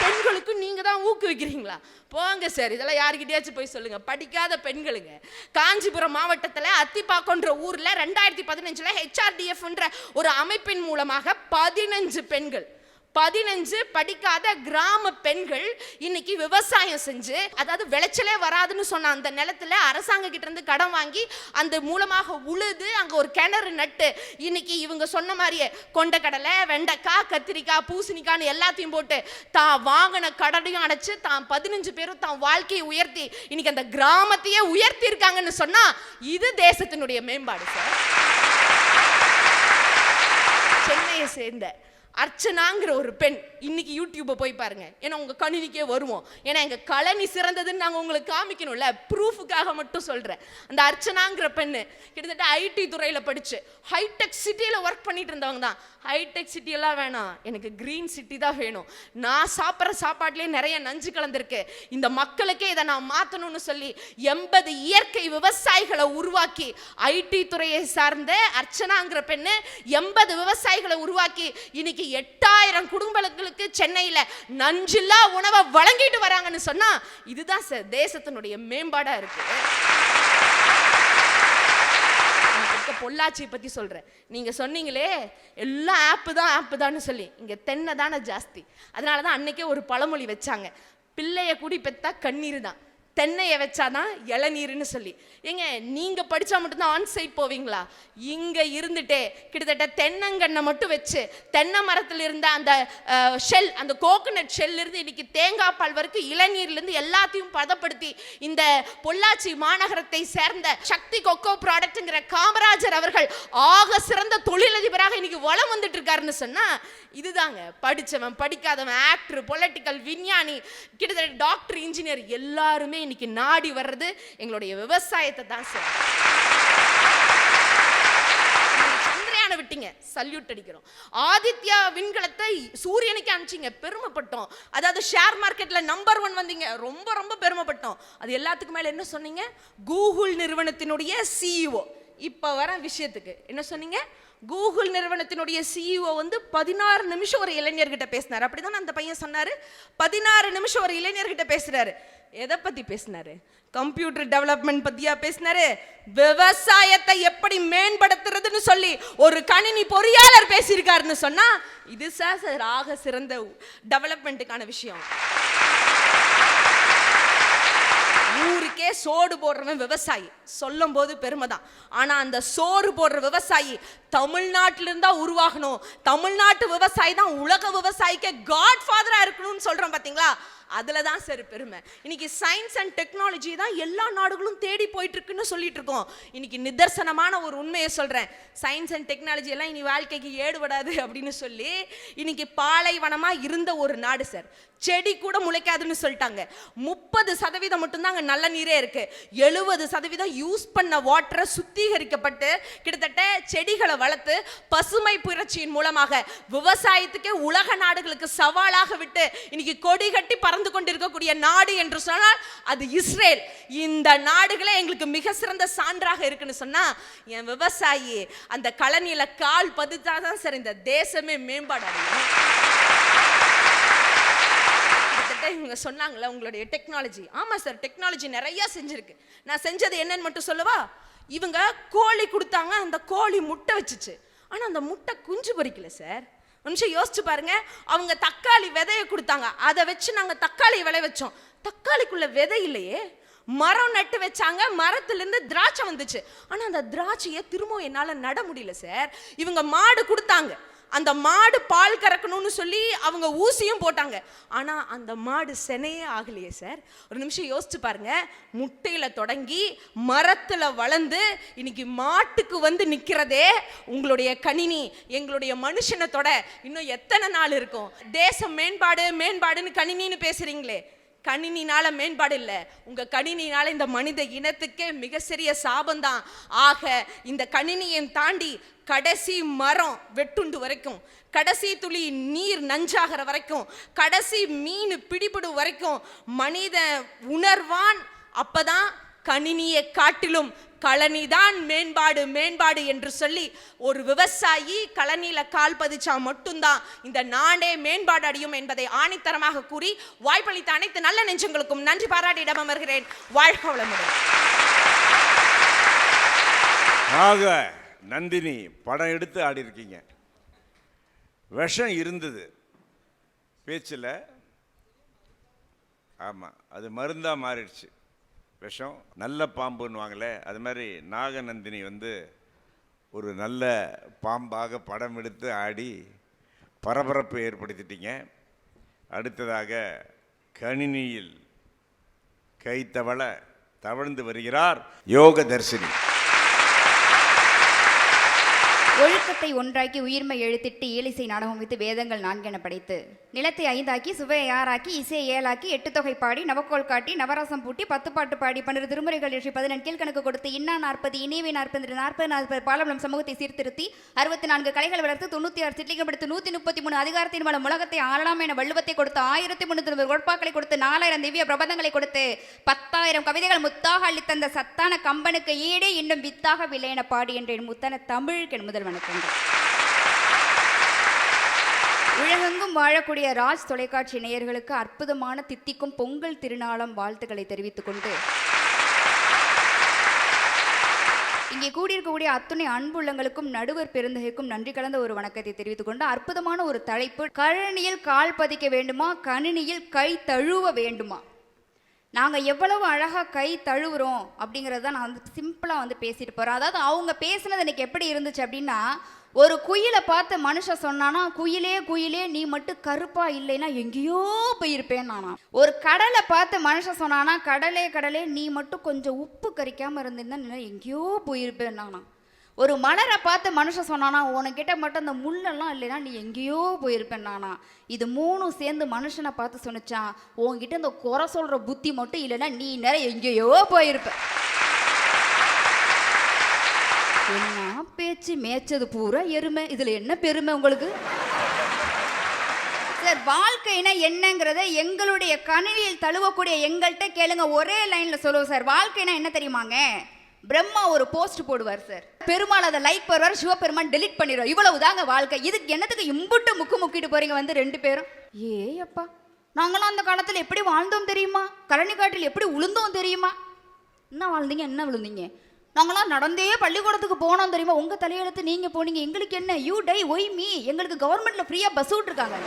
பெண்களுக்கு நீங்க தான் ஊக்குவிக்கிறீங்களா? போங்க சார், இதெல்லாம் யாருக்கிட்டயாச்சும் போய் சொல்லுங்க. படிக்காத பெண்களுங்க காஞ்சிபுரம் மாவட்டத்தில் அத்திப்பாக்கன்ற ஊர்ல 2015 HRDF ஒரு அமைப்பின் மூலமாக 15 பெண்கள் 15 படிக்காத கிராம பெண்கள் இன்னைக்கு விவசாயம் செஞ்சு, அதாவது விளைச்சலே வராதுன்னு சொன்ன அந்த நிலத்துல அரசாங்க கிட்ட இருந்து கடன் வாங்கி அந்த மூலமாக உழுது அங்க ஒரு கிணறு நட்டு இன்னைக்கு இவங்க சொன்ன மாதிரியே கொண்டக்கடலை, வெண்டைக்காய், கத்திரிக்காய், பூசணிக்காய்னு எல்லாத்தையும் போட்டு தான் வாங்கின கடனையும் அடைச்சு தான் 15 பேரும் தான் வாழ்க்கையை உயர்த்தி இன்னைக்கு அந்த கிராமத்தையே உயர்த்தி இருக்காங்கன்னு சொன்னா இது தேசத்தினுடைய மேம்பாடு சார். சென்னையை சேர்ந்த அர்ச்சனாங்கிற ஒரு பெண் இன்னைக்கு யூடியூப்பை போய் பாருங்க, ஏன்னா உங்க கணினிக்கே வருவோம், ஏன்னா எங்க கழனி சிறந்ததுன்னு நாங்கள் உங்களுக்கு காமிக்கணும்ல, ப்ரூஃபுக்காக மட்டும் சொல்றேன். அந்த அர்ச்சனாங்கிற பெண்ணு கிட்டத்தட்ட ஐடி துறையில படிச்சு ஹைடெக் சிட்டியில ஒர்க் பண்ணிட்டு இருந்தவங்க தான். ஹைடெக் சிட்டி எல்லாம் வேணாம், எனக்கு கிரீன் சிட்டி தான் வேணும், நான் சாப்பிட்ற சாப்பாட்டுலேயே நிறைய நஞ்சு கலந்துருக்கு, இந்த மக்களுக்கே இதை நான் மாற்றணும்னு சொல்லி 80 இயற்கை விவசாயிகளை உருவாக்கி ஐடி துறையை சார்ந்த அர்ச்சனாங்கிற பெண்ணு 80 விவசாயிகளை உருவாக்கி இன்னைக்கு 8000 குடும்பங்களுக்கு சென்னையில நஞ்சில்லா உணவை வழங்கிட்டு வராங்கன்னு சொன்னா இதுதான் சார் தேசத்தினுடைய மேம்பாடா இருக்கு. பொள்ளாச்சி பத்தி சொல்றேன். நீங்க சொன்னீங்களே எல்லா ஆப்பு தான் சொல்லி, இங்க தென்னை தானே ஜாஸ்தி. அதனாலதான் அன்னைக்கே ஒரு பழமொழி வச்சாங்க, பிள்ளைய கூடி பெத்தா கண்ணீர் தான், தென்னையை வச்சாதான் இளநீர்னு சொல்லி. ஏங்க நீங்க படிச்சா மட்டும்தான் ஆன் சைட் போவீங்களா? இங்க இருந்துட்டே கிட்டத்தட்ட தென்னங்கண்ணை மட்டும் வச்சு தென்னை மரத்துல இருந்த அந்த ஷெல், அந்த கோகனட் ஷெல் இருந்து இன்னைக்கு தேங்காய் பால் வரைக்கும் இளநீர்ல இருந்து எல்லாத்தையும் பதப்படுத்தி இந்த பொள்ளாச்சி மாநகரத்தை சேர்ந்த சக்தி கொக்கோ ப்ராடக்ட்ங்கிற காமராஜர் அவர்கள் ஆக சிறந்த தொழிலதிபராக இன்னைக்கு வளம் வந்துட்டு இருக்காருன்னு சொன்னா இதுதாங்க. படிச்சவன் படிக்காதவன், ஆக்டர், பொலிட்டிக்கல், விஞ்ஞானி, கிட்டத்தட்ட டாக்டர், இன்ஜினியர் எல்லாருமே இன்னைக்கு நாடி வர்றது எங்களுடைய விவசாயத்தை தான் சார். சந்திரயானை விட்டீங்க, சல்யூட் அடிக்கிறோம். ஆதித்யா விண்கலத்தை சூரியனுக்கு அனுப்பிச்சிங்க, பெருமைப்பட்டோம். அதாவது ஷேர் மார்க்கெட்ல நம்பர் 1 வந்தீங்க, ரொம்ப ரொம்ப பெருமைப்பட்டோம். அது எல்லாத்துக்கும் மேல என்ன சொன்னீங்க? கூகுள் நிறுவனத்தினுடைய CEO. இப்ப வர விஷயத்துக்கு என்ன சொன்னீங்க? கூகுள் நிறுவனத்தினுடைய CEO வந்து 16 நிமிஷம் ஒரு இளைஞர்கிட்ட பேசினார். அப்படிதான் அந்த பையன் சொன்னாரு. 16 நிமிஷம் ஒரு இளைஞர்கிட்ட பேசுறாரு. எதை பத்தி பேசினாரு? கம்ப்யூட்டர் டெவலப்மெண்ட் பத்தியா பேசினாரு? விவசாயத்தை எப்படி மேம்படுத்துறதுன்னு சொல்லி ஒரு கணினி பொறியாளர் பேசியிருக்காருன்னு சொன்னா இது சார் ஆக சிறந்த டெவலப்மெண்ட்டுக்கான விஷயம். ஊருக்கே சோறு போடுறவன் விவசாயி, சொல்லும் போது பெருமைதான். ஆனா அந்த சோறு போடுற விவசாயி தமிழ்நாட்டில இருந்தா உருவாகணும், தமிழ்நாட்டு விவசாயி தான் உலக விவசாயிக்கு காட் ஃபாதரா இருக்கணும்னு சொல்றோம் பாத்தீங்களா? அதுல தான் சார் பெருமை. இன்னைக்கு சயின்ஸ் அண்ட் டெக்னாலஜி தான் எல்லா நாடுகளும் தேடி போயிட்டு இருக்குன்னு சொல்லிட்டு இருக்கோம். இன்னைக்கு நிதர்சனமான ஒரு உண்மையை சொல்றேன், சயின்ஸ் அண்ட் டெக்னாலஜி எல்லாம் இனி வாழ்க்கைக்கு ஏடுபடாது அப்படின்னு சொல்லி இன்னைக்கு பாலைவனமா இருந்த ஒரு நாடு சார், செடி கூட முளைக்காதுன்னு சொல்லிட்டாங்க. 30% மட்டும்தான் அங்க நல்ல நீரே இருக்கு. 70% யூஸ் பண்ண வாட்டரை சுத்திகரிக்கப்பட்டு கிட்டத்தட்ட செடிகளை வளர்த்து பசுமை புரட்சியின் மூலமாக விவசாயத்துக்கே உலக நாடுகளுக்கு சவாலாக விட்டு இன்னைக்கு கொடி கட்டி பறந்து கொண்டிருக்கக்கூடிய நாடு என்று சொன்னால் அது இஸ்ரேல். இந்த நாடுகளே எங்களுக்கு மிக சிறந்த சான்றாக இருக்குன்னு சொன்னா என் விவசாயி அந்த கழனியில கால் பதித்தாதான் சார் இந்த தேசமே மேம்பாடு அடையும். இவங்க சொன்னாங்களே உங்களுடைய டெக்னாலஜி, ஆமா சார் டெக்னாலஜி நிறைய செஞ்சிருக்கு. நான் செஞ்சது என்னன்னு மட்டும் சொல்லவா? இவங்க கோழி கொடுத்தாங்க, அந்த கோழி முட்டை வச்சுச்சு, ஆனா அந்த முட்டை குஞ்சு பொரிக்கல சார். நிமிஷம் யோசிச்சு பாருங்க. அவங்க தக்காளி விதைய கொடுத்தாங்க, அதை வச்சு நாங்க தக்காளி விளை வச்சோம், தக்காளிக்குள்ள விதை இல்லையே. மரம் நட்டு வச்சாங்க, மரத்துல இருந்து திராட்சை வந்துச்சு, ஆனா அந்த திராட்சையை திரும்ப என்னால நட முடியல சார். இவங்க மாடு கொடுத்தாங்க, அந்த மாடு பால் கறக்கணும்னு சொல்லி அவங்க ஊசியும் போட்டாங்க, ஆனா அந்த மாடு செனையே ஆகலையே சார். ஒரு நிமிஷம் யோசிச்சு பாருங்க. முட்டையில தொடங்கி மரத்துல வளர்ந்து இன்னைக்கு மாட்டுக்கு வந்து நிக்கிறதே உங்களுடைய கணினி. எங்களுடைய மனுஷனத்தோட இன்னும் எத்தனை நாள் இருக்கும்? தேசம் மேம்பாடு மேம்பாடுன்னு கணினின்னு பேசுறீங்களே, கணினினால மேம்பாடு இல்லை, உங்க கணினினால இந்த மனித இனத்துக்கே மிக சிறிய சாபம்தான். ஆக இந்த கணினியை தாண்டி கடைசி மரம் வெட்டுண்டு வரைக்கும், கடைசி துளி நீர் நஞ்சாகிற வரைக்கும், கடைசி மீன் பிடிபடு வரைக்கும் மனித உணர்வான். அப்பதான் கணினியை காட்டிலும் கழனிதான் மேம்பாடு மேம்பாடு என்று சொல்லி ஒரு விவசாயி கழனியில கால் பதிச்சா மட்டும்தான் இந்த நாடே மேம்பாடு அடையும் என்பதை ஆணித்தரமாக கூறி வாய்ப்பளித்த அனைத்து நல்ல நெஞ்சங்களுக்கும் நன்றி பாராட்டி இடம் அமர்கிறேன். வாழ்க வளமுடன். ஆக நந்தினி படம் எடுத்து ஆடி இருக்கீங்க. விஷம் இருந்தது, பேச்சில். ஆமாம், அது மருந்தாக மாறிடுச்சு. விஷம் நல்ல பாம்புன்னுவாங்களே, அது மாதிரி நாகநந்தினி வந்து ஒரு நல்ல பாம்பாக படம் எடுத்து ஆடி பரபரப்பு ஏற்படுத்திட்டீங்க. அடுத்ததாக கணினியில் கை தவழ்ந்து வருகிறார் யோக தர்சினி. ஒழுக்கத்தை ஒன்றாக்கி உயிர்மை எழுத்திட்டு இயலிசை நாடகம் வைத்து வேதங்கள் 4 என படைத்து நிலத்தை 5ஆக்கி சுவையை 6ஆக்கி இசையை 7ஆக்கி 8 தொகை பாடி நவக்கோள் காட்டி நவரசம் பூட்டி 10 பாட்டு பாடி 12 திருமுறைகள் எழுதி 14 கீழ்கணக்கு கொடுத்து இன்னா 40 இனிவை 40 40 பாலபலம் சமூகத்தை சீர்திருத்தி 64 கலைகள் வளர்த்து 96 சிற்றிகப்படுத்தி 133 அதிகாரத்தின் மூலம் உலகத்தை ஆளலாம் என வள்ளுவத்தை கொடுத்து 1300 கொட்பாக்களை கொடுத்து 4000 திவ்ய பிரபந்தங்களை கொடுத்து 10,000 கவிதைகள் முத்தாக அளித்தந்த சத்தான கம்பனுக்கு ஈடே இன்னும் வித்தாக விலை என பாடி என்றேன் முத்தான தமிழுக்கு முதல் வணக்கம். உலகெங்கும் வாழக்கூடிய ராஜ் தொலைக்காட்சி நேயர்களுக்கு அற்புதமான தித்திக்கும் பொங்கல் திருநாளாம் வாழ்த்துக்களை தெரிவித்துக் கொண்டு இங்கே கூடியிருக்கக்கூடிய அத்துணை அன்புள்ளங்களுக்கும் நடுவர் பெருந்தகைக்கும் நன்றி கலந்த ஒரு வணக்கத்தை தெரிவித்துக் கொண்டு அற்புதமான ஒரு தலைப்பு, கழனியில் கால் பதிக்க வேண்டுமா, கணினியில் கை தழுவ வேண்டுமா? நாங்கள் எவ்வளவு அழகாக கை தழுவுறோம் அப்படிங்கிறத நான் வந்து சிம்பிளாக வந்து பேசிட்டு போகிறேன். அதாவது அவங்க பேசுனது எனக்கு எப்படி இருந்துச்சு அப்படின்னா, ஒரு குயிலை பார்த்து மனுஷன் சொன்னானா, குயிலே குயிலே நீ மட்டும் கருப்பா இல்லைன்னா எங்கேயோ போயிருப்பேன் நானா. ஒரு கடலை பார்த்து மனுஷன் சொன்னானா, கடலே கடலே நீ மட்டும் கொஞ்சம் உப்பு கரிக்காமல் இருந்திருந்தா எங்கேயோ போயிருப்பேன் நானா. ஒரு மலரை பார்த்து மனுஷன் சொன்னானா, உனக்கிட்ட மட்டும் அந்த முள்ளெல்லாம் இல்லைன்னா நீ எங்கேயோ போயிருப்பேன் நானா. இது 3 சேர்ந்து மனுஷனை பார்த்து சொன்னிச்சான், உன்கிட்ட இந்த குறை சொல்கிற புத்தி மட்டும் இல்லைன்னா நீ நிறைய எங்கேயோ போயிருப்ப. என்ன பேச்சு, மேய்ச்சது பூரா எருமை, இதில் என்ன பெருமை உங்களுக்கு? சார், வாழ்க்கைனா என்னங்கிறத எங்களுடைய கணினியில் தழுவக்கூடிய எங்கள்கிட்ட கேளுங்க, ஒரே லைனில் சொல்லுவோம் சார். வாழ்க்கைனா என்ன தெரியுமாங்க? பிரம்மா ஒரு போஸ்ட் போடுவார் சார், பெருமாள் அதை லைக் பண்ணுவார், சிவபெருமான் டெலிட் பண்ணிடுவார். இவ்வளவு தாங்க வாழ்க்கை. இதுக்கு என்னத்துக்கு இம்புட்டு முக்கிட்டு போறீங்க வந்து 2 பேரும்? அப்பா, நாங்களாம் அந்த காலத்தில் எப்படி வாழ்ந்தோம் தெரியுமா? கழனி காட்டில் எப்படி உளுந்தோம் தெரியுமா? என்ன வாழ்ந்தீங்க, என்ன விழுந்தீங்க? நாங்களாம் நடந்தே பள்ளிக்கூடத்துக்கு போனோம் தெரியுமா? உங்கள் தலையெழுத்து நீங்கள் போனீங்க, எங்களுக்கு என்ன? You tie why me. எங்களுக்கு கவர்மெண்ட்டில் ஃப்ரீயாக பஸ் விட்ருக்காங்க.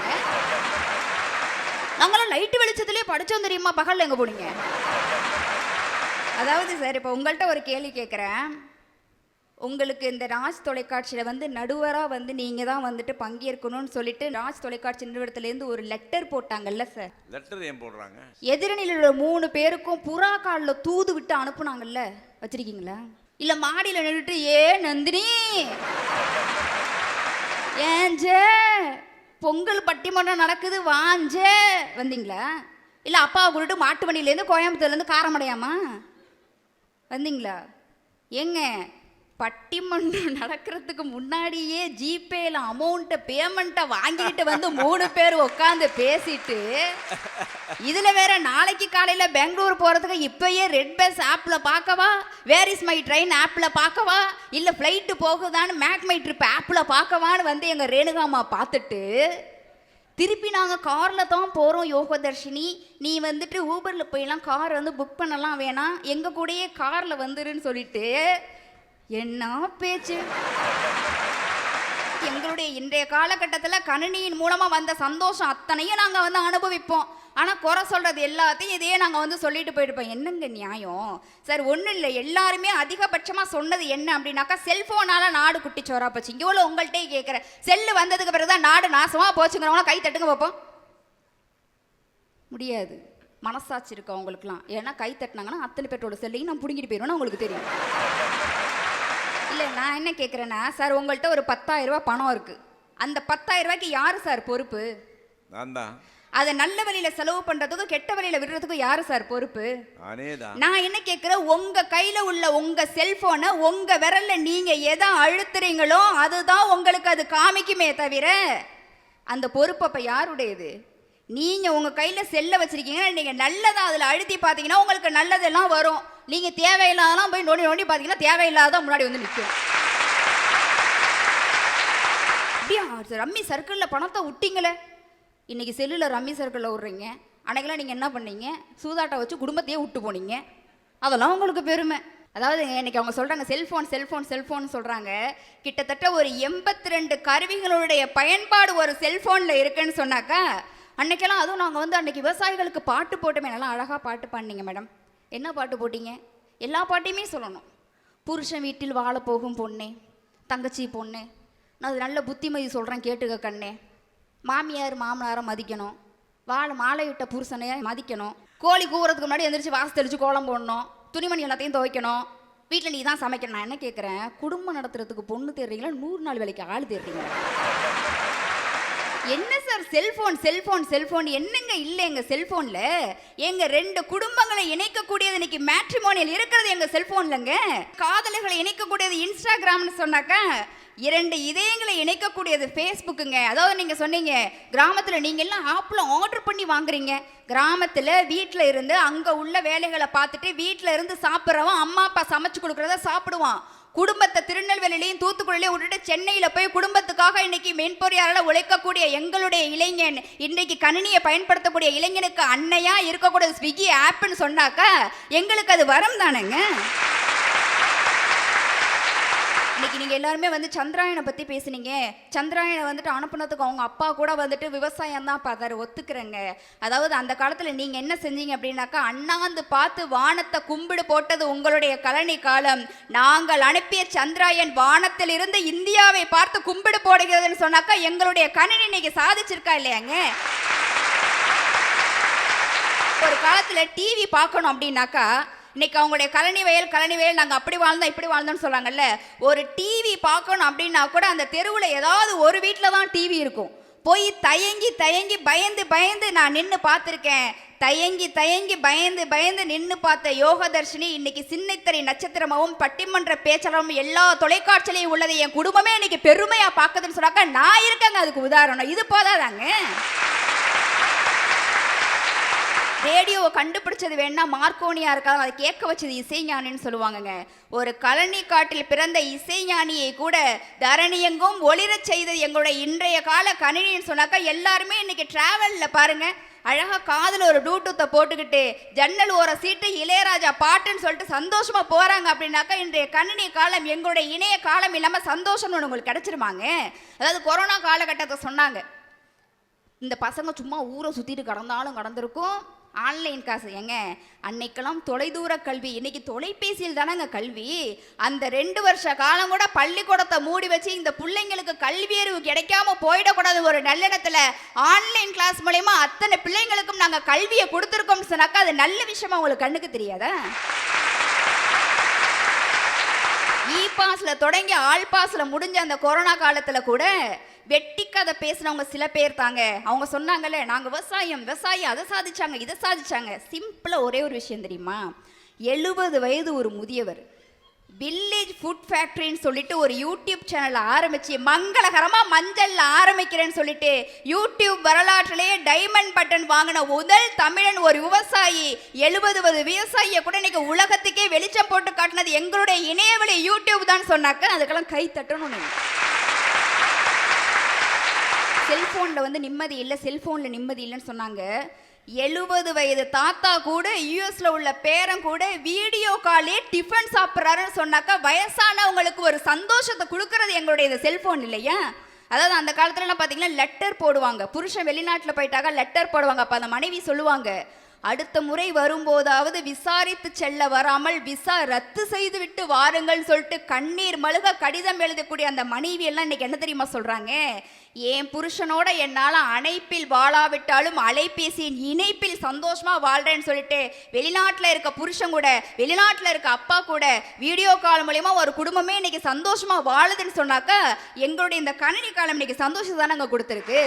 நாங்களாம் லைட்டு வெளிச்சத்துலேயே படித்தோம் தெரியுமா? பகலில் எங்கே போனீங்க? அதாவது சார், இப்போ உங்கள்கிட்ட ஒரு கேள்வி கேட்குறேன். உங்களுக்கு இந்த ராஜ் தொலைக்காட்சியில் வந்து நடுவராக வந்து நீங்கள் தான் வந்துட்டு பங்கேற்கணும்னு சொல்லிட்டு ராஜ் தொலைக்காட்சி நிறுவனத்துலேருந்து ஒரு லெட்டர் போட்டாங்கல்ல சார்? லெட்டர் ஏன் போடுறாங்க? எதிரணியில் உள்ள 3 பேருக்கும் புறா காலில் தூது விட்டு அனுப்புனாங்கல்ல, வச்சிருக்கீங்களா? இல்லை மாடியில் நின்றுட்டு ஏ நந்தினி ஏஞ்சே பொங்கல் பட்டிமன்றம் நடக்குது வாஞ்சே வந்தீங்களா? இல்லை அப்பாவை கூட்டிட்டு மாட்டு வண்டியிலேருந்து கோயம்புத்தூர்லேருந்து காரமடையாமா வந்தீங்களா? ஏங்க, பட்டிமன்றம் நடக்கிறதுக்கு முன்னாடியே ஜிபேல அமௌண்ட்டை பேமெண்ட்டை வாங்கிட்டு வந்து 3 பேர் உட்காந்து பேசிட்டு, இதில் வேற நாளைக்கு காலையில் பெங்களூர் போகிறதுக்கு இப்பயே ரெட் பஸ் ஆப்பில் பார்க்கவா, வேர் இஸ் மை ட்ரெயின் ஆப்பில் பார்க்கவா, இல்லை ஃப்ளைட்டு போகுதான்னு மேக் மை ட்ரிப் ஆப்பில் பார்க்கவான்னு வந்து எங்கள் ரேணுகாமா பார்த்துட்டு, திருப்பி நாங்கள் காரில் தான் போகிறோம் யோகதர்ஷினி, நீ வந்துட்டு ஊபரில் போயெல்லாம் கார் வந்து புக் பண்ணலாம் வேணாம், எங்கள் கூடயே காரில் வந்துருன்னு சொல்லிட்டு என்ன பேச்சு! எங்களுடைய இன்றைய காலகட்டத்தில் கணினியின் மூலமாக வந்த சந்தோஷம் அத்தனையும் நாங்கள் வந்து அனுபவிப்போம். ஆனால் குறை சொல்கிறது எல்லாத்தையும் இதையே நாங்கள் வந்து சொல்லிட்டு போயிருப்போம். என்னங்க நியாயம் சார்? ஒன்றும் இல்லை, எல்லாருமே அதிகபட்சமாக சொன்னது என்ன அப்படின்னாக்கா, செல்ஃபோனால் நாடு குட்டிச்சோரா போச்சு. இங்கே உள்ள உங்கள்கிட்டே கேட்குறேன், செல்லு வந்ததுக்கு பிறகு தான் நாடு நாசமாக போச்சுங்கிறவங்களாம் கை தட்டுங்க பார்ப்போம். முடியாது, மனசாட்சி இருக்கு அவங்களுக்குலாம். ஏன்னா கை தட்டினாங்கன்னா அத்தனை பேரோட செல்லையும் நான் பிடிங்கிட்டு போயிடுவேன்னு உங்களுக்கு தெரியும். இல்லை, நான் என்ன கேட்குறேன்னா சார், உங்கள்கிட்ட ஒரு 10,000 ரூபாய் பணம் இருக்குது. அந்த 10,000 ரூபாய்க்கு யார் சார் பொறுப்பு? நான் தான். அதை நல்ல வழியில் செலவு பண்ணுறதுக்கும் கெட்ட வழியில் விடுறதுக்கும் யார் சார் பொறுப்பு? நானேதான். நான் என்ன கேட்குறேன், உங்கள் கையில் உள்ள உங்கள் செல்ஃபோனை உங்கள் விரலில் நீங்கள் எதை அழுத்துறீங்களோ அதுதான் உங்களுக்கு அது காமிக்குமே தவிர, அந்த பொறுப்பு அப்போ யாருடையது? நீங்கள் உங்கள் கையில் செல்லை வச்சுருக்கீங்கன்னா நீங்கள் நல்லதாக அதில் அழுத்தி பார்த்தீங்கன்னா உங்களுக்கு நல்லதெல்லாம் வரும். நீங்கள் தேவையில்லாதெல்லாம் போய் நோண்டி நோண்டி பார்த்தீங்கன்னா தேவையில்லாதான் முன்னாடி வந்து நிற்கும். அப்படியா? ரம்மி சர்க்கிளில் பணத்தை விட்டீங்களே, இன்றைக்கி செல்லில் ரம்மி சர்க்கிளில் விட்றீங்க. அன்றைக்கெல்லாம் நீங்கள் என்ன பண்ணீங்க? சூதாட்டை வச்சு குடும்பத்தையே விட்டு போனீங்க. அதெல்லாம் உங்களுக்கு பெருமை. அதாவது இன்னைக்கு அவங்க சொல்கிறாங்க செல்ஃபோன் செல்ஃபோன் செல்ஃபோன் சொல்கிறாங்க. கிட்டத்தட்ட ஒரு 82 கருவிகளுடைய பயன்பாடு ஒரு செல்ஃபோனில் இருக்குன்னு சொன்னாக்கா, அன்னைக்கெல்லாம் அதுவும் நாங்கள் வந்து அன்னைக்கு விவசாயிகளுக்கு பாட்டு போட்டுமே, நல்லா அழகாக பாட்டு பாடினீங்க மேடம். என்ன பாட்டு போட்டீங்க? எல்லா பாட்டையுமே சொல்லணும். புருஷன் வீட்டில் வாழ போகும் பொண்ணே, தங்கச்சி பொண்ணு, நான் அது நல்ல புத்திமதி சொல்கிறேன் கேட்டுக்க கண்ணே. மாமியார் மாமனாரை மதிக்கணும், மாலையிட்ட புருஷனை மதிக்கணும், கோழி கூவுறதுக்கு முன்னாடி எந்திரிச்சு வாசல் தெளிச்சு கோலம் போடணும், துணிமணி எல்லாத்தையும் துவைக்கணும், வீட்டில் நீ தான் சமைக்கணும். நான் என்ன கேட்குறேன், குடும்பம் நடத்துறதுக்கு பொண்ணு தேடுறீங்களா 100 நாள் வேலைக்கு ஆள் தேடுறீங்களா? என்ன சார் செல்போன் செல்போன் செல்போன் என்னங்க இல்லைங்க செல்போன்ல? எங்க 2 குடும்பங்களை இணைக்கக்கூடியது இன்னைக்கு மேட்ரிமோனியல் இருக்கிறது எங்க செல்போன்லங்க. காதலர்களை இணைக்கக்கூடியது இன்ஸ்டாகிராம்னு சொன்னாக்கா 2 இதயங்களை இணைக்கக்கூடியது ஃபேஸ்புக்குங்க. அதாவது நீங்க சொன்னீங்க கிராமத்துல நீங்க எல்லாம் ஆப்ல ஆர்டர் பண்ணி வாங்குறீங்க. கிராமத்துல வீட்டுல இருந்து அங்க உள்ள வேலைகளை பார்த்துட்டு வீட்டுல இருந்து சாப்பிட்றவன் அம்மா அப்பா சமைச்சு கொடுக்கறத சாப்பிடுவான். குடும்பத்தை திருநெல்வேலியிலையும் தூத்துக்குடியிலையும் விட்டுட்டு சென்னையில் போய் குடும்பத்துக்காக இன்னைக்கு மென்பொறியாளர் உழைக்கக்கூடிய எங்களுடைய இளைஞன், இன்னைக்கு கணினியை பயன்படுத்தக்கூடிய இளைஞனுக்கு அன்னையா இருக்கக்கூடிய ஸ்விக்கி ஆப்னு சொன்னாக்கா எங்களுக்கு அது வரம் தானேங்க. இன்னைக்கு நீங்கள் எல்லாருமே வந்து சந்திராயனை பற்றி பேசுனீங்க. சந்திராயனை வந்துட்டு அனுப்புனதுக்கு அவங்க அப்பா கூட வந்துட்டு விவசாயம் தான் பார்த்தாரு, ஒத்துக்கிறேங்க. அதாவது அந்த காலத்தில் நீங்கள் என்ன செஞ்சீங்க அப்படின்னாக்கா, அண்ணாந்து பார்த்து வானத்தை கும்பிடு போட்டது உங்களுடைய கழனி காலம். நாங்கள் அனுப்பிய சந்திராயன் வானத்தில் இருந்து இந்தியாவை பார்த்து கும்பிடு போடுகிறதுன்னு சொன்னாக்கா எங்களுடைய கணினி இன்னைக்கு சாதிச்சிருக்கா இல்லையாங்க? ஒரு காலத்தில் டிவி பார்க்கணும் அப்படின்னாக்கா இன்னைக்கு அவங்களுடைய கழனி வயல் நாங்கள் அப்படி வாழ்ந்தோம் இப்படி வாழ்ந்தோம்னு சொல்கிறாங்கல்ல. ஒரு டிவி பார்க்கணும் அப்படின்னா கூட அந்த தெருவில் ஏதாவது ஒரு வீட்டில் தான் டிவி இருக்கும். போய் தயங்கி தயங்கி பயந்து பயந்து நான் நின்று பார்த்துருக்கேன். தயங்கி தயங்கி பயந்து பயந்து நின்று பார்த்த யோகதர்ஷினி இன்னைக்கு சின்னத்திரை நட்சத்திரமாகவும் பட்டிமன்ற பேச்சாளரும் எல்லா தொலைக்காட்சியிலையும் உள்ளது என் குடும்பமே இன்னைக்கு பெருமையாக பார்க்குதுன்னு சொன்னாக்கா நான் இருக்கேங்க அதுக்கு உதாரணம். இது போதாதாங்க. ரேடியோவை கண்டுபிடிச்சது வேணா மார்க்கோனியா இருக்காது, அதை கேட்க வச்சது இசைஞானின்னு சொல்லுவாங்கங்க. ஒரு கழனி காட்டில் பிறந்த இசைஞானியை கூட தரணியெங்கும் ஒளிரச் செய்தது எங்களுடைய இன்றைய கால கணினின்னு சொன்னாக்கா எல்லாருமே இன்னைக்கு டிராவலில் பாருங்க அழகாக காதில் ஒரு ப்ளூடூத்தை போட்டுக்கிட்டு ஜன்னல் ஓர சீட்டு இளையராஜா பாட்டுன்னு சொல்லிட்டு சந்தோஷமா போறாங்க. அப்படின்னாக்கா இன்றைய கணினி காலம் எங்களுடைய இணைய காலம் இல்லாமல் சந்தோஷம்னு உங்களுக்கு கிடைச்சிருமாங்க. அதாவது கொரோனா காலகட்டத்தை சொன்னாங்க, இந்த பசங்க சும்மா ஊரை சுற்றிட்டு கடந்திருக்கும் ஆன்லைன் கிளாஸ். ஏங்க அன்னைக்கெல்லாம் தொலைதூர கல்வி, இன்னைக்கு தொலைபேசியில் தானேங்க கல்வி. அந்த 2 வருஷ காலம் கூட பள்ளிக்கூடத்தை மூடி வச்சு இந்த பிள்ளைங்களுக்கு கல்வி அறிவு கிடைக்காம போயிடக்கூடாது ஒரு நல்லெண்ணத்தில் ஆன்லைன் கிளாஸ் மூலயமா அத்தனை பிள்ளைங்களுக்கும் நாங்கள் கல்வியை கொடுத்துருக்கோம்னு சொன்னாக்கா அது நல்ல விஷயமா உங்களுக்கு கண்ணுக்கு தெரியாதா? இ பாஸில் தொடங்கி ஆல் பாஸில் முடிஞ்ச அந்த கொரோனா காலத்தில் கூட வெட்டி கதை பேசினவங்க சில பேர் தாங்க. அவங்க சொன்னாங்கல்ல நாங்கள் விவசாயம் அதை சாதிச்சாங்க இதை சாதிச்சாங்க. சிம்பிளாக ஒரே ஒரு விஷயம் தெரியுமா, 70 வயது ஒரு முதியவர் வில்லேஜ் ஃபுட் ஃபேக்ட்ரின்னு சொல்லிட்டு ஒரு யூடியூப் சேனலை ஆரம்பிச்சு மங்களகரமாக மஞ்சளில் ஆரம்பிக்கிறேன்னு சொல்லிட்டு யூடியூப் வரலாற்றிலேயே டைமண்ட் பட்டன் வாங்கின முதல் தமிழன் ஒரு விவசாயி. 70 விவசாயியை கூட இன்னைக்கு உலகத்துக்கே வெளிச்சம் போட்டு காட்டினது எங்களுடைய இணையவழி யூடியூப் தான் சொன்னாக்க அதுக்கெல்லாம் கை தட்டணும். செல்ஃபோனில் வந்து நிம்மதி இல்லை, செல்ஃபோனில் நிம்மதி இல்லைன்னு சொன்னாங்க. 70 வயது தாத்தா கூட யூஎஸ்ல உள்ள பேரன் கூட வீடியோ காலே டிஃபன் சாப்பிட்றாருன்னு சொன்னாக்கா வயசானவங்களுக்கு ஒரு சந்தோஷத்தை கொடுக்கறது எங்களுடைய இந்த செல்ஃபோன் இல்லையா? அதாவது அந்த காலத்துலலாம் பார்த்தீங்கன்னா லெட்டர் போடுவாங்க, புருஷன் வெளிநாட்டில் போயிட்டாக்கா லெட்டர் போடுவாங்க. அப்போ அந்த மனைவி சொல்லுவாங்க, அடுத்த முறை வரும்போதாவது விசாரித்து செல்ல வராமல் விசா ரத்து செய்து விட்டு வாருங்கள் சொல்லிட்டு கண்ணீர் மழுக கடிதம் எழுதக்கூடிய அந்த மனைவி எல்லாம் இன்னைக்கு என்ன தெரியுமா சொல்றாங்க, என் புருஷனோட என்னால் அணைப்பில் வாழாவிட்டாலும் அலைபேசியின் இணைப்பில் சந்தோஷமா வாழ்றேன்னு சொல்லிட்டு வெளிநாட்டில் இருக்க புருஷன் கூட வெளிநாட்டில் இருக்க அப்பா கூட வீடியோ கால் மூலயமா ஒரு குடும்பமே இன்னைக்கு சந்தோஷமா வாழுதுன்னு சொன்னாக்கா எங்களுடைய இந்த கணினி காலம் இன்னைக்கு சந்தோஷம் தானே அங்கே கொடுத்துருக்கு.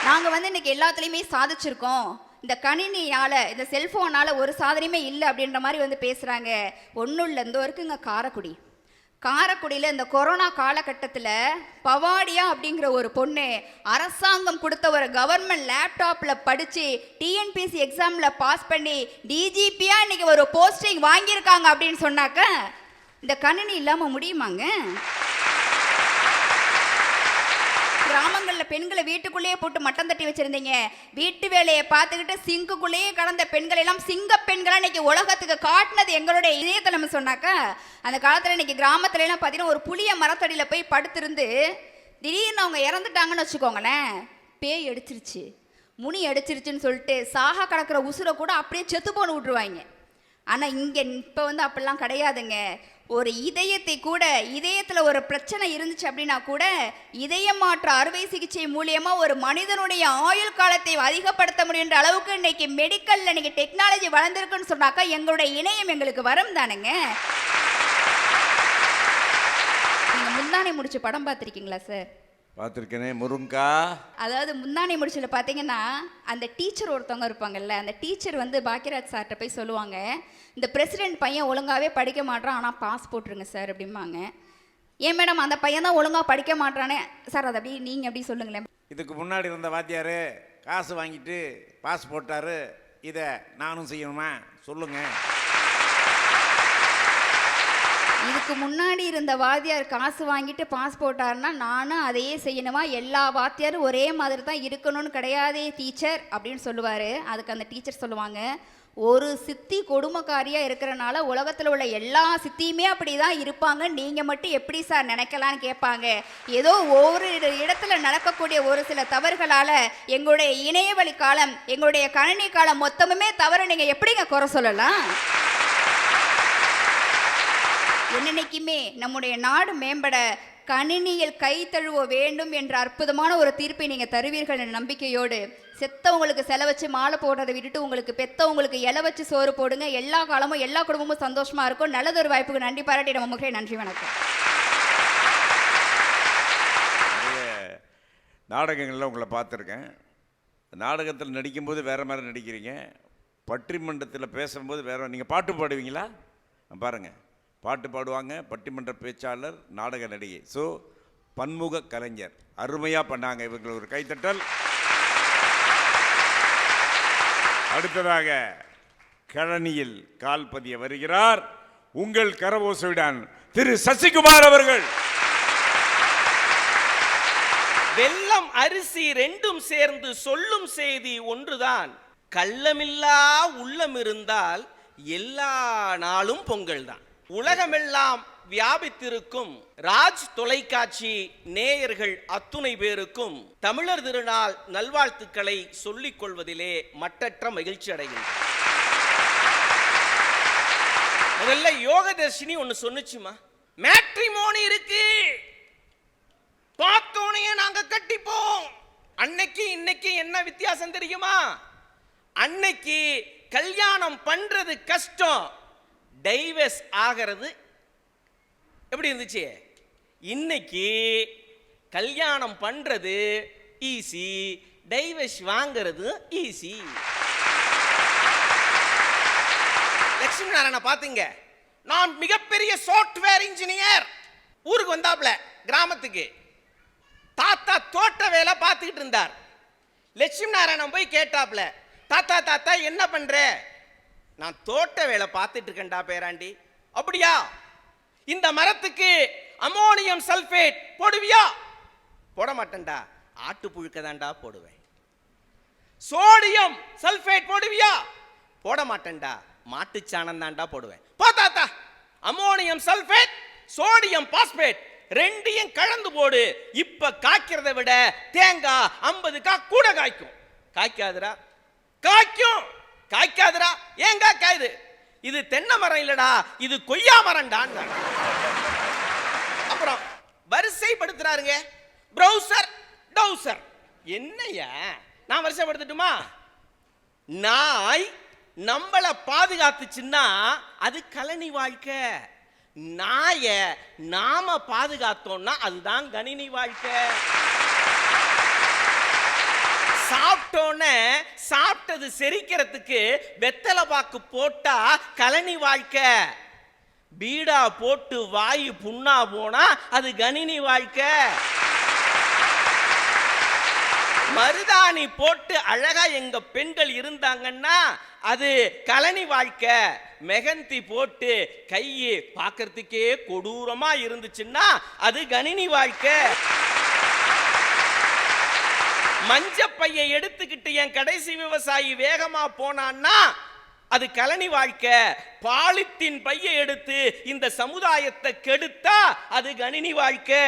நாங்கள் வந்து இன்னைக்கு எல்லாத்துலேயுமே சாதிச்சிருக்கோம். இந்த கணினியால் இந்த செல்ஃபோனால் ஒரு சாதனையுமே இல்லை அப்படின்ற மாதிரி வந்து பேசுகிறாங்க. ஒன்றும் இல்லை, இந்த இருக்குங்க காரைக்குடியில் இந்த கொரோனா காலகட்டத்தில் பவாடியா அப்படிங்கிற ஒரு பொண்ணு அரசாங்கம் கொடுத்த ஒரு கவர்மெண்ட் லேப்டாப்பில் படித்து டிஎன்பிசி எக்ஸாமில் பாஸ் பண்ணி டிஜிபியாக இன்னைக்கு ஒரு போஸ்டிங் வாங்கியிருக்காங்க அப்படின்னு சொன்னாக்க இந்த கணினி இல்லாமல் முடியுமாங்க? கிராமங்களில் பெண்களை வீட்டுக்குள்ளேயே போட்டு மட்டம் தட்டி வச்சிருந்தீங்க. வீட்டு வேலையை பார்த்துக்கிட்டு சிங்குக்குள்ளேயே கடந்த பெண்கள் எல்லாம் சிங்க பெண்களாக இன்னைக்கு உலகத்துக்கு காட்டினது எங்களுடைய இதயத்தலைமை சொன்னாக்கா அந்த காலத்தில் இன்னைக்கு கிராமத்துல எல்லாம் பார்த்தீங்கன்னா ஒரு புளிய மரத்தடியில் போய் படுத்திருந்து திடீர்னு அவங்க இறந்துட்டாங்கன்னு வச்சுக்கோங்களேன், பேய் அடிச்சிருச்சு முனி அடிச்சிருச்சுன்னு சொல்லிட்டு சாகா கிடக்கிற உசுரை கூட அப்படியே செத்து போன்னு விட்டுருவாங்க. ஆனால் இங்கே இப்போ வந்து அப்படிலாம் கிடையாதுங்க. ஒரு இதயத்தை கூட, இதயத்தில் ஒரு பிரச்சனை இருந்துச்சு அப்படின்னா கூட இதய மாற்று அறுவை சிகிச்சை மூலியமாக ஒரு மனிதனுடைய ஆயுள் காலத்தை அதிகப்படுத்த முடியுன்ற அளவுக்கு இன்னைக்கு மெடிக்கலில் இன்னைக்கு டெக்னாலஜி வளர்ந்துருக்குன்னு சொன்னாக்கா எங்களுடைய இணையம் எங்களுக்கு வரம் தானுங்க. நீங்கள் முந்தானை முடிச்சு படம் பார்த்துருக்கீங்களா சார்? பார்த்துருக்கேனே முருங்கா. அதாவது முந்தானை முடிச்சில் பார்த்தீங்கன்னா அந்த டீச்சர் ஒருத்தவங்க இருப்பாங்கல்ல, அந்த டீச்சர் வந்து பாக்கியராஜ் சார்கிட்ட போய் சொல்லுவாங்க, இந்த பிரசிடென்ட் பையன் ஒழுங்காகவே படிக்க மாட்டான், ஆனால் பாஸ் போட்டுருங்க சார் அப்படிம்பாங்க. ஏன் மேடம் அந்த பையன் தான் ஒழுங்காக படிக்க மாட்டானே சார், அதை அப்படி நீங்கள் அப்படி சொல்லுங்களேன். இதுக்கு முன்னாடி இருந்த வாத்தியார் காசு வாங்கிட்டு பாஸ் போட்டாரு, இதை நானும் செய்யணுமா சொல்லுங்க? இதுக்கு முன்னாடி இருந்த வாத்தியார் காசு வாங்கிட்டு பாஸ் போட்டாருன்னா நானும் அதையே செய்யணுமா? எல்லா வாத்தியாரும் ஒரே மாதிரி தான் இருக்கணும்னு கிடையாதே டீச்சர் அப்படின்னு சொல்லுவார். அதுக்கு அந்த டீச்சர் சொல்லுவாங்க, ஒரு சித்தி கொடுமைக்காரியாக இருக்கிறனால உலகத்தில் உள்ள எல்லா சித்தியுமே அப்படி தான் இருப்பாங்க, நீங்கள் மட்டும் எப்படி சார் நினைக்கலான்னு கேட்பாங்க. ஏதோ ஒவ்வொரு இடத்துல நடக்கக்கூடிய ஒரு சில தவறுகளால் எங்களுடைய இணையவழி காலம், எங்களுடைய கணினி காலம் மொத்தமுமே தவறு, நீங்கள் எப்படிங்க குறை சொல்லலாம்? என்னைக்குமே நம்முடைய நாடு மேம்பட கணினியில் கை தழுவ வேண்டும் என்ற அற்புதமான ஒரு தீர்ப்பை நீங்கள் தருவீர்கள் என்ற நம்பிக்கையோடு, செத்தவங்களுக்கு செலவச்சு மாலை போடுறதை விட்டுட்டு உங்களுக்கு பெத்தவங்களுக்கு இலை வச்சு சோறு போடுங்க. எல்லா காலமும் எல்லா குடும்பமும் சந்தோஷமா இருக்கும். நல்லதொரு வாய்ப்புக்கு நன்றி பாராட்டி நம்ம முகே நன்றி, வணக்கம். நாடகங்களில் உங்களை பார்த்துருக்கேன். நாடகத்தில் நடிக்கும்போது வேறு மாதிரி நடிக்கிறீங்க, பட்டிமன்றத்தில் பேசும்போது வேறு. நீங்கள் பாட்டு பாடுவீங்களா? பாருங்கள், பாட்டு பாடுவாங்க, பட்டிமன்ற பேச்சாளர், நாடக நடிகை. ஸோ பன்முக கலைஞர், அருமையாக பண்ணாங்க. இவங்க ஒரு கைத்தட்டல். அடுத்ததாக கழனியில் கால் பதிய வருகிறார் உங்கள் கரவோசையுடன் திரு சசிகுமார் அவர்கள். வெல்லம் அரிசி ரெண்டும் சேர்ந்து சொல்லும் செய்தி ஒன்றுதான், கள்ளமில்லா உள்ளம் இருந்தால் எல்லா நாளும் பொங்கல் தான். உலகமெல்லாம் வியாபித்திருக்கும் ராஜ் தொலைக்காட்சி நேயர்கள் அத்துணை பேருக்கும் தமிழர் திருநாள் நல்வாழ்த்துக்களை சொல்லிக் கொள்வதிலே மட்டற்ற மகிழ்ச்சி அடைகிறேன். முதல்ல யோகதர்ஷினி ஒன்னு சொன்னுச்சுமா, மேட்ரிமோனி இருக்கு, பார்த்தோனே நாங்க கட்டிப்போம். அன்னைக்கு இன்னைக்கு என்ன வித்தியாசம் தெரியுமா? அன்னைக்கு கல்யாணம் பண்றது கஷ்டம், டைவர்ஸ் ஆகிறது எப்படி இருந்துச்சு? இன்னைக்கு கல்யாணம் பண்றது ஈஸி, டைவர்ஸ் வாங்கிறது ஈஸி. லட்சுமி நாராயண பாத்தீங்க, நான் மிகப்பெரிய சாஃப்ட்வேர் இன்ஜினியர். ஊருக்கு வந்தாப்ல கிராமத்துக்கு, தாத்தா தோட்ட வேலை பார்த்துக்கிட்டு இருந்தார். லட்சுமி நாராயணன் போய் கேட்டாப்ல, தாத்தா தாத்தா என்ன பண்ற? நான் தோட்ட வேலை பார்த்துட்டு இருக்கேன்டா பேராண்டி. அப்படியா? இந்த மரத்துக்கு அமோனியம் சல்பேட் போடுவியா? போட மாட்டேன்டா, ஆட்டு புழுக்க தான்டா போடுவேன். சோடியம் சல்பேட் போடுவியா? போட மாட்டேன்டா, மாட்டுச்சாணம் தான்டா போடுவேன். பார்த்தாத்தா, அமோனியம் சல்பேட் சோடியம் பாஸ்பேட் ரெண்டையும் கலந்து போடு, இப்ப காய்க்கிறத விட தேங்காய் 50 காய் கூட காய்க்கும். காய்க்காதுரா? காய்க்கும். காய்க்காதுரா? ஏன் காய்க்காது? இது தென்னை மரம் இல்லடா, இது கொய்யா மரம்டா. அப்புறம் வரிசைப்படுத்துறாருங்க, ப்ரௌசர் டவுசர். என்னையா நான் வரிசைப்படுத்தட்டுமா? நாய் நம்மள பாதுகாத்துச்சுன்னா அது கழனி வாழ்க்கை, நாய நாம பாதுகாத்தோம்னா அதுதான் கணினி வாழ்க்கை. சாப்பிட்டோன்னு சாப்பிட்டது செரிக்கிறதுக்கு வெத்தலை பாக்கு போட்டா கழனி வாழ்க்கை, பீடா போட்டு வாயு புண்ணா போனா அது கணினி வாழ்க்கை. மருதாணி போட்டு அழகா எங்க பெண்கள் இருந்தாங்கன்னா அது கழனி வாழ்க்கை. மெகந்தி போட்டு கையை பார்க்கறதுக்கே கொடூரமா இருந்துச்சுன்னா அது கணினி வாழ்க்கை. மஞ்ச பையை எடுத்துக்கிட்டு என் கடைசி விவசாயி வேகமா போனான்னா அது கழனி வாழ்க்கை. பாலித்தீன் பையை எடுத்து இந்த சமுதாயத்தை கெடுத்தா அது கணினி வாழ்க்கை.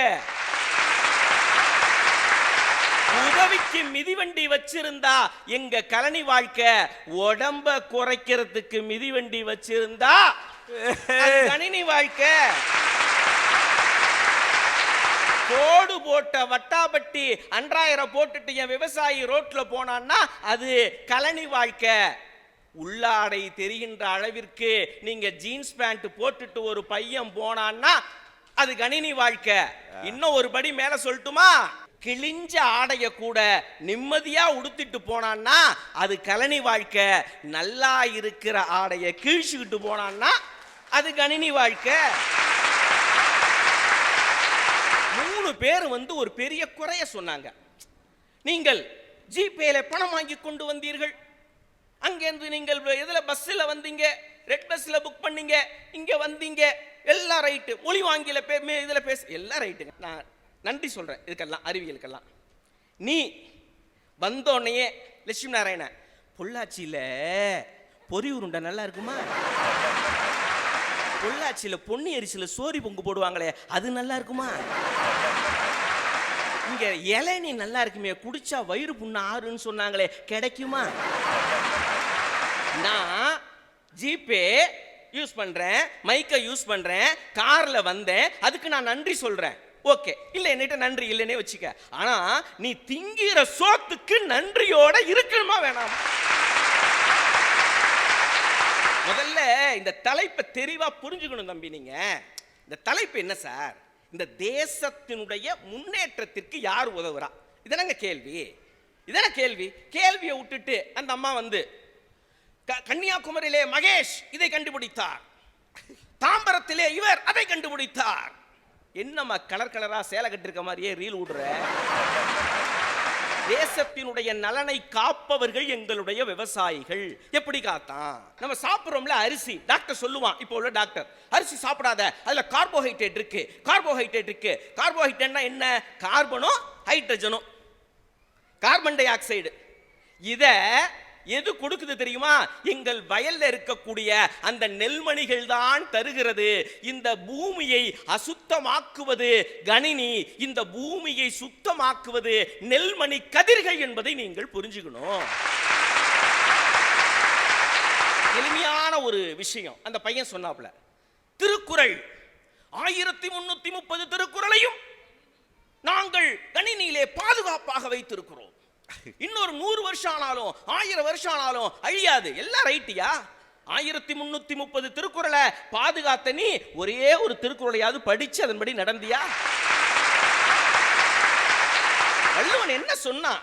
குளவிக்கு மிதிவண்டி வச்சிருந்தா எங்க கழனி வாழ்க்கை, உடம்ப குறைக்கிறதுக்கு மிதிவண்டி வச்சிருந்தா அது கணினி வாழ்க்கை. கோடு போட்ட வட்டாபட்டி அன்றாயிரம் போட்டுட்டு என் விவசாயி ரோட்ல போனான்னா அது கழனி வாழ்க்கை. உள்ளாடை தெரிகின்ற அளவிற்கு நீங்க ஜீன்ஸ் பேண்ட் போட்டுட்டு ஒரு பையன் போனான்னா அது கணினி வாழ்க்கை. இன்னும் ஒரு படி மேல சொல்லட்டுமா, கிழிஞ்ச ஆடைய கூட நிம்மதியா உடுத்திட்டு போனான்னா அது கழனி வாழ்க்கை. நல்லா இருக்கிற ஆடைய கிழிச்சுக்கிட்டு போனான்னா அது கணினி வாழ்க்கை. 3 பேர் வந்து ஒரு பெரிய குறைய சொன்னாங்க. நீங்கள் ஜிபேல பணம் வாங்கி கொண்டு வந்தீர்கள், அங்கிருந்து நீங்கள் எதுல பஸ்ல வந்தீங்க, ரெட் பஸ்ல புக் பண்ணீங்க, இங்க வந்தீங்க, எல்லாம் ரைட்டு. மொழி வாங்கில இதுல பேச எல்லாம் ரைட்டுங்க. நான் நன்றி சொல்றேன் இதுக்கெல்லாம், அறிவியலுக்கெல்லாம். நீ வந்தோடனே லட்சுமி நாராயண, பொள்ளாச்சியில பொரி உருண்டை நல்லா இருக்குமா, பொள்ளாச்சியில பொன்னி அரிசியில சோரி பொங்கு போடுவாங்களே அது நல்லா இருக்குமா, இங்க இளநீ நல்லா இருக்குமே குடிச்சா வயிறு புண்ணு ஆறுன்னு சொன்னாங்களே கிடைக்குமா. நான் ஜிபே யூஸ் பண்றேன், மைக்கை யூஸ் பண்றேன், கார்ல வந்தேன், அதுக்கு நான் நன்றி சொல்றேன். ஓகே, இல்ல என்கிட்ட நன்றி இல்லைன்னே வச்சுக்க. ஆனா நீ திங்கிற சோத்துக்கு நன்றியோட இருக்கணுமா வேணாம்? முதல்ல இந்த தலைப்பை தெளிவா புரிஞ்சுக்கணும் தம்பி. நீங்க இந்த தலைப்பு என்ன சார், இந்த தேசத்தினுடைய முன்னேற்றத்திற்கு யார் உதவுறா, இதனங்க கேள்வி. இதன கேள்வி. கேள்வியை விட்டுட்டு அந்த அம்மா வந்து கன்னியாகுமரியிலே மகேஷ் இதை கண்டுபிடித்தார், தாம்பரத்திலே இவர் அதை கண்டுபிடித்தார். என்னம்மா கலர் கலரா சேலை கட்டிருக்க மாதிரியே ரீல் விடுற? தேசத்தினுடைய நலனை காப்பவர்கள் எங்களுடைய விவசாயிகள். எப்படி காத்தான்? நம்ம சாப்பிடுறோம்ல அரிசி, டாக்டர் சொல்லுவான், இப்போ உள்ள டாக்டர், அரிசி சாப்பிடாத, அதுல கார்போஹைட்ரேட் இருக்கு, கார்போஹைட்ரேட் இருக்கு. கார்போஹைட்ரேட்னா என்ன? கார்பனும் ஹைட்ரஜனும், கார்பன் டை ஆக்சைடு. இத எது கொடுக்குது தெரியுமா? எங்கள் வயல்ல இருக்கக்கூடிய அந்த நெல்மணிகள் தான் தருகிறது. இந்த பூமியை அசுத்தமாக்குவது கணினி, இந்த பூமியை சுத்தமாக்குவது நெல்மணி கதிர்கள் என்பதை நீங்கள் புரிஞ்சுக்கணும். எளிமையான ஒரு விஷயம் அந்த பையன் சொன்னாப்ல. திருக்குறள் 1330 திருக்குறளையும் நாங்கள் கணினியிலே பாதுகாப்பாக வைத்திருக்கிறோம். இன்னொரு 100 வருஷம் ஆனாலும் 1000 வருஷம் ஆனாலும் அழியாது. எல்லாம் ரைட்டியா? 1330 திருக்குறளை பாதுகாத்த நீ ஒரே ஒரு திருக்குறளையாவது படிச்சு அதன்படி நடந்தியா? வள்ளுவன் என்ன சொன்னா?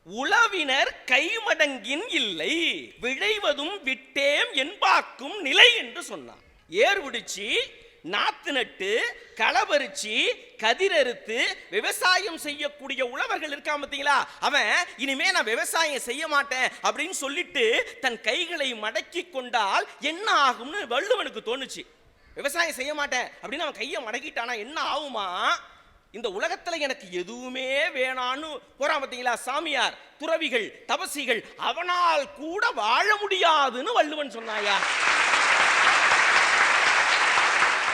உளவினர் கைமடங்கின் இல்லை, விளைவதும் விட்டேம் என்பாக்கும் நிலை என்று சொன்னான். ஏர் பிடிச்சி நாத்து நட்டு களபறிச்சு கதிரறுத்து விவசாயம் செய்யக்கூடிய உழவர்கள் இருக்காம பார்த்தீங்களா, அவன் இனிமே நான் விவசாயம் செய்ய மாட்டேன் அப்படின்னு சொல்லிட்டு தன் கைகளை மடக்கி கொண்டால் என்ன ஆகும்னு வள்ளுவனுக்கு தோணுச்சு. விவசாயம் செய்ய மாட்டேன் அப்படின்னு அவன் கையை மடக்கிட்டானா என்ன ஆகுமா? இந்த உலகத்துல எனக்கு எதுவுமே வேணான்னு போறான் பார்த்தீங்களா சாமியார், துறவிகள், தபசிகள், அவனால் கூட வாழ முடியாதுன்னு வள்ளுவன் சொன்னாயா?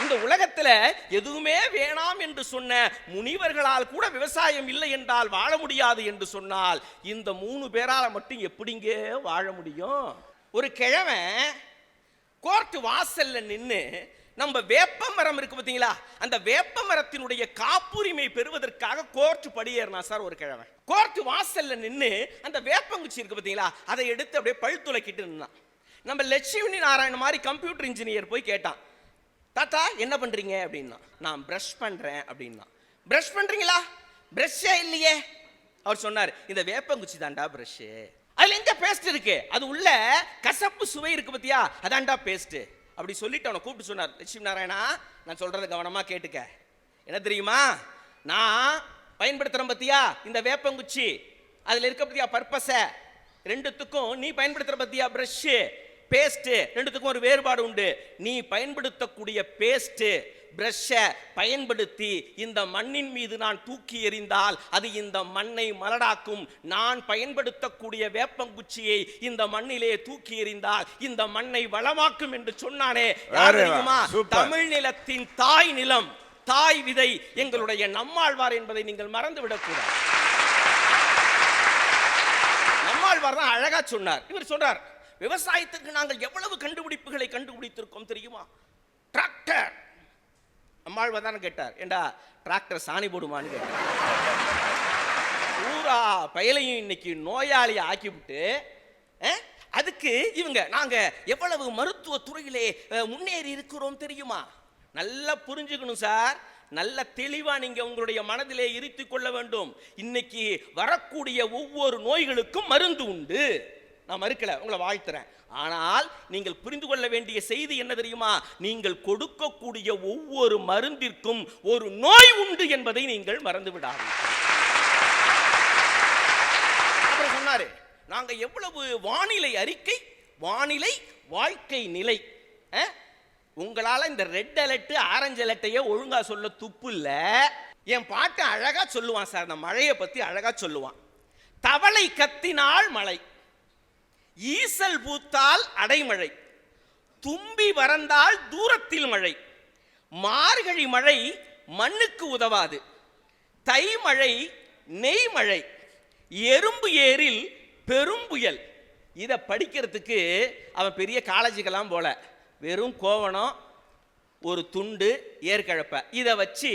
இந்த உலகத்துல எதுவுமே வேணாம் என்று சொன்ன முனிவர்களால் கூட விவசாயம் இல்லை என்றால் வாழ முடியாது என்று சொன்னால் இந்த 3 பேரால மட்டும் எப்படிங்க வாழ முடியும்? ஒரு கிழவன் கோர்ட் வாசல்ல நின்னு நம்ம வேப்ப மரம் இருக்கு பார்த்தீங்களா, அந்த வேப்ப மரத்தினுடைய காப்புரிமை பெறுவதற்காக கோர்ட் படியேறினா சார் ஒரு கிழவன். கோர்ட் வாசல்ல நின்னு அந்த வேப்பங்குச்சி இருக்கு பார்த்தீங்களா, அதை எடுத்து அப்படியே பல் துளைக்கிட்டு நின்னான். நம்ம லட்சுமி நாராயண மாதிரி கம்ப்யூட்டர் இன்ஜினியர் போய் கேட்டான், தாத்தா என்ன பண்றீங்க அப்படின்னா. நான் பிரஷ் பண்றேன் அப்படின்னா. பிரஷ் பண்றீங்களா? பிரஷ்ஷே இல்லையே. அவர் சொன்னார், இந்த வேப்பங்குச்சி தாண்டா பிரஷ், அதுல எங்க பேஸ்ட் இருக்கு, அது உள்ள கசப்பு சுவை இருக்கு பத்தியா, அதான்டா பேஸ்ட் அப்படி சொல்லிட்டு அவனை கூப்பிட்டு சொன்னார், லட்சுமி நாராயணா நான் சொல்றதை கவனமா கேட்டுக்க. என்ன தெரியுமா, நான் பயன்படுத்துறேன் பத்தியா இந்த வேப்பங்குச்சி, அதுல இருக்க பத்தியா பர்பஸ, ரெண்டுத்துக்கும் நீ பயன்படுத்துற பத்தியா பிரஷ் பேஸ்ட், ரெண்டுத்துக்கும் ஒரு வேறுபாடு உண்டு. நீ பயன்படுத்தக்கூடிய பேஸ்ட் பிரஷ்ஷை பயன்படுத்தி இந்த மண்ணின் மீது நான் தூக்கி எறிந்தால் அது இந்த மண்ணை மலடாக்கும். நான் பயன்படுத்தக்கூடிய வேப்பங்குச்சியை இந்த மண்ணிலே தூக்கி எறிந்தால் இந்த மண்ணை வளமாக்கும் என்று சொன்னானே தெரியுமா? தமிழ் நிலத்தின் தாய் நிலம், தாய் விதை எங்களுடைய நம்மாழ்வார் என்பதை நீங்கள் மறந்து விடக்கூடாது. நம்மாழ்வார் தான் அழகா சொன்னார். இவர் சொல்றார், விவசாயத்துக்கு நாங்கள் எவ்வளவு கண்டுபிடிப்புகளை கண்டுபிடித்திருக்கோம் தெரியுமா? டிராக்டர். நம்மாழ்வார் தானே கேட்டார், ஏண்டா டிராக்டர் சாணி போடுமான்னு கேட்டார். பூரா பயலையும் இன்னைக்கு நோயாளி ஆக்கிவிட்டு அதுக்கு இவங்க நாங்க எவ்வளவு மருத்துவ துறையிலே முன்னேறி இருக்கிறோம் தெரியுமா? நல்லா புரிஞ்சுக்கணும் சார், நல்ல தெளிவா நீங்க உங்களுடைய மனதிலே இருத்திக் கொள்ள வேண்டும். இன்னைக்கு வரக்கூடிய ஒவ்வொரு நோய்களுக்கும் மருந்து உண்டு. நான் மறுக்கல, உங்களை வாழ்த்துறேன். ஆனால் நீங்கள் புரிந்து கொள்ள வேண்டிய செய்தி என்ன தெரியுமா? நீங்கள் கொடுக்கக்கூடிய ஒவ்வொரு மருந்திற்கும் ஒரு நோய் உண்டு என்பதை நீங்கள் மறந்து விடாதீர்கள். அப்புறம் சொன்னாரு, நாங்க எவ்வளவு வானிலை அறிக்கை, வானிலை வாழ்க்கை நிலை. உங்களால இந்த ரெட் அலர்ட் ஆரஞ்சு அலர்ட்டையே ஒழுங்கா சொல்ல துப்பு இல்ல. என் பாட்டு அழகா சொல்லுவான் சார், அந்த மழையை பத்தி அழகா சொல்லுவான். தவளை கத்தினால் மழை, ஈசல் பூத்தால் அடைமழை, தும்பி வரந்தால் தூரத்தில் மழை, மார்கழி மழை மண்ணுக்கு உதவாது, தை மழை நெய் மழை, எறும்பு ஏரில் பெரும் புயல். இதை படிக்கிறதுக்கு அவன் பெரிய காலேஜுக்கெல்லாம் போல, வெறும் கோவணம், ஒரு துண்டு, ஏற்கழப்ப, இதை வச்சு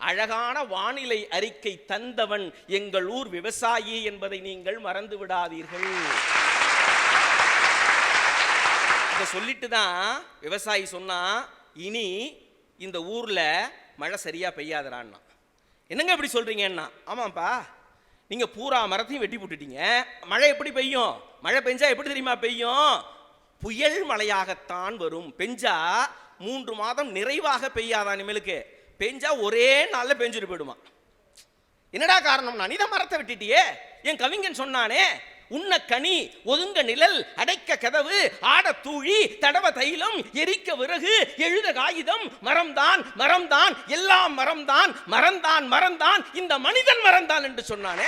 அழகான வானிலை அறிக்கை தந்தவன் எங்கள் ஊர் விவசாயி என்பதை நீங்கள் மறந்து விடாதீர்கள். இதை சொல்லிட்டு தான் விவசாயி சொன்னா, இனி இந்த ஊர்ல மழை சரியா பெய்யாதரான்னா. என்னங்க இப்படி சொல்றீங்கன்னா? ஆமாப்பா, நீங்க பூரா மரத்தையும் வெட்டி போட்டுட்டீங்க. மழை எப்படி பெய்யும்? மழை பெஞ்சா எப்படி தெரியுமா பெய்யும்? புயல் மழையாகத்தான் வரும். பெஞ்சா 3 மாதம் நிறைவாக பெய்யாதான். இனிமேலுக்கு பெஞ்சா ஒரே நாள்ல பெஞ்சுட்டு போயிடுமா. என்னடா காரணம்னா, நீ தான் மரத்தை வெட்டிட்டியே. என் கவிஞன் சொன்னானே, உண்ண கனி ஒதுங்க நிழல் அடைக்க கதவு ஆட தூழி தடவ தைலம் எரிக்க விறகு எழுத காகிதம் மரம்தான் மரம்தான் எல்லாம் மரம்தான் மரம்தான் மரம்தான் இந்த மனிதன் மரம்தான் என்று சொன்னானே.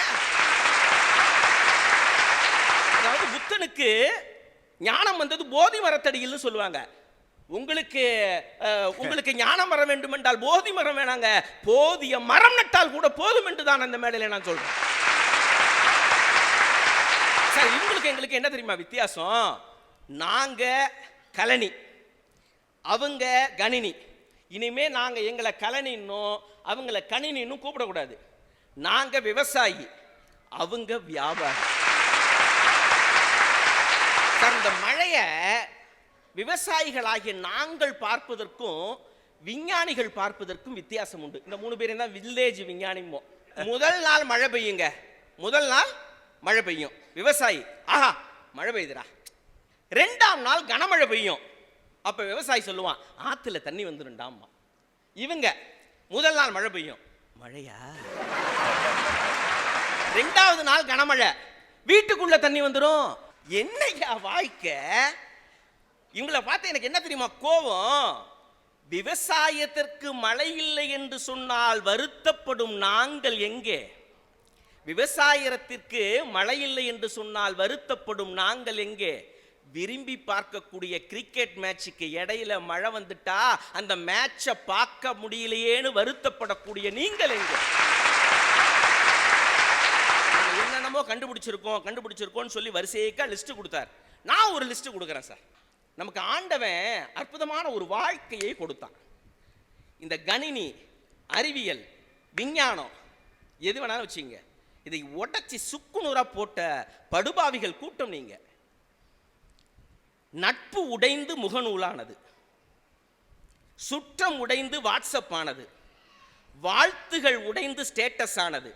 அதாவது புத்தனுக்கு ஞானம் வந்தது போதி மரத்தடியில் சொல்லுவாங்க. உங்களுக்கு ஞானம் வர வேண்டும் என்றால் போதி மரம் வேணாங்க, போதிய மரம் நட்டால் கூட போதும் என்று தான் அந்த மேடையில நான் சொல்றேன். சார், இவங்களுக்கு எங்களுக்கு என்ன தெரியுமா வித்தியாசம்? நாங்க கலனி, அவங்க கணினி. இனிமே நாங்க எங்களை கலனின்னும் அவங்கள கணினின்னும் கூப்பிடக்கூடாது. நாங்க விவசாயி, அவங்க வியாபாரி. சார், இந்த மழையை விவசாயிகளாகிய நாங்கள் பார்ப்பதற்கும் விஞ்ஞானிகள் பார்ப்பதற்கும் வித்தியாசம் உண்டு. இந்த 3 பேரும் தான் வில்லேஜ் விஞ்ஞானிமோ. முதல் நாள் மழை பெய்யுங்க, முதல் நாள் மழை பெய்யும். விவசாயி, ஆஹா மழை பெய்யுதுடா. 2ஆம் நாள் கனமழை பெய்யும். அப்ப விவசாயி சொல்லுவான், ஆத்துல தண்ணி வந்துருண்டாமா. இவங்க முதல் நாள் மழை பெய்யும், மழையா? 2வது நாள் கனமழை, வீட்டுக்குள்ள தண்ணி வந்துடும். என்னையா வாழ்க்கை? இவங்களை பார்த்து எனக்கு என்ன தெரியுமா கோபம்? விவசாயத்திற்கு மழை இல்லை என்று சொன்னால் வருத்தப்படும் நாங்கள் எங்கே? விவசாயத்திற்கு மழை இல்லை என்று சொன்னால் வருத்தப்படும் நாங்கள் எங்கே? விரும்பி பார்க்கக்கூடிய கிரிக்கெட் மேட்சுக்கு இடையில மழை வந்துட்டா அந்த மேட்சை பார்க்க முடியலையேன்னு வருத்தப்படக்கூடிய நீங்கள் எங்கே? என்னென்னமோ கண்டுபிடிச்சிருக்கோம்னு சொல்லி வரிசையக்கா லிஸ்ட் கொடுத்தார். நான் ஒரு லிஸ்ட் கொடுக்குறேன் சார். நமக்கு ஆண்டவன் அற்புதமான ஒரு வாழ்க்கையை கொடுத்தான். இந்த கணினி, அறிவியல், விஞ்ஞானம் எது வேணாலும் வச்சுங்க, இதை உடைச்சி சுக்குநூறா போட்ட படுபாவிகள் கூட்டம் நீங்க. நட்பு உடைந்து முகநூலானது, சுற்றம் உடைந்து வாட்ஸ்அப் ஆனது, வாழ்த்துகள் உடைந்து ஸ்டேட்டஸ் ஆனது,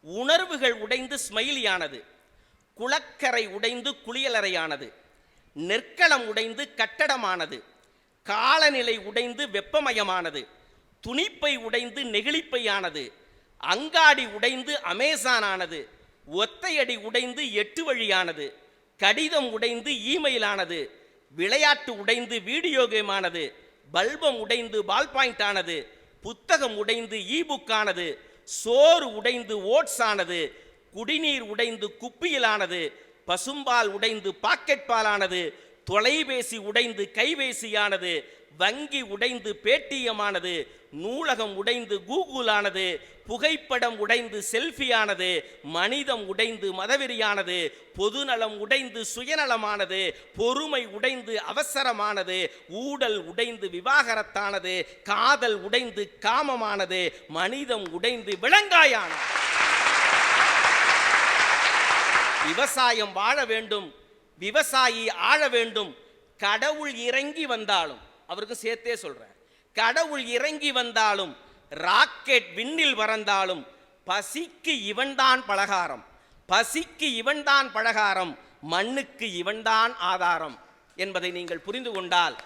உணர்வுகள் உடைந்து ஸ்மைலியானது, குளக்கரை உடைந்து குளியலறையானது, நெற்களம் உடைந்து கட்டடமானது, காலநிலை உடைந்து வெப்பமயமானது, துணிப்பை உடைந்து நெகிழிப்பையானது, அங்காடி உடைந்து அமேசான் ஆனது, ஒத்தையடி உடைந்து 8 வழியானது, கடிதம் உடைந்து இமெயில் ஆனது, விளையாட்டு உடைந்து வீடியோ கேம் ஆனது, பல்பம் உடைந்து பால் பாயிண்ட் ஆனது, புத்தகம் உடைந்து இபுக் ஆனது, சோறு உடைந்து ஓட்ஸ் ஆனது, குடிநீர் உடைந்து குப்பியிலானது, பசும்பால் உடைந்து பாக்கெட் பாலானது, தொலைபேசி உடைந்து கைபேசியானது, வங்கி உடைந்து பேடிஎம்மானது, நூலகம் உடைந்து கூகுளானது, புகைப்படம் உடைந்து செல்ஃபியானது, மனிதம் உடைந்து மதவெறியானது, பொதுநலம் உடைந்து சுயநலமானது, பொறுமை உடைந்து அவசரமானது, ஊடல் உடைந்து விவாகரத்தானது, காதல் உடைந்து காமமானது, மனிதம் உடைந்து விலங்காயானது. விவசாயம் வாழ வேண்டும், விவசாயி ஆழ வேண்டும். கடவுள் இறங்கி வந்தாலும், அவருக்கு சேர்த்தே சொல்றேன், கடவுள் இறங்கி வந்தாலும், ராக்கெட் விண்ணில் பறந்தாலும், பசிக்கு இவன்தான் பலகாரம், பசிக்கு இவன்தான் பலகாரம், மண்ணுக்கு இவன்தான் ஆதாரம் என்பதை நீங்கள் புரிந்து கொண்டால்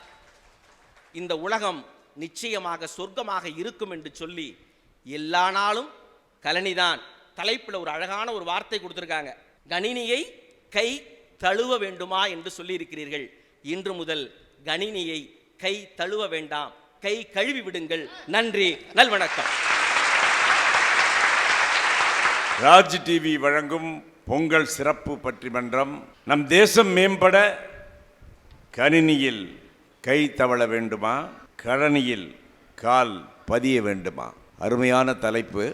இந்த உலகம் நிச்சயமாக சொர்க்கமாக இருக்கும் என்று சொல்லி, எல்லா நாளும் கலனிதான் தலைப்பில் ஒரு அழகான ஒரு வார்த்தை கொடுத்திருக்காங்க. கணினியை கை தழுவ வேண்டுமா என்று சொல்லி இருக்கிறீர்கள். இன்று முதல் கணினியை கை தழுவ வேண்டாம், கை கழுவி விடுங்கள். நன்றி, நல்வணக்கம். ராஜ் டிவி வழங்கும் பொங்கல் சிறப்பு பட்டிமன்றம். நம் தேசம் மேம்பட கணினியில் கை தவழ வேண்டுமா, கழனியில் கால் பதிய வேண்டுமா? அருமையான தலைப்பு.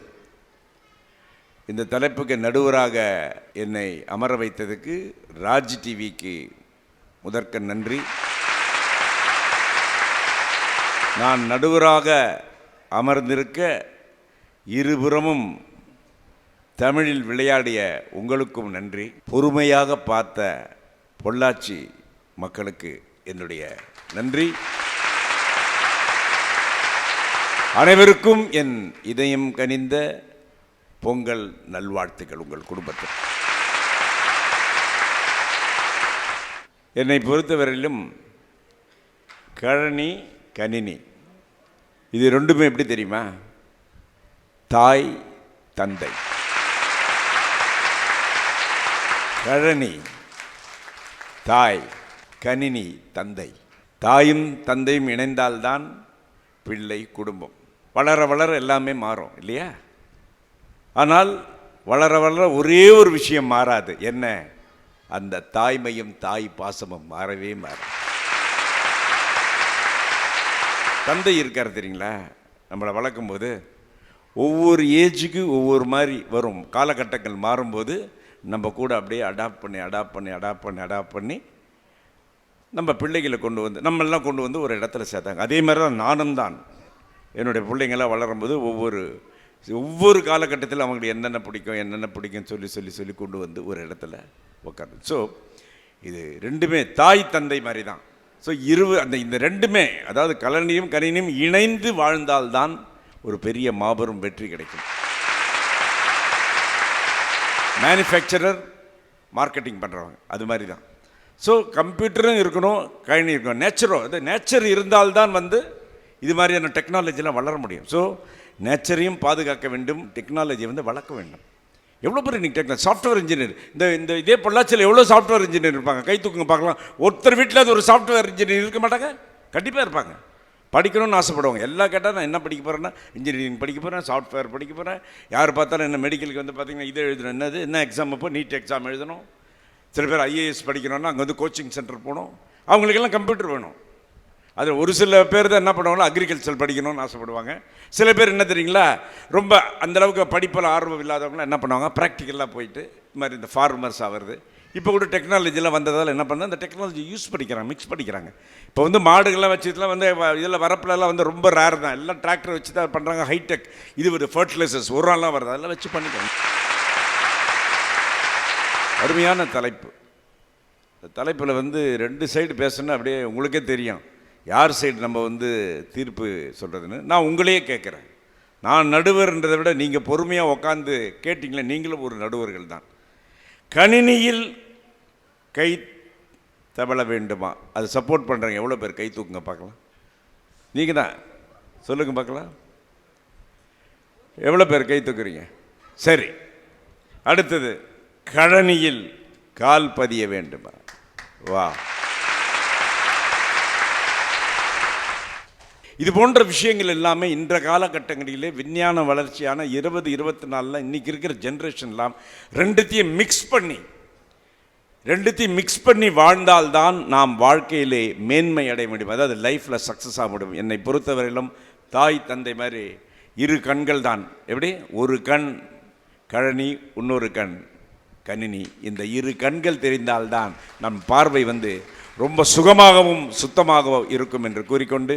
இந்த தலைப்புக்கு நடுவராக என்னை அமர வைத்ததுக்கு ராஜ் டிவிக்கு முதற்க நன்றி. நான் நடுவராக அமர்ந்திருக்க இருபுறமும் தமிழில் விளையாடிய உங்களுக்கும் நன்றி. பொறுமையாக பார்த்த பொள்ளாச்சி மக்களுக்கு என்னுடைய நன்றி. அனைவருக்கும் என் இதயம் கனிந்த பொங்கல் நல்வாழ்த்துக்கள் உங்கள் குடும்பத்தில். என்னை பொறுத்தவரையிலும் கழனி கணினி இது ரெண்டுமே எப்படி தெரியுமா? தாய் தந்தை. கழனி தாய், கணினி தந்தை. தாயும் தந்தையும் இணைந்தால்தான் பிள்ளை குடும்பம். வளர வளர எல்லாமே மாறும் இல்லையா? ஆனால் வளர வளர ஒரே ஒரு விஷயம் மாறாது. என்ன? அந்த தாய்மையும் தாய் பாசமும் மாறவே மாறும். தந்தை இருக்கார் தெரியுங்களா? நம்மளை வளர்க்கும் போது ஒவ்வொரு ஏஜுக்கு ஒவ்வொரு மாதிரி வரும். காலகட்டங்கள் மாறும்போது நம்ம கூட அப்படியே அடாப்ட் பண்ணி நம்ம பிள்ளைகளை கொண்டு வந்து நம்மெல்லாம் கொண்டு வந்து ஒரு இடத்துல சேர்த்தாங்க. அதே மாதிரி தான் நானும் தான். என்னுடைய பிள்ளைங்களாம் வளரும்போது ஒவ்வொரு காலகட்டத்தில் அவங்களுக்கு என்னென்ன பிடிக்கும் சொல்லி கொண்டு வந்து ஒரு இடத்துல உட்காந்து. ஸோ இது ரெண்டுமே தாய் தந்தை மாதிரி தான். ஸோ இந்த ரெண்டுமே, அதாவது கலனியும் கணினியும் இணைந்து வாழ்ந்தால்தான் ஒரு பெரிய மாபெரும் வெற்றி கிடைக்கும். மேனுஃபேக்சரர் மார்க்கெட்டிங் பண்ணுறவங்க அது மாதிரி தான். ஸோ கம்ப்யூட்டரும் இருக்கணும், கணினி இருக்கணும். நேச்சர் இருந்தால்தான் இது மாதிரியான டெக்னாலஜிலாம் வளர முடியும். ஸோ நேச்சரையும் பாதுகாக்க வேண்டும், டெக்னாலஜியை வளர்க்க வேண்டும். எவ்வளோ பேர் இன்றைக்கி சாஃப்ட்வேர் இன்ஜினியர், இந்த இதே பொள்ளாச்சியில் எவ்வளோ சாஃப்ட்வேர் இன்ஜினியர் இருப்பாங்க? கை தூக்குங்க பார்க்கலாம். ஒருத்தர் வீட்டில் அது ஒரு சாஃப்ட்வேர் இன்ஜினியர் இருக்க மாட்டாங்க? கண்டிப்பாக இருப்பாங்க. படிக்கணும்னு ஆசைப்படுவாங்க. எல்லாம் கேட்டால் நான் என்ன படிக்க போகிறேன்னா, இன்ஜினியரிங் படிக்க போகிறேன், சாஃப்ட்வேர் படிக்க போகிறேன். யார் பார்த்தாலும் என்ன மெடிக்கலுக்கு பார்த்தீங்கன்னா இதை எழுதணும், என்ன எக்ஸாம் அப்போ நீட் எக்ஸாம் எழுதணும். சில பேர் ஐஏஎஸ் படிக்கணும்னா அங்கே கோச்சிங் சென்டர் போகணும். அவங்களுக்கெல்லாம் கம்ப்யூட்டர் வேணும். அது ஒரு சில பேர் தான் என்ன பண்ணுவாங்களோ அக்ரிகல்ச்சர் படிக்கணும்னு ஆசைப்படுவாங்க. சில பேர் என்ன தெரியுங்களா, ரொம்ப அந்தளவுக்கு படிப்பில் ஆர்வம் இல்லாதவங்களாம் என்ன பண்ணுவாங்க, ப்ராக்டிக்கலாக போயிட்டு இது மாதிரி இந்த ஃபார்மர்ஸ் ஆகிறது. இப்போ கூட டெக்னாலஜிலாம் வந்ததால் என்ன பண்ணால் அந்த டெக்னாலஜி யூஸ் பண்ணிக்கிறாங்க, மிக்ஸ் பண்ணிக்கிறாங்க. இப்போ மாடுகள்லாம் வச்சு இதெல்லாம் இதில் வரப்புலலாம் ரொம்ப ரேர் தான். எல்லாம் டிராக்டர் வச்சு தான் பண்ணுறாங்க. ஹைடெக் இது ஒரு ஃபர்டிலைசர்ஸ் ஒரு நாள்லாம் வருது, அதெல்லாம் வச்சு பண்ணிக்கிறாங்க. அருமையான தலைப்பு. இந்த தலைப்பில் 2 சைடு பேசணுன்னா அப்படியே உங்களுக்கே தெரியும் யார் சைடு நம்ம தீர்ப்பு சொல்கிறதுன்னு. நான் உங்களையே கேட்குறேன். நான் நடுவர்ன்றதை விட நீங்கள் பொறுமையாக உட்காந்து கேட்டிங்களே, நீங்களும் ஒரு நடுவர்கள் தான். கணினியில் கை தவழ வேண்டுமா? அது சப்போர்ட் பண்ணுறீங்க. எவ்வளோ பேர் கை தூக்குங்க பார்க்கலாம். நீங்கள் தான் சொல்லுங்க பார்க்கலாம். எவ்வளோ பேர் கை தூக்குறீங்க? சரி, அடுத்தது கழனியில் கால் பதிய வேண்டுமா? வா, இது போன்ற விஷயங்கள் எல்லாமே இன்ற காலகட்டங்களிலே விஞ்ஞான வளர்ச்சியான 2024 இன்றைக்கி இருக்கிற ஜென்ரேஷன்லாம் ரெண்டுத்தையும் மிக்ஸ் பண்ணி ரெண்டுத்தையும் மிக்ஸ் பண்ணி வாழ்ந்தால்தான் நாம் வாழ்க்கையிலே மேன்மை அடைய முடியும், அதாவது லைஃப்பில் சக்ஸஸ் ஆக முடியும். என்னை பொறுத்தவரையிலும் தாய் தந்தை மாதிரி இரு கண்கள் தான். எப்படி? ஒரு கண் கழனி, இன்னொரு கண் கணினி. இந்த இரு கண்கள் தெரிந்தால்தான் நம் பார்வை ரொம்ப சுகமாகவும் சுத்தமாகவும் இருக்கும் என்று கூறிக்கொண்டு,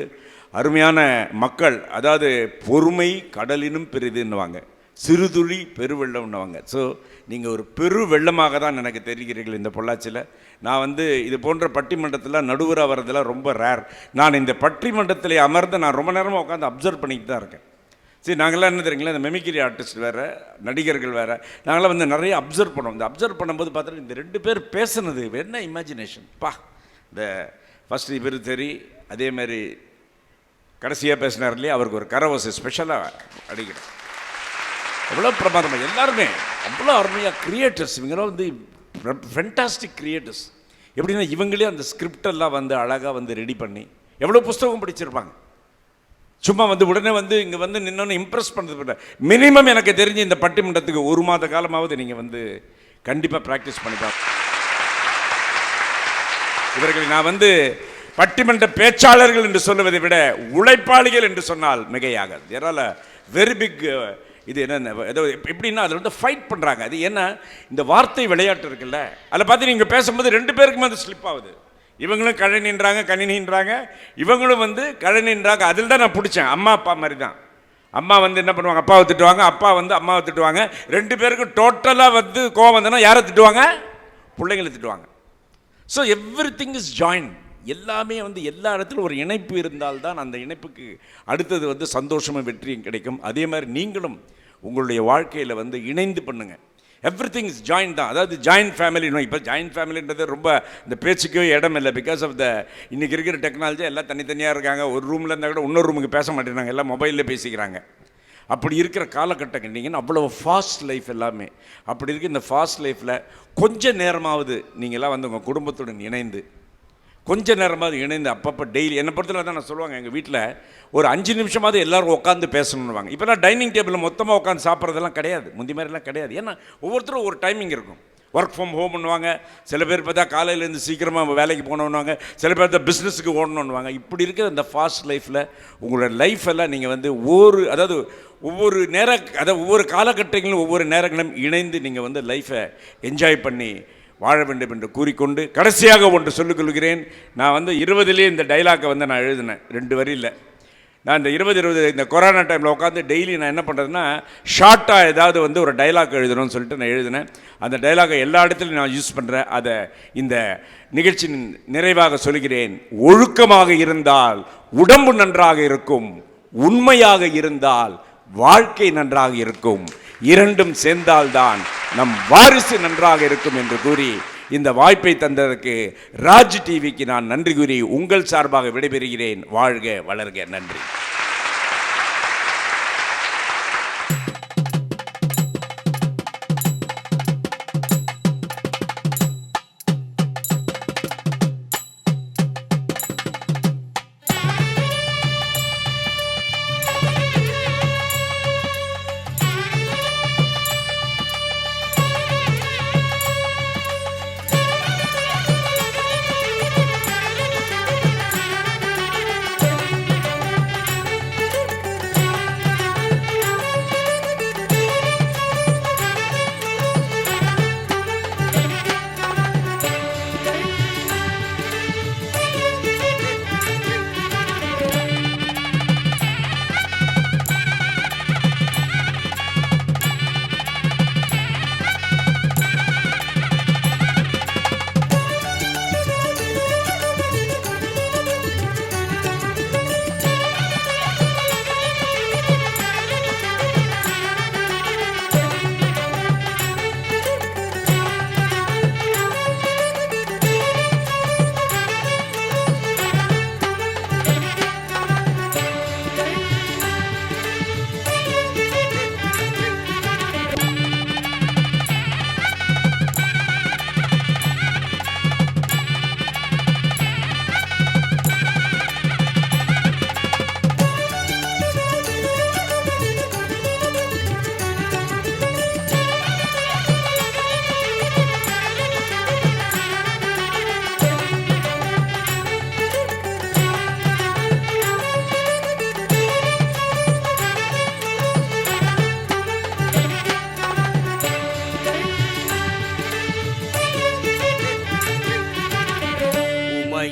அருமையான மக்கள், அதாவது பொறுமை கடலினும் பெரிதுன்னுவாங்க, சிறுதுளி பெருவெள்ளம்னுவாங்க. ஸோ நீங்கள் ஒரு பெரு வெள்ளமாக தான் எனக்கு தெரிகிறீர்கள் இந்த பொள்ளாச்சியில். நான் இது போன்ற பட்டிமன்றத்தில் நடுவராக வர்றதெல்லாம் ரொம்ப ரேர். நான் இந்த பட்டிமன்றத்தில் அமர்ந்து நான் ரொம்ப நேரமாக உட்காந்து அப்சர்வ் பண்ணிக்கிட்டு தான் இருக்கேன். சரி, நாங்களாம் என்ன தெரியுங்களா, இந்த மெமிக்ரி ஆர்டிஸ்ட் வேறு, நடிகர்கள் வேறு, நாங்களாம் நிறைய அப்சர்வ் பண்ணோம். இந்த அப்சர்வ் பண்ணும்போது பார்த்தா இந்த ரெண்டு பேர் பேசுனது என்ன இமேஜினேஷன் பா. இந்த ஃபஸ்ட்டு இவர் சரி, அதே மாதிரி கடைசியாக பேசினார் இல்லையா, அவருக்கு ஒரு கரவசை ஸ்பெஷலாக அடிக்கிறேன். எவ்வளோ பிரமாதமாக எல்லாருமே அவ்வளோ அருமையாக கிரியேட்டர்ஸ். இவங்கெல்லாம் ஃபென்டாஸ்டிக் கிரியேட்டர்ஸ். எப்படின்னா இவங்களே அந்த ஸ்கிரிப்டெல்லாம் அழகாக ரெடி பண்ணி எவ்வளோ புஸ்தகம் படிச்சிருப்பாங்க. சும்மா உடனே இங்கே நின்னோன்னு இம்ப்ரெஸ் பண்ணுறது. மினிமம் எனக்கு தெரிஞ்சு இந்த பட்டிமன்றத்துக்கு 1 மாத காலமாவது நீங்கள் கண்டிப்பாக ப்ராக்டிஸ் பண்ணிப்பாங்க. இவர்களை நான் பட்டிமன்ற பேச்சாளர்கள் என்று சொல்லுவதை விட உழைப்பாளிகள் என்று சொன்னால் மிகையாகாது. ஏறால வெரி பிக். இது என்ன ஏதோ எப்படின்னா அதில் ஃபைட் பண்ணுறாங்க. அது என்ன, இந்த வார்த்தை விளையாட்டு இருக்குல்ல, அதில் பார்த்து நீங்கள் பேசும்போது 2 பேருக்குமே அது ஸ்லிப் ஆகுது. இவங்களும் கழனின்றாங்க, கணினின்றாங்க, இவங்களும் கழனின்றாங்க. அதில் தான் நான் பிடிச்சேன். அம்மா அப்பா மாதிரி தான். அம்மா என்ன பண்ணுவாங்க, அப்பாவை திட்டுவாங்க, அப்பா அம்மாவை திட்டுவாங்க. 2 பேருக்கும் டோட்டலாக கோவம் வந்தனா யாரை திட்டுவாங்க? பிள்ளைங்களை திட்டுவாங்க. So every thing is join. எல்லாமே எல்லா இடத்துலையும் ஒரு இணைப்பு இருந்தால்தான் அந்த இணைப்புக்கு அடுத்தது சந்தோஷமும் வெற்றியும் கிடைக்கும். அதே மாதிரி நீங்களும் உங்களுடைய வாழ்க்கையில் இணைந்து பண்ணுங்கள். எவ்ரி திங் இஸ் ஜாயின் தான். அதாவது ஜாயின்ட் ஃபேமிலி. இப்போ ஜாயின்ட் ஃபேமிலின்றது ரொம்ப இந்த பேச்சுக்கே இடம் இல்லை. பிகாஸ் ஆஃப் இன்றைக்கி இருக்கிற டெக்னாலஜி எல்லாம் தனித்தனியாக இருக்காங்க. ஒரு ரூமில் இருந்தால் கூட இன்னொரு ரூமுக்கு பேச மாட்டேங்கிறாங்க, எல்லாம் மொபைலில் பேசிக்கிறாங்க. அப்படி இருக்கிற காலகட்டம் கேட்டிங்கன்னா அவ்வளோ ஃபாஸ்ட் லைஃப் எல்லாமே. அப்படி இருக்குது. இந்த ஃபாஸ்ட் லைஃப்பில் கொஞ்ச நேரமாவது நீங்களாம் உங்கள் குடும்பத்துடன் இணைந்து கொஞ்ச நேரமாவது இணைந்து அப்பப்போ டெய்லி என்னை பொறுத்தவரை தான் நான் சொல்லுவாங்க, எங்கள் வீட்டில் ஒரு 5 நிமிஷமாவது எல்லோரும் உட்காந்து பேசணுன்னுவாங்க. இப்போலாம் டைனிங் டேபிளில் மொத்தமாக உட்காந்து சாப்பிட்றதெல்லாம் கிடையாது, முந்தி மாதிரிலாம் கிடையாது. ஏன்னா ஒவ்வொருத்தரும் ஒரு டைமிங் இருக்கும். ஒர்க் ஃப்ரம் ஹோம் பண்ணுவாங்க, சில பேர் பார்த்தா காலையிலேருந்து சீக்கிரமாக வேலைக்கு போகணுன்னுவாங்க, சில பேர் தான் பிஸ்னஸுக்கு ஓடணுன்னுவாங்க. இப்படி இருக்கிற இந்த ஃபாஸ்ட் லைஃப்பில் உங்களோட லைஃப் எல்லாம் நீங்கள் அதாவது ஒவ்வொரு காலகட்டங்களும் ஒவ்வொரு நேரங்களும் இணைந்து நீங்கள் லைஃப்பை என்ஜாய் பண்ணி வாழ வேண்டும் என்று கூறிக்கொண்டு கடைசியாக ஒன்று சொல்லிக்கொள்கிறேன். நான் 20லேயே இந்த டைலாக்கை நான் எழுதினேன் 2 வரியில். நான் இந்த 20 இந்த கொரோனா டைமில் உட்காந்து டெய்லி நான் என்ன பண்ணுறதுன்னா ஷார்ட்டாக ஏதாவது ஒரு டைலாக் எழுதணும்னு சொல்லிட்டு நான் எழுதினேன். அந்த டைலாக்கை எல்லா இடத்துலையும் நான் யூஸ் பண்ணுறேன். அதை இந்த நிகழ்ச்சியின் நிறைவாக சொல்கிறேன். ஒழுக்கமாக இருந்தால் உடம்பு நன்றாக இருக்கும், உண்மையாக இருந்தால் வாழ்க்கை நன்றாக இருக்கும், இரண்டும் சேர்ந்தால்தான் நம் வாரிசு நன்றாக இருக்கும் என்று கூறி இந்த வாய்ப்பை தந்ததற்கு ராஜ் டிவிக்கு நான் நன்றி கூறி உங்கள் சார்பாக விடைபெறுகிறேன். வாழ்க வளர்க. நன்றி.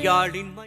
யாழின்